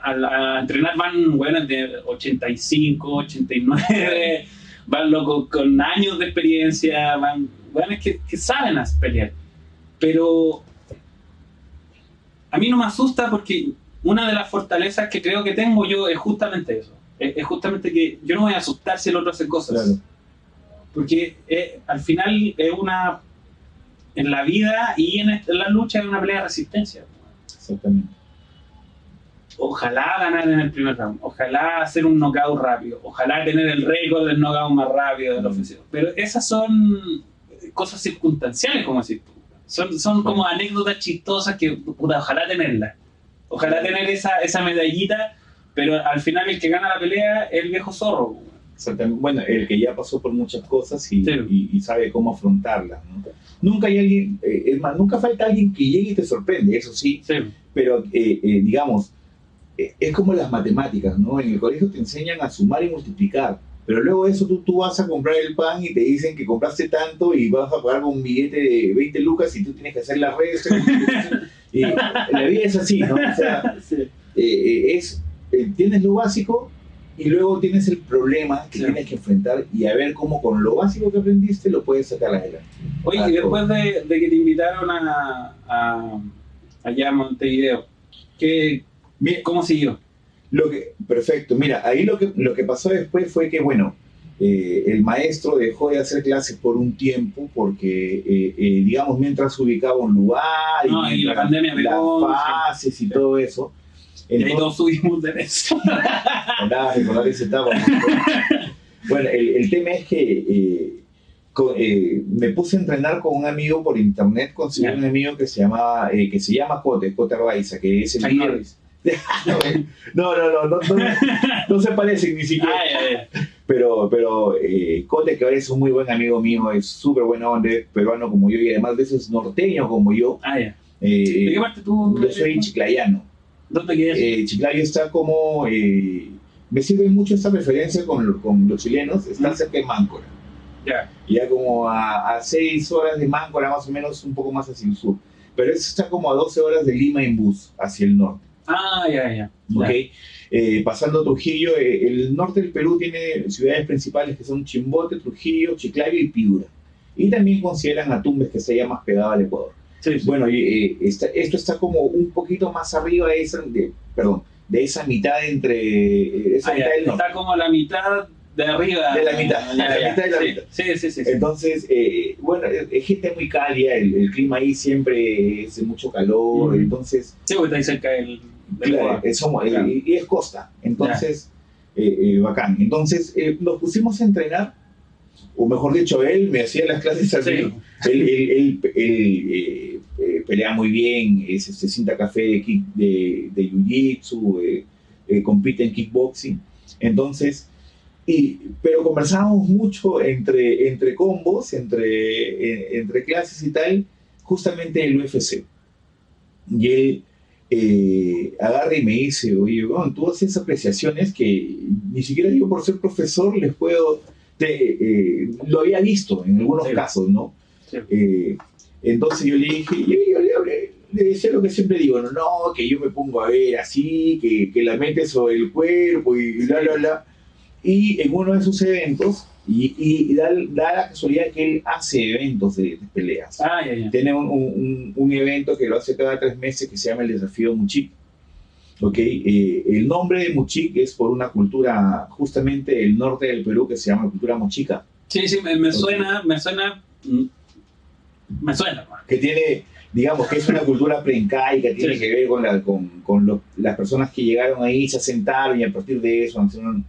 Speaker 1: a entrenar van buenas de 85, 89, van locos con años de experiencia, van buenas que saben pelear. Pero a mí no me asusta porque una de las fortalezas que creo que tengo yo es justamente eso. Es justamente que yo no me voy a asustar si el otro hace cosas.
Speaker 2: Claro.
Speaker 1: Porque al final es una... En la vida y en la lucha es una pelea de resistencia.
Speaker 2: Exactamente.
Speaker 1: Ojalá ganar en el primer round, ojalá hacer un knockout rápido, ojalá tener el récord del knockout más rápido del ofensivo. Pero esas son cosas circunstanciales, como decís tú. Son como anécdotas chistosas que, puta, ojalá tenerlas. Ojalá tener esa medallita, pero al final el que gana la pelea es el viejo zorro.
Speaker 2: Exactamente. Bueno, el que ya pasó por muchas cosas y,
Speaker 1: Sí.
Speaker 2: y sabe cómo afrontarlas, ¿no? Nunca hay alguien, es más, nunca falta alguien que llegue y te sorprende, eso sí,
Speaker 1: Sí.
Speaker 2: pero digamos, es como las matemáticas, ¿no? En el colegio te enseñan a sumar y multiplicar, pero luego de eso tú vas a comprar el pan y te dicen que compraste tanto y vas a pagar con un billete de 20 lucas y tú tienes que hacer la resta. Y la vida es así, ¿no? O sea,
Speaker 1: Sí.
Speaker 2: Tienes lo básico y luego tienes el problema que
Speaker 1: Sí.
Speaker 2: tienes que enfrentar y a ver cómo con lo básico que aprendiste lo puedes sacar adelante.
Speaker 1: Oye, y después de que te invitaron allá a Montevideo,
Speaker 2: Mira,
Speaker 1: ¿cómo siguió?
Speaker 2: Perfecto, mira, ahí lo que pasó después fue que, bueno, el maestro dejó de hacer clases por un tiempo porque, digamos, mientras ubicaba un lugar
Speaker 1: No, y la
Speaker 2: mientras
Speaker 1: pandemia pegó,
Speaker 2: las fases y
Speaker 1: sí.
Speaker 2: todo eso.
Speaker 1: Y ahí todos subimos de eso.
Speaker 2: Nada, recordar esa etapa. Bueno, el tema es que me puse a entrenar con un amigo por internet, conseguí
Speaker 1: Ya.
Speaker 2: un amigo que se llama Cote Arbaiza, que es el
Speaker 1: Chuck
Speaker 2: líder.
Speaker 1: Norris.
Speaker 2: No se parecen ni siquiera.
Speaker 1: Ya.
Speaker 2: Pero Cote, que ahora es un muy buen amigo mío, es súper buena onda, es peruano como yo y además de eso es norteño como yo.
Speaker 1: Ya. ¿De qué parte tú?
Speaker 2: Yo soy chiclayano.
Speaker 1: ¿Dónde quedas?
Speaker 2: Chiclayo está como... me sirve mucho esta referencia con los chilenos, está cerca de Máncora. Ya como a 6 horas de Máncora, más o menos, un poco más hacia el sur. Pero eso está como a 12 horas de Lima en bus, hacia el norte.
Speaker 1: Ya.
Speaker 2: ¿Okay? Pasando Trujillo, el norte del Perú tiene ciudades principales que son Chimbote, Trujillo, Chiclayo y Piura. Y también consideran a Tumbes, que está ya más pegado al Ecuador.
Speaker 1: Sí.
Speaker 2: Bueno, esto está como un poquito más arriba de esa mitad entre... esa mitad del norte.
Speaker 1: Está como la mitad de arriba.
Speaker 2: De la mitad, la mitad de la mitad.
Speaker 1: Sí.
Speaker 2: Entonces, bueno, es gente muy cálida, el clima ahí siempre es de mucho calor, entonces...
Speaker 1: Sí, porque está ahí cerca del
Speaker 2: Claro,
Speaker 1: claro.
Speaker 2: Y es costa, entonces, bacán. Entonces, nos pusimos a entrenar, o mejor dicho, él me hacía las clases a mí. Él pelea muy bien, se sienta café de jiu-jitsu, compite en kickboxing. Entonces, pero conversábamos mucho entre combos, entre clases y tal, justamente el UFC. Y él agarra y me dice, oye, bueno, tú haces apreciaciones que ni siquiera yo por ser profesor les puedo... lo había visto en algunos casos, ¿no?
Speaker 1: Sí.
Speaker 2: Entonces yo le dije, le decía lo que siempre digo, no, que yo me pongo a ver así, que la mente sobre el cuerpo y bla. Y en uno de sus eventos, y da la casualidad que él hace eventos de peleas.
Speaker 1: Ya.
Speaker 2: Tiene un evento que lo hace cada 3 meses que se llama el Desafío Muchik. ¿Okay? El nombre de Muchik es por una cultura, justamente el norte del Perú, que se llama cultura mochica.
Speaker 1: Sí, me suena. Me suena.
Speaker 2: Que digamos que es una cultura preincaica, tiene que ver con las personas que llegaron ahí, se asentaron y a partir de eso nacieron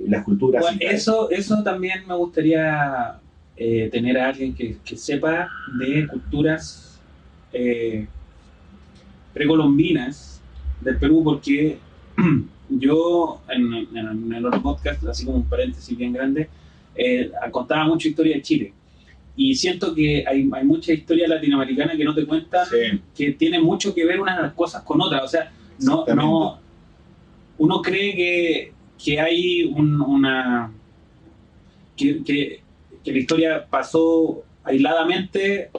Speaker 2: las culturas.
Speaker 1: Bueno, eso también me gustaría tener a alguien que sepa de culturas precolombinas del Perú, porque yo en el otro podcast, así como un paréntesis bien grande, contaba mucha historia de Chile. Y siento que hay mucha historia latinoamericana que no te cuentan, que tiene mucho que ver unas cosas con otras. O sea, uno cree que hay que la historia pasó aisladamente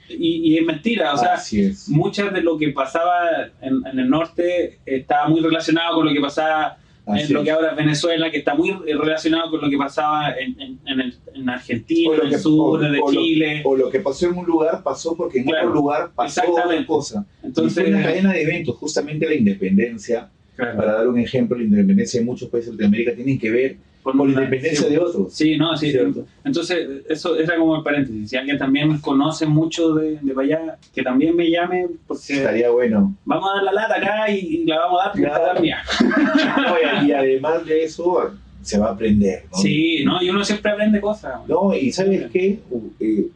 Speaker 1: y es mentira. O sea, muchas de lo que pasaba en el norte estaba muy relacionado con lo que pasaba en lo que ahora es Venezuela, que está muy relacionado con lo que pasaba en Argentina, en el sur de Chile.
Speaker 2: O lo que pasó en un lugar pasó porque en otro lugar pasó otra cosa. Entonces, fue una cadena de eventos, justamente la independencia, para dar un ejemplo, la independencia de muchos países de Latinoamérica tienen que ver con la independencia de otros.
Speaker 1: Sí, no, sí. ¿Cierto? Entonces, eso era como el paréntesis. Si alguien también conoce mucho de para allá, que también me llame, porque
Speaker 2: estaría bueno.
Speaker 1: Vamos a dar la lata acá y la vamos a dar porque está mía.
Speaker 2: Y además de eso, se va a aprender, ¿no?
Speaker 1: Sí, ¿no? Y uno siempre aprende cosas.
Speaker 2: No, y ¿sabes qué?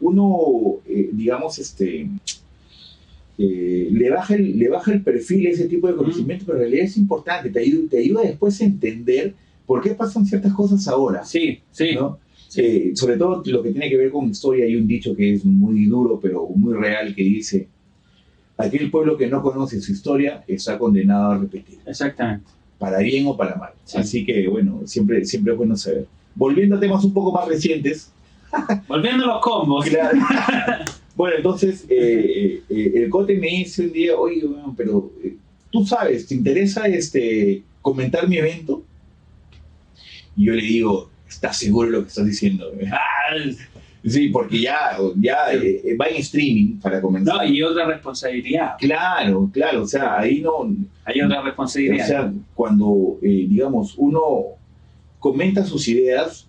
Speaker 2: Uno, digamos, le baja el perfil a ese tipo de conocimiento, pero en realidad es importante, te ayuda después a entender por qué pasan ciertas cosas ahora.
Speaker 1: Sí, sí.
Speaker 2: ¿no? Sobre todo lo que tiene que ver con historia, hay un dicho que es muy duro, pero muy real, que dice: aquel pueblo que no conoce su historia está condenado a repetir.
Speaker 1: Exactamente.
Speaker 2: Para bien o para mal. Sí. Así que, bueno, siempre es bueno saber. Volviendo a temas un poco más recientes.
Speaker 1: Volviendo a los combos.
Speaker 2: Claro. Bueno, entonces, el Cote me dice un día: oye, bueno, pero tú sabes, ¿te interesa comentar mi evento? Y yo le digo: ¿estás seguro de lo que estás diciendo? Sí, porque ya va en streaming para comenzar.
Speaker 1: No, y otra responsabilidad.
Speaker 2: Claro, o sea, ahí no...
Speaker 1: Hay otra responsabilidad.
Speaker 2: O sea, cuando, digamos, uno comenta sus ideas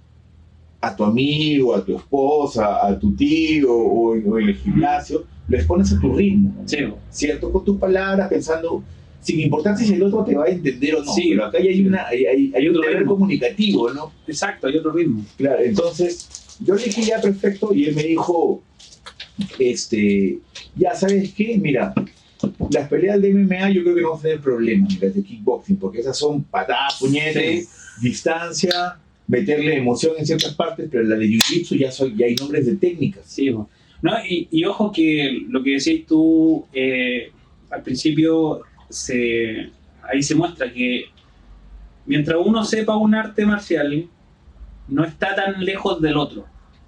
Speaker 2: a tu amigo, a tu esposa, a tu tío o en el gimnasio, lo expones a tu ritmo,
Speaker 1: sí,
Speaker 2: ¿cierto? Con tus palabras, pensando, sin importar si el otro te va a entender o no,
Speaker 1: sí,
Speaker 2: pero acá hay otro deber comunicativo, ¿no?
Speaker 1: Exacto, hay otro ritmo.
Speaker 2: Claro, entonces yo le dije: ya, perfecto, y él me dijo, ya, ¿sabes qué? Mira, las peleas de MMA yo creo que no vamos a tener problemas, las de kickboxing, porque esas son patadas, puñetes, distancia, meterle emoción en ciertas partes, pero la de jiu-jitsu ya hay nombres de técnicas.
Speaker 1: Sí, no, y ojo que lo que decís tú al principio, ahí se muestra que mientras uno sepa un arte marcial, no está tan lejos del otro.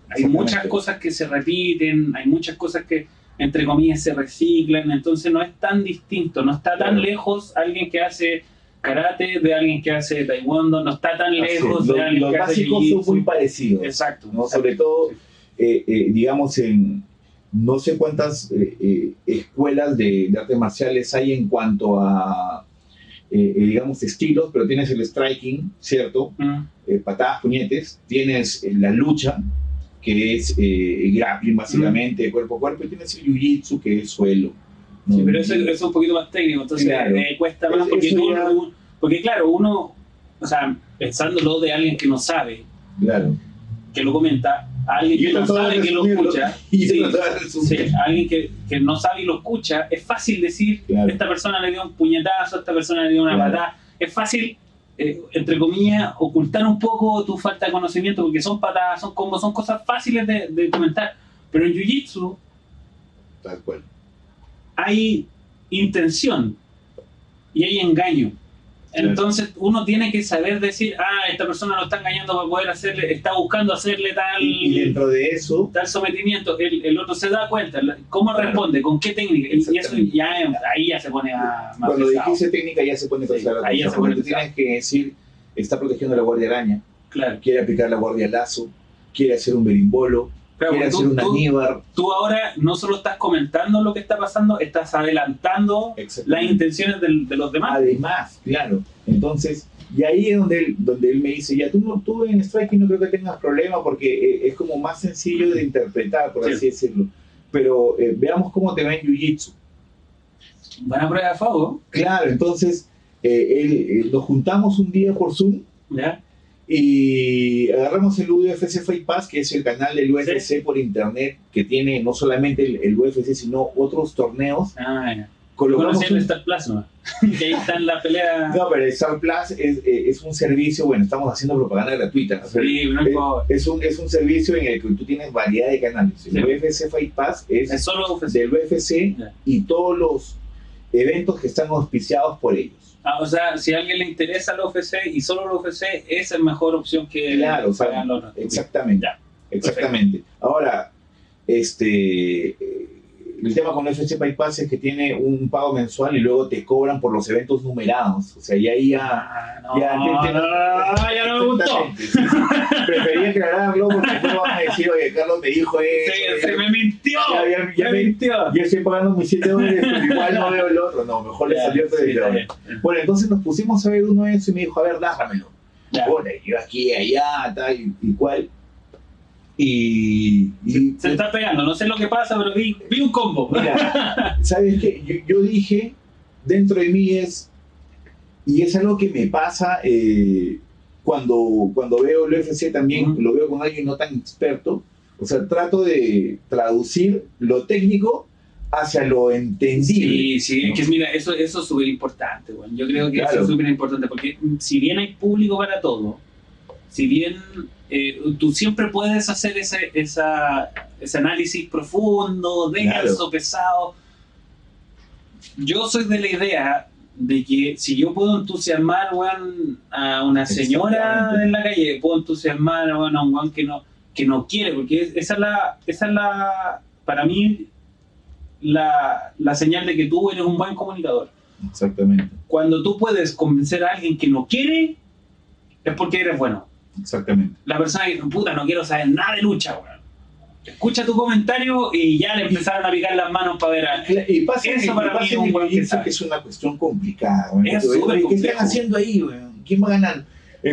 Speaker 1: Hay muchas cosas que se repiten, hay muchas cosas que, entre comillas, se reciclan, entonces no es tan distinto, no está tan lejos alguien que hace karate de alguien que hace taekwondo, no está tan lejos de alguien que hace
Speaker 2: jiu-jitsu. Los básicos son muy parecidos.
Speaker 1: Exacto.
Speaker 2: ¿no? Sobre todo, digamos, en no sé cuántas escuelas de artes marciales hay en cuanto a, digamos, estilos, pero tienes el striking, ¿cierto? Patadas, puñetes, tienes la lucha, que es grappling básicamente, cuerpo a cuerpo, y tienes el jiu-jitsu, que es suelo. ¿no?
Speaker 1: Sí, pero eso es un poquito más técnico, entonces claro. Cuesta más, porque claro, uno, o sea, pensándolo de alguien que no sabe,
Speaker 2: claro,
Speaker 1: que lo comenta, a alguien que no sabe que lo escucha, alguien que no sabe y lo escucha, es fácil decir, claro, esta persona le dio un puñetazo, esta persona le dio una patada, es fácil, entre comillas, ocultar un poco tu falta de conocimiento, porque son patadas, son combos, son cosas fáciles de comentar, pero en Jiu-Jitsu
Speaker 2: tal cual
Speaker 1: hay intención y hay engaño. Entonces uno tiene que saber decir, esta persona lo está engañando para poder hacerle, está buscando hacerle tal...
Speaker 2: Y dentro de eso...
Speaker 1: Tal sometimiento, el otro se da cuenta, cómo responde, con qué técnica, y eso ya, ahí ya se pone más
Speaker 2: cuando
Speaker 1: pesado.
Speaker 2: dijiste técnica ya se pone pesado.
Speaker 1: Ahí ya se pone pesado.
Speaker 2: Tienes que decir, está protegiendo la guardia araña,
Speaker 1: claro,
Speaker 2: quiere aplicar la guardia lazo, quiere hacer un berimbolo, quiere hacer un aníbar.
Speaker 1: Tú ahora no solo estás comentando lo que está pasando, estás adelantando las intenciones de los demás.
Speaker 2: Además, claro. Entonces, y ahí es donde él me dice, ya, tú en striking no creo que tengas problema porque es como más sencillo de interpretar, por así decirlo. pero veamos cómo te va en Jiu-Jitsu.
Speaker 1: Buena prueba de fuego.
Speaker 2: Claro, entonces nos juntamos un día por Zoom.
Speaker 1: ¿Ya?
Speaker 2: Y agarramos el UFC Fight Pass, que es el canal del UFC
Speaker 1: ¿Sí?
Speaker 2: por internet, que tiene no solamente el UFC, sino otros torneos.
Speaker 1: Ya.
Speaker 2: Colocamos
Speaker 1: el Star Plus, ¿no? Que ahí está en la pelea.
Speaker 2: No, pero el Star Plus es un servicio, bueno, estamos haciendo propaganda gratuita. ¿No?
Speaker 1: Sí, no
Speaker 2: es un servicio en el que tú tienes variedad de canales. El UFC Fight Pass es
Speaker 1: solo UFC.
Speaker 2: del UFC y todos los eventos que están auspiciados por ellos.
Speaker 1: O sea, si a alguien le interesa el UFC y solo el UFC, esa es mejor opción que
Speaker 2: claro, o sea, exactamente. Ya. Exactamente. Perfecto. Ahora, el tema con el UFC Fight Pass es que tiene un pago mensual y luego te cobran por los eventos numerados. O sea, y ahí ya... ya
Speaker 1: no me gustó.
Speaker 2: Preferí aclararlo porque después van a decir, oye, Carlos me dijo eso.
Speaker 1: Sí, se me mintió. Me mintió.
Speaker 2: Yo estoy pagando mis $7, pero igual no veo el otro. No, mejor le salió otro de Bueno, entonces nos pusimos a ver uno de eso y me dijo, a ver, dámelo. Bueno, yo aquí, allá, tal y cual. Y
Speaker 1: se está pegando, no sé lo que pasa, pero vi un combo.
Speaker 2: Mira, ¿sabes qué? Yo dije, dentro de mí y es algo que me pasa cuando veo el UFC también, lo veo con alguien no tan experto, o sea, trato de traducir lo técnico hacia lo entendible.
Speaker 1: Sí, ¿no? Es que mira, eso es súper importante, bueno. Yo creo que eso es súper importante, porque si bien hay público para todo, si bien tú siempre puedes hacer ese análisis profundo, denso, pesado. Yo soy de la idea de que si yo puedo entusiasmar a una señora en la calle, puedo entusiasmar a un weón que no quiere, porque esa es la para mí la señal de que tú eres un buen comunicador.
Speaker 2: Exactamente.
Speaker 1: Cuando tú puedes convencer a alguien que no quiere, es porque eres bueno.
Speaker 2: Exactamente.
Speaker 1: La persona que puta, no quiero saber nada de lucha, weón. Escucha tu comentario y ya le empezaron a picar las manos para ver.
Speaker 2: Y pasa
Speaker 1: eso para mí es un buen que
Speaker 2: es una cuestión complicada, weón.
Speaker 1: Es súper complejo.
Speaker 2: ¿Qué están haciendo ahí, weón? ¿Quién va a ganar?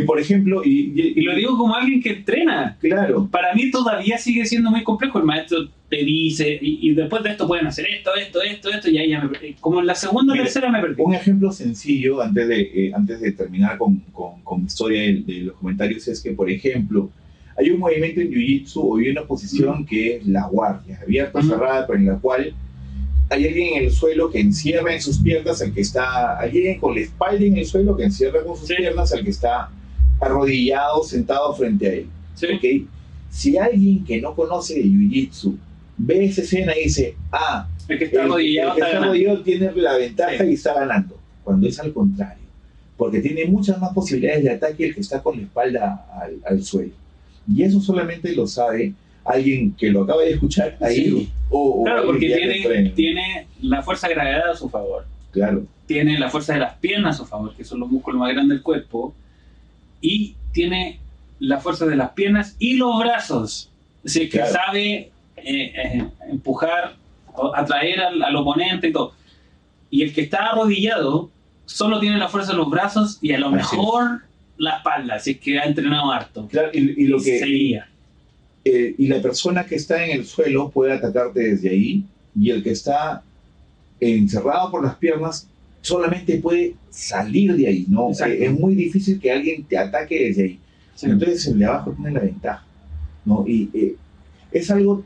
Speaker 2: Por ejemplo, y
Speaker 1: lo digo como alguien que entrena.
Speaker 2: Claro.
Speaker 1: Para mí todavía sigue siendo muy complejo. El maestro te dice, y después de esto pueden hacer esto, y ahí ya como en la segunda o tercera me perdí.
Speaker 2: Un ejemplo sencillo, antes de terminar con mi historia de los comentarios, es que, por ejemplo, hay un movimiento en Jiu-Jitsu o hay una posición que es la guardia, abierta, cerrada, pero en la cual hay alguien en el suelo que encierra en sus piernas al que está, alguien con la espalda en el suelo que encierra con sus piernas al que está arrodillado, sentado frente a él.
Speaker 1: Sí.
Speaker 2: ¿Okay? Si alguien que no conoce de Jiu-Jitsu ve esa escena y dice,
Speaker 1: el que está arrodillado
Speaker 2: tiene la ventaja y está ganando, cuando es al contrario, porque tiene muchas más posibilidades de ataque el que está con la espalda al suelo. Y eso solamente lo sabe alguien que lo acaba de escuchar ahí.
Speaker 1: Sí. Claro, porque tiene la fuerza de gravedad a su favor.
Speaker 2: Claro.
Speaker 1: Tiene la fuerza de las piernas a su favor, que son los músculos más grandes del cuerpo. Y tiene la fuerza de las piernas y los brazos. Es decir, que sabe empujar, atraer al oponente y todo. Y el que está arrodillado solo tiene la fuerza de los brazos y a lo mejor la espalda, así que ha entrenado harto.
Speaker 2: Claro, y lo que
Speaker 1: seguía.
Speaker 2: Y la persona que está en el suelo puede atacarte desde ahí, y el que está encerrado por las piernas solamente puede salir de ahí, ¿no? Es muy difícil que alguien te ataque desde ahí. Sí. Entonces el de abajo tiene la ventaja, ¿no? Y es algo,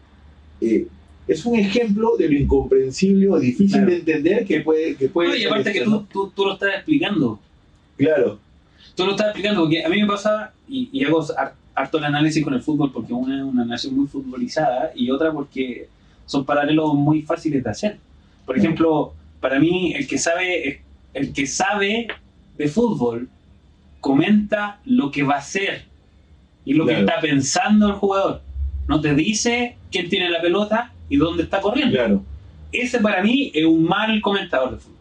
Speaker 2: es un ejemplo de lo incomprensible o difícil de entender que puede
Speaker 1: no, y aparte que tú lo estás explicando.
Speaker 2: Claro.
Speaker 1: Tú lo estás explicando, porque a mí me pasa, y hago harto el análisis con el fútbol, porque una es una nación muy futbolizada y otra porque son paralelos muy fáciles de hacer. Por ejemplo, para mí el que sabe de fútbol comenta lo que va a hacer y lo que está pensando el jugador. No te dice quién tiene la pelota y dónde está corriendo.
Speaker 2: Claro.
Speaker 1: Ese para mí es un mal comentador de fútbol.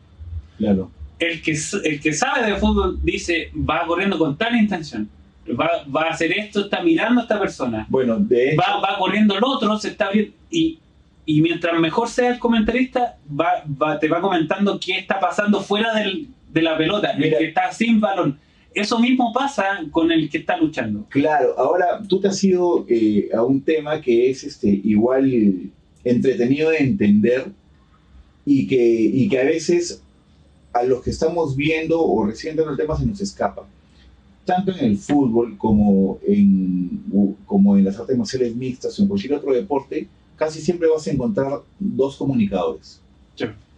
Speaker 2: Claro.
Speaker 1: El que sabe de fútbol dice, va corriendo con tal intención, va a hacer esto, está mirando a esta persona.
Speaker 2: Bueno, de hecho,
Speaker 1: va corriendo el otro, se está viendo, y mientras mejor sea el comentarista, te va comentando qué está pasando fuera de la pelota, el que está sin balón. Eso mismo pasa con el que está luchando.
Speaker 2: Claro, ahora tú te has ido a un tema que es igual entretenido de entender y que a veces a los que estamos viendo o recién viendo el tema se nos escapa. Tanto en el fútbol como en las artes marciales mixtas o en cualquier otro deporte, casi siempre vas a encontrar dos comunicadores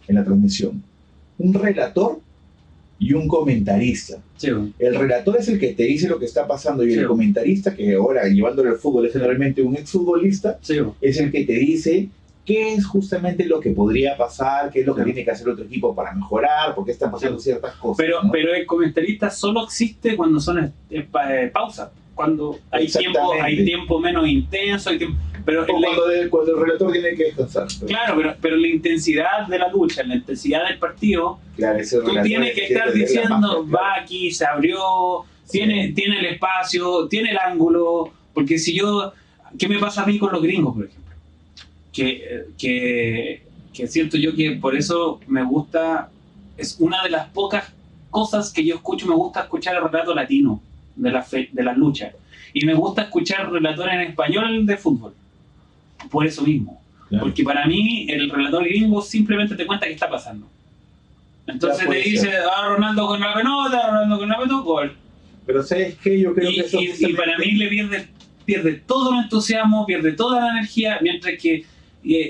Speaker 2: en la transmisión. Un relator y un comentarista. El relator es el que te dice lo que está pasando y el comentarista, que ahora llevándolo al fútbol es generalmente un exfutbolista, es el que te dice qué es justamente lo que podría pasar, qué es lo que tiene que hacer otro equipo para mejorar, por qué están pasando ciertas cosas.
Speaker 1: Pero el comentarista solo existe cuando son pausas, cuando hay tiempo menos intenso, pero
Speaker 2: cuando el relator tiene que descansar.
Speaker 1: Claro, pero la intensidad de la lucha, la intensidad del partido, tú tienes que estar diciendo, va aquí, se abrió, tiene el espacio, tiene el ángulo, porque si yo, ¿qué me pasa a mí con los gringos, por ejemplo? Que siento yo que por eso me gusta, es una de las pocas cosas que yo escucho, me gusta escuchar el relato latino de las luchas, y me gusta escuchar relatores en español de fútbol, por eso mismo, porque para mí el relator gringo simplemente te cuenta qué está pasando, entonces te dice, Ronaldo con la pelota, gol.
Speaker 2: Pero ¿sabes qué? Yo creo que eso
Speaker 1: y para mí le pierde todo el entusiasmo, pierde toda la energía, mientras que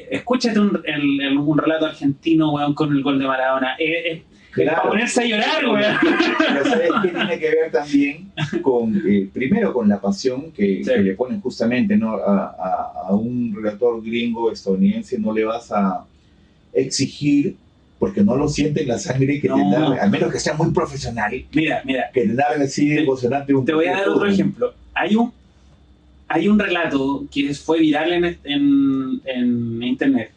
Speaker 1: escúchate un relato argentino, weón, con el gol de Maradona. Para ponerse a llorar, weón.
Speaker 2: Pero ¿sabes qué tiene que ver también con, primero, con la pasión que le ponen justamente, ¿no? A un relator gringo estadounidense no le vas a exigir, porque no lo siente en la sangre, que te narre, al menos que sea muy profesional.
Speaker 1: Mira.
Speaker 2: Que te narre así emocionante.
Speaker 1: Te voy a dar otro ejemplo. Hay un relato que fue viral en internet,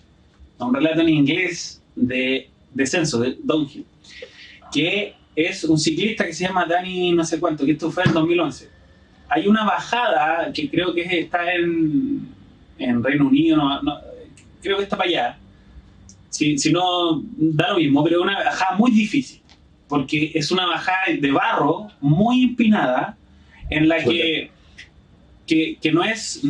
Speaker 1: un relato en inglés de descenso, de downhill, que es un ciclista que se llama Dani no sé cuánto, que esto fue en 2011. Hay una bajada que creo que está en Reino Unido, creo que está para allá, si no, da lo mismo, pero es una bajada muy difícil, porque es una bajada de barro muy empinada, en la que no es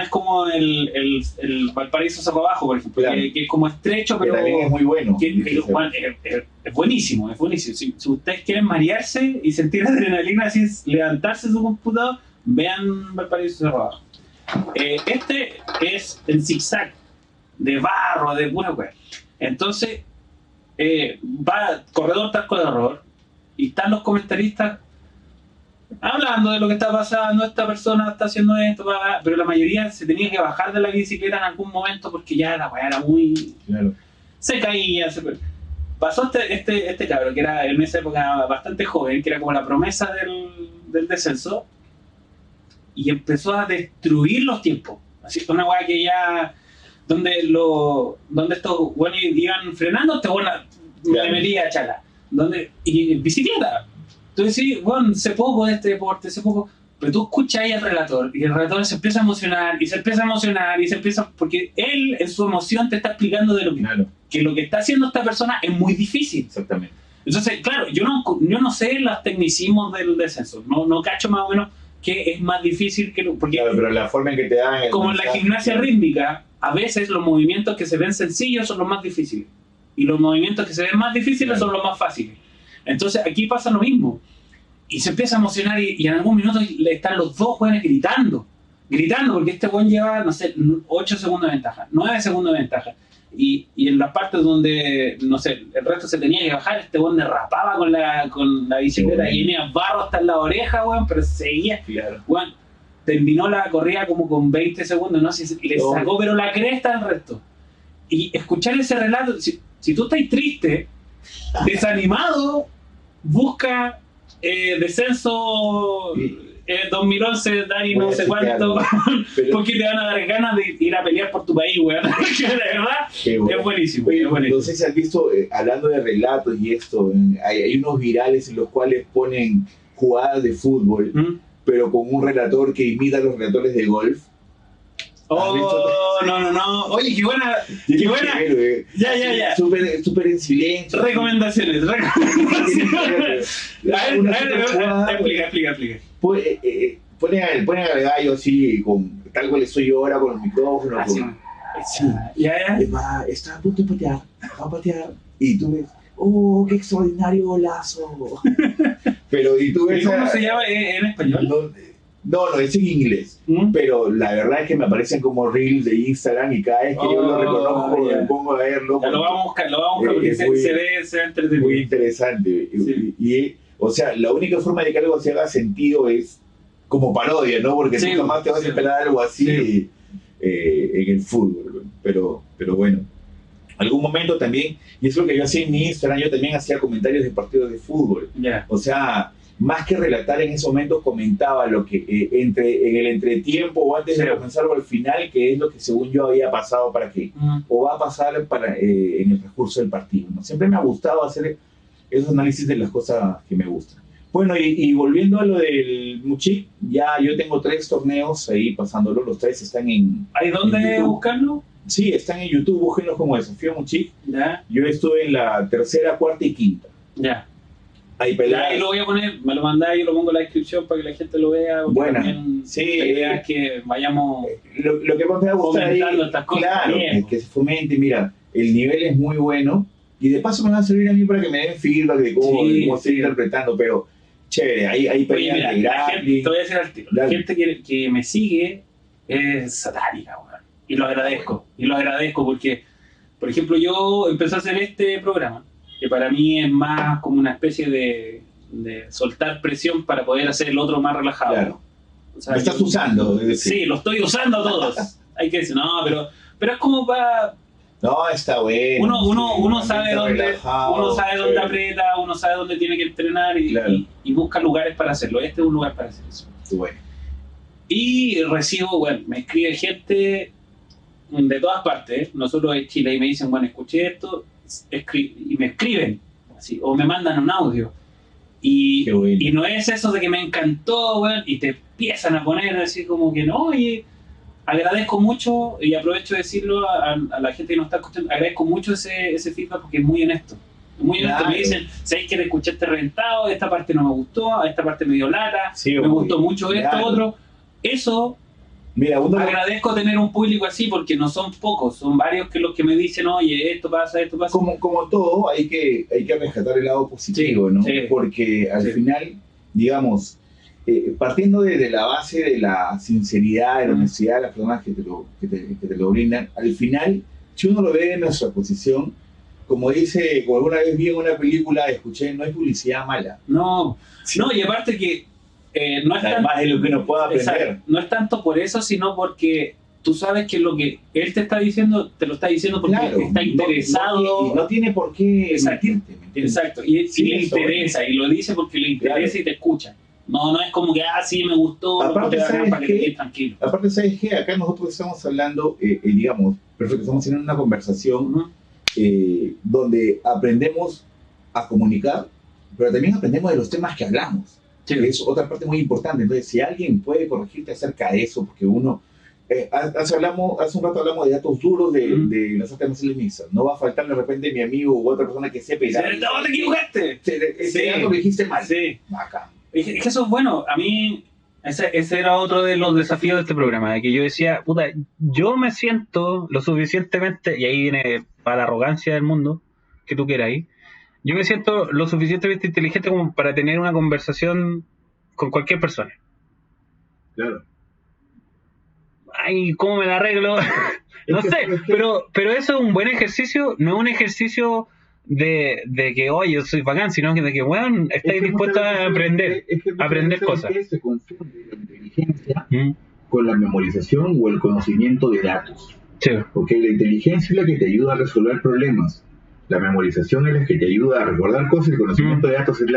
Speaker 1: como el Valparaíso Cerro Abajo, por ejemplo, que es como estrecho, pero
Speaker 2: también es muy bueno.
Speaker 1: Es buenísimo. Si ustedes quieren marearse y sentir adrenalina, así es levantarse de su computador, vean Valparaíso Cerro Abajo. Este es el zigzag de barro, de pura wea. Entonces, va corredor tras corredor, y están los comentaristas hablando de lo que está pasando, esta persona está haciendo esto, pero la mayoría se tenía que bajar de la bicicleta en algún momento porque ya la weá era muy...
Speaker 2: Claro.
Speaker 1: Se caía, pasó este cabrón, que era en esa época bastante joven, que era como la promesa del descenso, y empezó a destruir los tiempos. Así que una weá que ya... Donde estos weones iban frenando, este weón le metía a chala. Y bicicleta. Entonces sí, bueno, sé poco de este deporte, pero tú escuchas ahí al relator, y el relator se empieza a emocionar, porque él en su emoción te está explicando de que lo que está haciendo esta persona es muy difícil.
Speaker 2: Exactamente.
Speaker 1: Entonces, claro, yo no sé los tecnicismos del descenso, no cacho más o menos qué es más difícil porque
Speaker 2: claro, pero la forma en que te dan...
Speaker 1: Como en la gimnasia rítmica, a veces los movimientos que se ven sencillos son los más difíciles, y los movimientos que se ven más difíciles son los más fáciles. Entonces aquí pasa lo mismo, y se empieza a emocionar, y en algún minuto están los dos jóvenes gritando, porque este buen lleva, no sé, 8 segundos de ventaja, 9 segundos de ventaja, y en las partes donde, no sé, el resto se tenía que bajar, este buen derrapaba con la bicicleta, y tenía barro hasta en la oreja, weón, pero seguía, weón, terminó la corrida como con 20 segundos, no sé, le sacó pero la cresta al resto. Y escuchar ese relato, si tú estás triste, desanimado, busca descenso 2011, Dani no sé cuánto, porque te van a dar ganas de ir a pelear por tu país, weón. De verdad, es buenísimo.
Speaker 2: Oye, no sé si has visto, hablando de relatos y esto, hay unos virales en los cuales ponen jugadas de fútbol, pero con un relator que imita a los relatores de golf.
Speaker 1: Oh, no. Oye, qué buena. Ya.
Speaker 2: Súper en silencio.
Speaker 1: Recomendaciones. A ver, explica.
Speaker 2: Ponen al gallo así, tal cual estoy yo ahora con los micrófonos. Sí. Está a punto de patear, va a patear, y tú ves, ¡oh, qué extraordinario golazo! Pero, y tú ves...
Speaker 1: ¿Cómo se llama en español?
Speaker 2: No, es en inglés. Pero la verdad es que me aparecen como reels de Instagram y cada vez que yo lo reconozco me pongo a verlo.
Speaker 1: Lo vamos a buscar porque se ve entretenido.
Speaker 2: Muy interesante. Sí. Y, o sea, la única forma de que algo se haga sentido es como parodia, ¿no? Porque tú jamás te vas a esperar algo así en el fútbol. Pero bueno, algún momento también, y es lo que yo hacía en mi Instagram, yo también hacía comentarios de partidos de fútbol. O sea, más que relatar en ese momento, comentaba lo que en el entretiempo o antes de comenzar o al final, que es lo que según yo había pasado para que, o va a pasar en el transcurso del partido, ¿no? Siempre me ha gustado hacer esos análisis de las cosas que me gustan. Bueno, y volviendo a lo del Muchik, ya yo tengo 3 torneos ahí pasándolo, los 3 están en...
Speaker 1: ¿Hay dónde buscarlo?
Speaker 2: Sí, están en YouTube, búsquenlos como Desafío Muchik. Yo estuve en la 3ª, 4ª y 5ª.
Speaker 1: Ya.
Speaker 2: Ahí
Speaker 1: lo voy a poner, me lo mandáis y lo pongo en la descripción para que la gente lo vea.
Speaker 2: Bueno,
Speaker 1: sí. La idea es que vayamos
Speaker 2: lo que más me gusta
Speaker 1: fomentando estas cosas.
Speaker 2: Claro, es que se fomente. Mira, el nivel es muy bueno y de paso me va a servir a mí para que me den feedback de cómo estoy interpretando, pero chévere, hay peleas de gratis.
Speaker 1: Te voy a decir al tiro, la gente que me sigue es satánica, weón. Y lo agradezco porque, por ejemplo, yo empecé a hacer este programa que para mí es más como una especie de soltar presión para poder hacer el otro más relajado.
Speaker 2: Claro. O sea, ¿lo estás usando?
Speaker 1: Sí, lo estoy usando todos. Hay que decir, no, pero es como para...
Speaker 2: No, está bueno.
Speaker 1: Uno sabe dónde aprieta, uno sabe dónde tiene que entrenar y busca lugares para hacerlo. Este es un lugar para hacer eso.
Speaker 2: Bueno.
Speaker 1: Y recibo, me escribe gente de todas partes, nosotros en Chile, y me dicen, escuché esto, y me escriben, así, o me mandan un audio. Y no es eso de que me encantó, y te empiezan a poner así como que no, y agradezco mucho, y aprovecho de decirlo a la gente que nos está escuchando, agradezco mucho ese feedback porque es muy honesto. Muy honesto, me dicen, ¿sabéis que te escuchaste reventado? Esta parte no me gustó, esta parte me dio lata, me gustó mucho esto, otro. Eso, agradezco tener un público así porque no son pocos, son varios que los que me dicen, oye, esto pasa.
Speaker 2: Como todo, hay que rescatar el lado positivo, ¿no? Porque al final, digamos, partiendo de la base de la sinceridad, de la honestidad de las personas que te lo brindan, al final, si uno lo ve en nuestra posición, como alguna vez vi en una película, escuché, no hay publicidad mala.
Speaker 1: No, y aparte que no es
Speaker 2: además de lo que uno pueda aprender.
Speaker 1: Exacto, no es tanto por eso, sino porque tú sabes que lo que él te está diciendo, te lo está diciendo porque está interesado.
Speaker 2: Y no tiene por qué
Speaker 1: mentirte, ¿me entiendes? Exacto, y le interesa, y lo dice porque le interesa y te escucha. No es como que, sí, me gustó,
Speaker 2: aparte,
Speaker 1: para que te quedes tranquilo.
Speaker 2: Aparte, ¿sabes qué? Acá nosotros estamos hablando, digamos, perfecto, estamos teniendo una conversación donde aprendemos a comunicar, pero también aprendemos de los temas que hablamos. Que es otra parte muy importante. Entonces, si alguien puede corregirte acerca de eso, porque uno... hace un rato hablamos de datos duros de las artes marciales mixtas. No va a faltar de repente mi amigo u otra persona que sepa...
Speaker 1: ¡No, te equivocaste!
Speaker 2: Ese dato lo dijiste mal.
Speaker 1: Sí.
Speaker 2: Acá.
Speaker 1: Es que eso es bueno. A mí, ese era otro de los desafíos de este programa, de que yo decía, puta, yo me siento lo suficientemente, y ahí viene para la arrogancia del mundo, que tú quieras ahí, yo me siento lo suficientemente inteligente como para tener una conversación con cualquier persona.
Speaker 2: Claro.
Speaker 1: Ay, ¿cómo me la arreglo? No sé, pero eso es un buen ejercicio, no es un ejercicio de que, oye, yo soy bacán, sino de que, bueno, estáis dispuestos a aprender, cosas.
Speaker 2: Se confunde la inteligencia con la memorización o el conocimiento de datos.
Speaker 1: Sí.
Speaker 2: Porque la inteligencia es la que te ayuda a resolver problemas. La memorización es la que te ayuda a recordar cosas y el conocimiento de datos es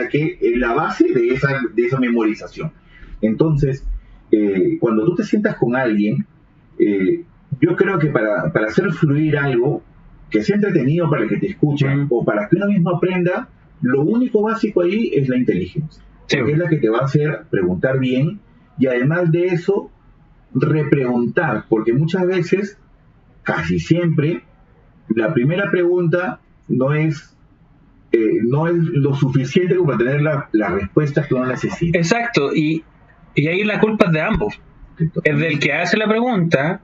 Speaker 2: la base de esa memorización. Entonces, cuando tú te sientas con alguien, yo creo que para hacer fluir algo que sea entretenido para el que te escucha o para que uno mismo aprenda, lo único básico ahí es la inteligencia. Sí. Porque es la que te va a hacer preguntar bien y además de eso, repreguntar, porque muchas veces, casi siempre, la primera pregunta no es lo suficiente como para tener las respuestas que uno necesita.
Speaker 1: Exacto, y ahí la culpa es de ambos. Es del que hace la pregunta,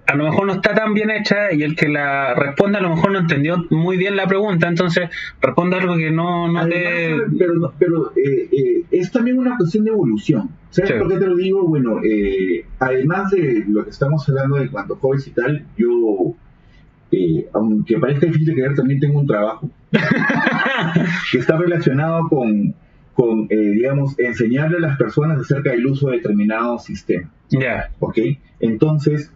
Speaker 3: a lo mejor no está tan bien hecha y el que la responde a lo mejor no entendió muy bien la pregunta, entonces responde algo que no
Speaker 2: Además,
Speaker 3: te...
Speaker 2: pero es también una cuestión de evolución. ¿Sabes por qué te lo digo? Bueno, además de lo que estamos hablando de cuando jóvenes y tal, yo, aunque parezca difícil de creer, también tengo un trabajo que está relacionado con digamos, enseñarle a las personas acerca del uso de determinados sistemas. ¿Ok? Entonces,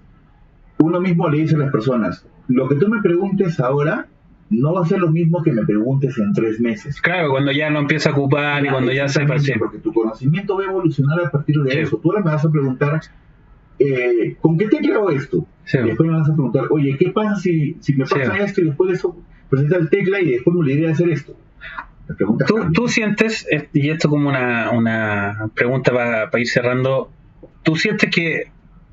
Speaker 2: uno mismo le dice a las personas, lo que tú me preguntes ahora no va a ser lo mismo que me preguntes en 3 meses.
Speaker 3: Claro, cuando ya lo empieza a ocupar y cuando ya sepa.
Speaker 2: Porque tu conocimiento va a evolucionar a partir de eso. Tú ahora me vas a preguntar, ¿con qué tecla hago esto? Y después me vas a preguntar, oye, ¿qué pasa si me pasa esto y después de eso presenta el tecla y después me olvidé de hacer esto?
Speaker 3: ¿Tú sientes, y esto como una pregunta para ir cerrando, ¿tú sientes que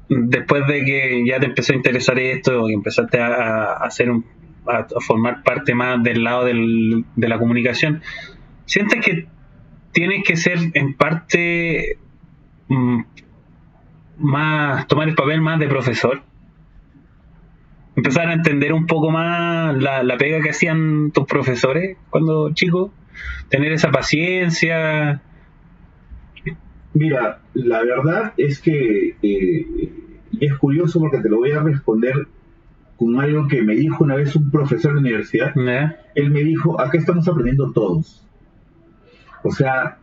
Speaker 3: después de que ya te empezó a interesar esto y empezaste a hacer a formar parte más del lado de la comunicación, sientes que tienes que ser en parte más, tomar el papel más de profesor? Empezar a entender un poco más la pega que hacían tus profesores cuando chicos, tener esa paciencia.
Speaker 2: Mira, la verdad es que y es curioso porque te lo voy a responder con algo que me dijo una vez un profesor de universidad. Él me dijo, acá estamos aprendiendo todos. O sea,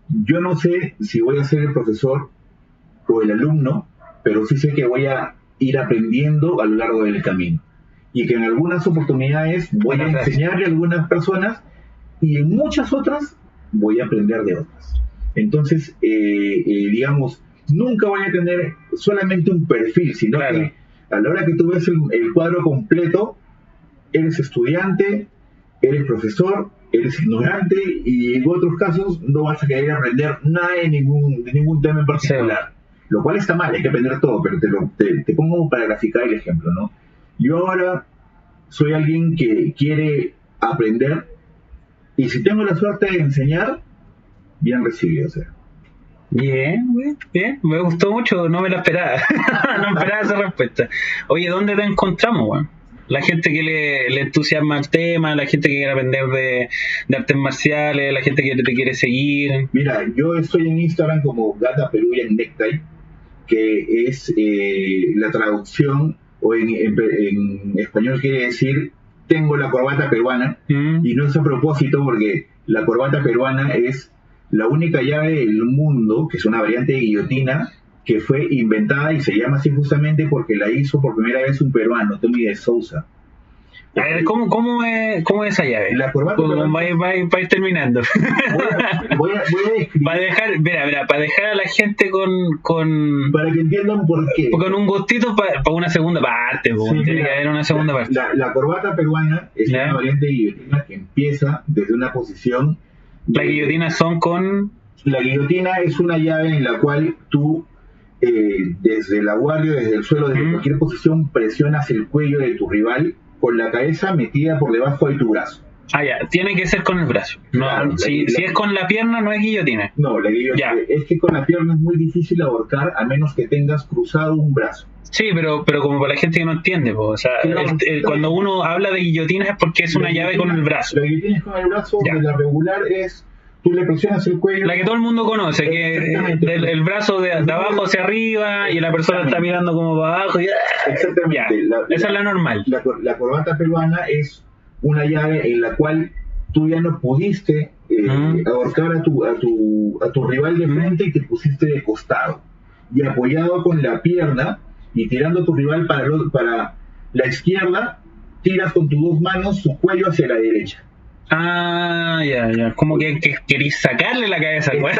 Speaker 2: yo no sé si voy a ser el profesor o el alumno, pero sí sé que voy a ir aprendiendo a lo largo del camino. Y que en algunas oportunidades voy a enseñarle a algunas personas y en muchas otras voy a aprender de otras. Entonces, digamos, nunca voy a tener solamente un perfil, sino que a la hora que tú ves el cuadro completo, eres estudiante, eres profesor, eres ignorante y en otros casos no vas a querer aprender nada de ningún tema en particular. Lo cual está mal, hay que aprender todo, pero te pongo para graficar el ejemplo, ¿no? Yo ahora soy alguien que quiere aprender y si tengo la suerte de enseñar, bien recibido, o sea.
Speaker 3: Bien, me gustó mucho, no me la esperaba. No esperaba esa respuesta. Oye, ¿dónde te encontramos, weón? La gente que le entusiasma el tema, la gente que quiere aprender de artes marciales, la gente que te quiere seguir.
Speaker 2: Mira, yo estoy en Instagram como Gata Peruvian Necktie, que es la traducción, o en español quiere decir tengo la corbata peruana, y no es a propósito porque la corbata peruana es la única llave del mundo, que es una variante de guillotina, que fue inventada y se llama así justamente porque la hizo por primera vez un peruano, Tommy de Sousa.
Speaker 3: A ver, ¿cómo es esa llave?
Speaker 2: La corbata peruana...
Speaker 3: Va a ir terminando.
Speaker 2: Voy a describir...
Speaker 3: Para dejar a la gente con...
Speaker 2: Para que entiendan por qué.
Speaker 3: Con un gustito para una segunda parte. Sí, tiene que haber una segunda parte.
Speaker 2: La corbata peruana es una variante de guillotina que empieza desde una posición...
Speaker 3: Las guillotinas son con...
Speaker 2: La guillotina es una llave en la cual tú... desde la guardia, desde el suelo, desde cualquier posición, presionas el cuello de tu rival con la cabeza metida por debajo de tu brazo.
Speaker 3: Ya, tiene que ser con el brazo. No, claro, si es con la pierna, no es guillotina.
Speaker 2: No, la guillotina es que con la pierna es muy difícil ahorcar a menos que tengas cruzado un brazo.
Speaker 3: Sí, pero como para la gente que no entiende, o sea, cuando uno habla de guillotina es porque es una llave con el brazo.
Speaker 2: La guillotina es con el brazo, la regular es... Tú le presionas el cuello.
Speaker 3: La que todo el mundo conoce, que el brazo de abajo hacia arriba y la persona está mirando como para abajo.
Speaker 2: Exactamente.
Speaker 3: Esa es la normal.
Speaker 2: La corbata peruana es una llave en la cual tú ya no pudiste ahorcar a tu rival de frente y te pusiste de costado. Y apoyado con la pierna y tirando a tu rival para la izquierda, tiras con tus 2 manos su cuello hacia la derecha.
Speaker 3: Ya. Como que querís sacarle la cabeza al güey.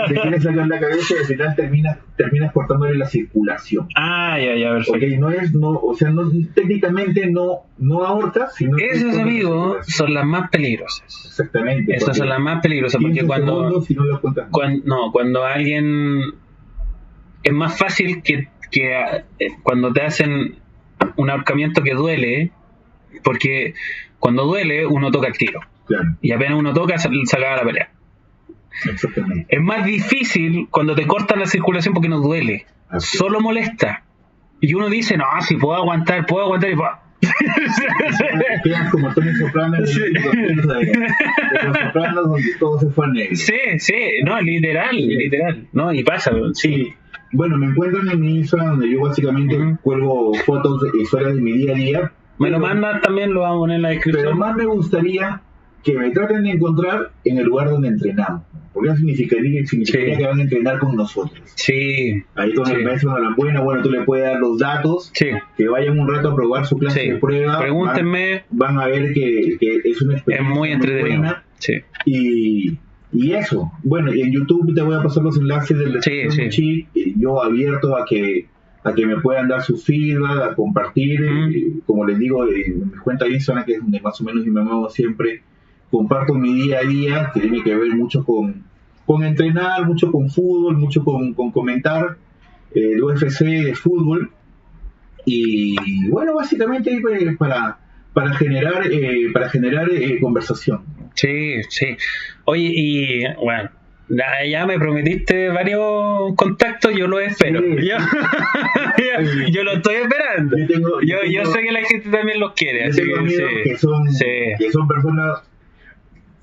Speaker 2: Te quieres sacar la cabeza y al final terminas cortándole la circulación.
Speaker 3: Ya, perfecto.
Speaker 2: Okay, técnicamente no ahorcas, sino...
Speaker 3: Esos, amigos, son las más peligrosas.
Speaker 2: Exactamente.
Speaker 3: Esas son las más peligrosas, porque cuando alguien... Es más fácil que cuando te hacen un ahorcamiento que duele, porque... Cuando duele, uno toca el tiro.
Speaker 2: Claro.
Speaker 3: Y apenas uno toca, se acaba la pelea.
Speaker 2: Exactamente.
Speaker 3: Es más difícil cuando te cortan la circulación porque no duele. Solo molesta. y uno dice, no, si puedo aguantar y puedo.
Speaker 2: Quedas como Tony Soprano en los Sopranos, donde todo se fue a negro.
Speaker 3: Sí, no, literal, no, y pasa, sí.
Speaker 2: Bueno, me encuentran en mi Instagram, donde yo básicamente cuelgo fotos de historias de mi día a día.
Speaker 3: Me lo mandas también, lo vamos a poner en la descripción.
Speaker 2: Pero más me gustaría que me traten de encontrar en el lugar donde entrenamos, porque eso significaría que van a entrenar con nosotros.
Speaker 3: Sí.
Speaker 2: Ahí con el maestro Norambuena, bueno, tú le puedes dar los datos, que vayan un rato a probar su clase de prueba.
Speaker 3: Pregúntenme.
Speaker 2: Van a ver que es una experiencia
Speaker 3: muy entretenida. Sí.
Speaker 2: Y eso, bueno, y en YouTube te voy a pasar los enlaces del yo abierto a que me puedan dar su feedback, a compartir, como les digo, en mi cuenta de Instagram, que es donde más o menos yo me muevo siempre, comparto mi día a día, que tiene que ver mucho con entrenar, mucho con fútbol, mucho con comentar el UFC de fútbol, y bueno, básicamente para generar conversación.
Speaker 3: Sí. Oye, y bueno, ya me prometiste varios contactos, yo los espero.
Speaker 2: Sí.
Speaker 3: Yo lo estoy esperando. Yo sé que la gente también los quiere. Así
Speaker 2: que son personas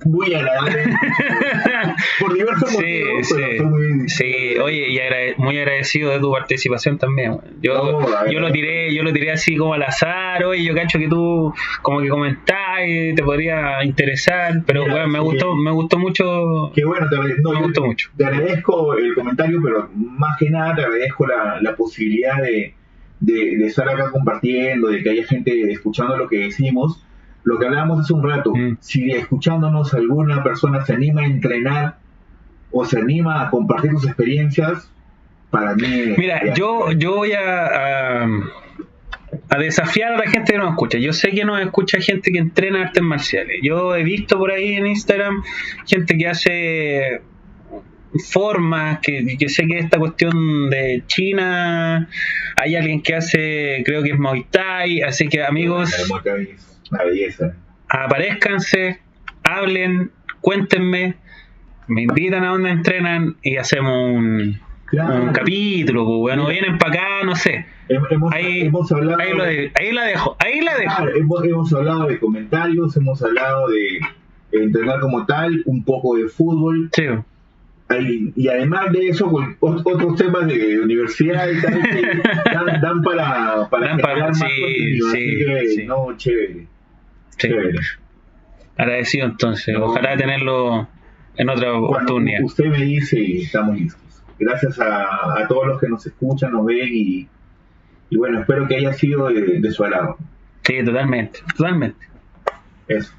Speaker 2: muy agradables por diversos motivos, pero son muy...
Speaker 3: Sí, oye, y muy agradecido de tu participación también. Yo lo tiré así como al azar. Oye, yo cacho que tú como que comentás y te podría interesar, pero bueno, me gustó mucho.
Speaker 2: Qué bueno,
Speaker 3: me gustó mucho.
Speaker 2: Te agradezco el comentario, pero más que nada te agradezco la posibilidad de estar acá compartiendo, de que haya gente escuchando lo que decimos. Lo que hablábamos hace un rato, si escuchándonos alguna persona se anima a entrenar o se anima a compartir sus experiencias, para mí...
Speaker 3: Mira, yo voy a desafiar a la gente que nos escucha. Yo sé que nos escucha gente que entrena artes marciales. Yo he visto por ahí en Instagram gente que hace formas, que sé que esta cuestión de China, hay alguien que hace, creo que es Muay Thai, así que amigos...
Speaker 2: Una belleza.
Speaker 3: Aparézcanse, hablen, cuéntenme, me invitan a donde entrenan y hacemos un capítulo, pues, bueno, vienen para acá, no sé.
Speaker 2: Hemos hablado,
Speaker 3: ahí la dejo.
Speaker 2: Claro, hemos hablado de comentarios, hemos hablado de entrenar como tal, un poco de fútbol.
Speaker 3: Sí.
Speaker 2: Y además de eso, pues, otros temas de universidad y tal que dan para
Speaker 3: más
Speaker 2: contenido, así que, no, chévere.
Speaker 3: Agradecido entonces, ojalá tenerlo en otra oportunidad.
Speaker 2: Usted me dice y estamos listos. Gracias a todos los que nos escuchan, nos ven y bueno, espero que haya sido de su agrado.
Speaker 3: Sí, totalmente.
Speaker 2: Eso.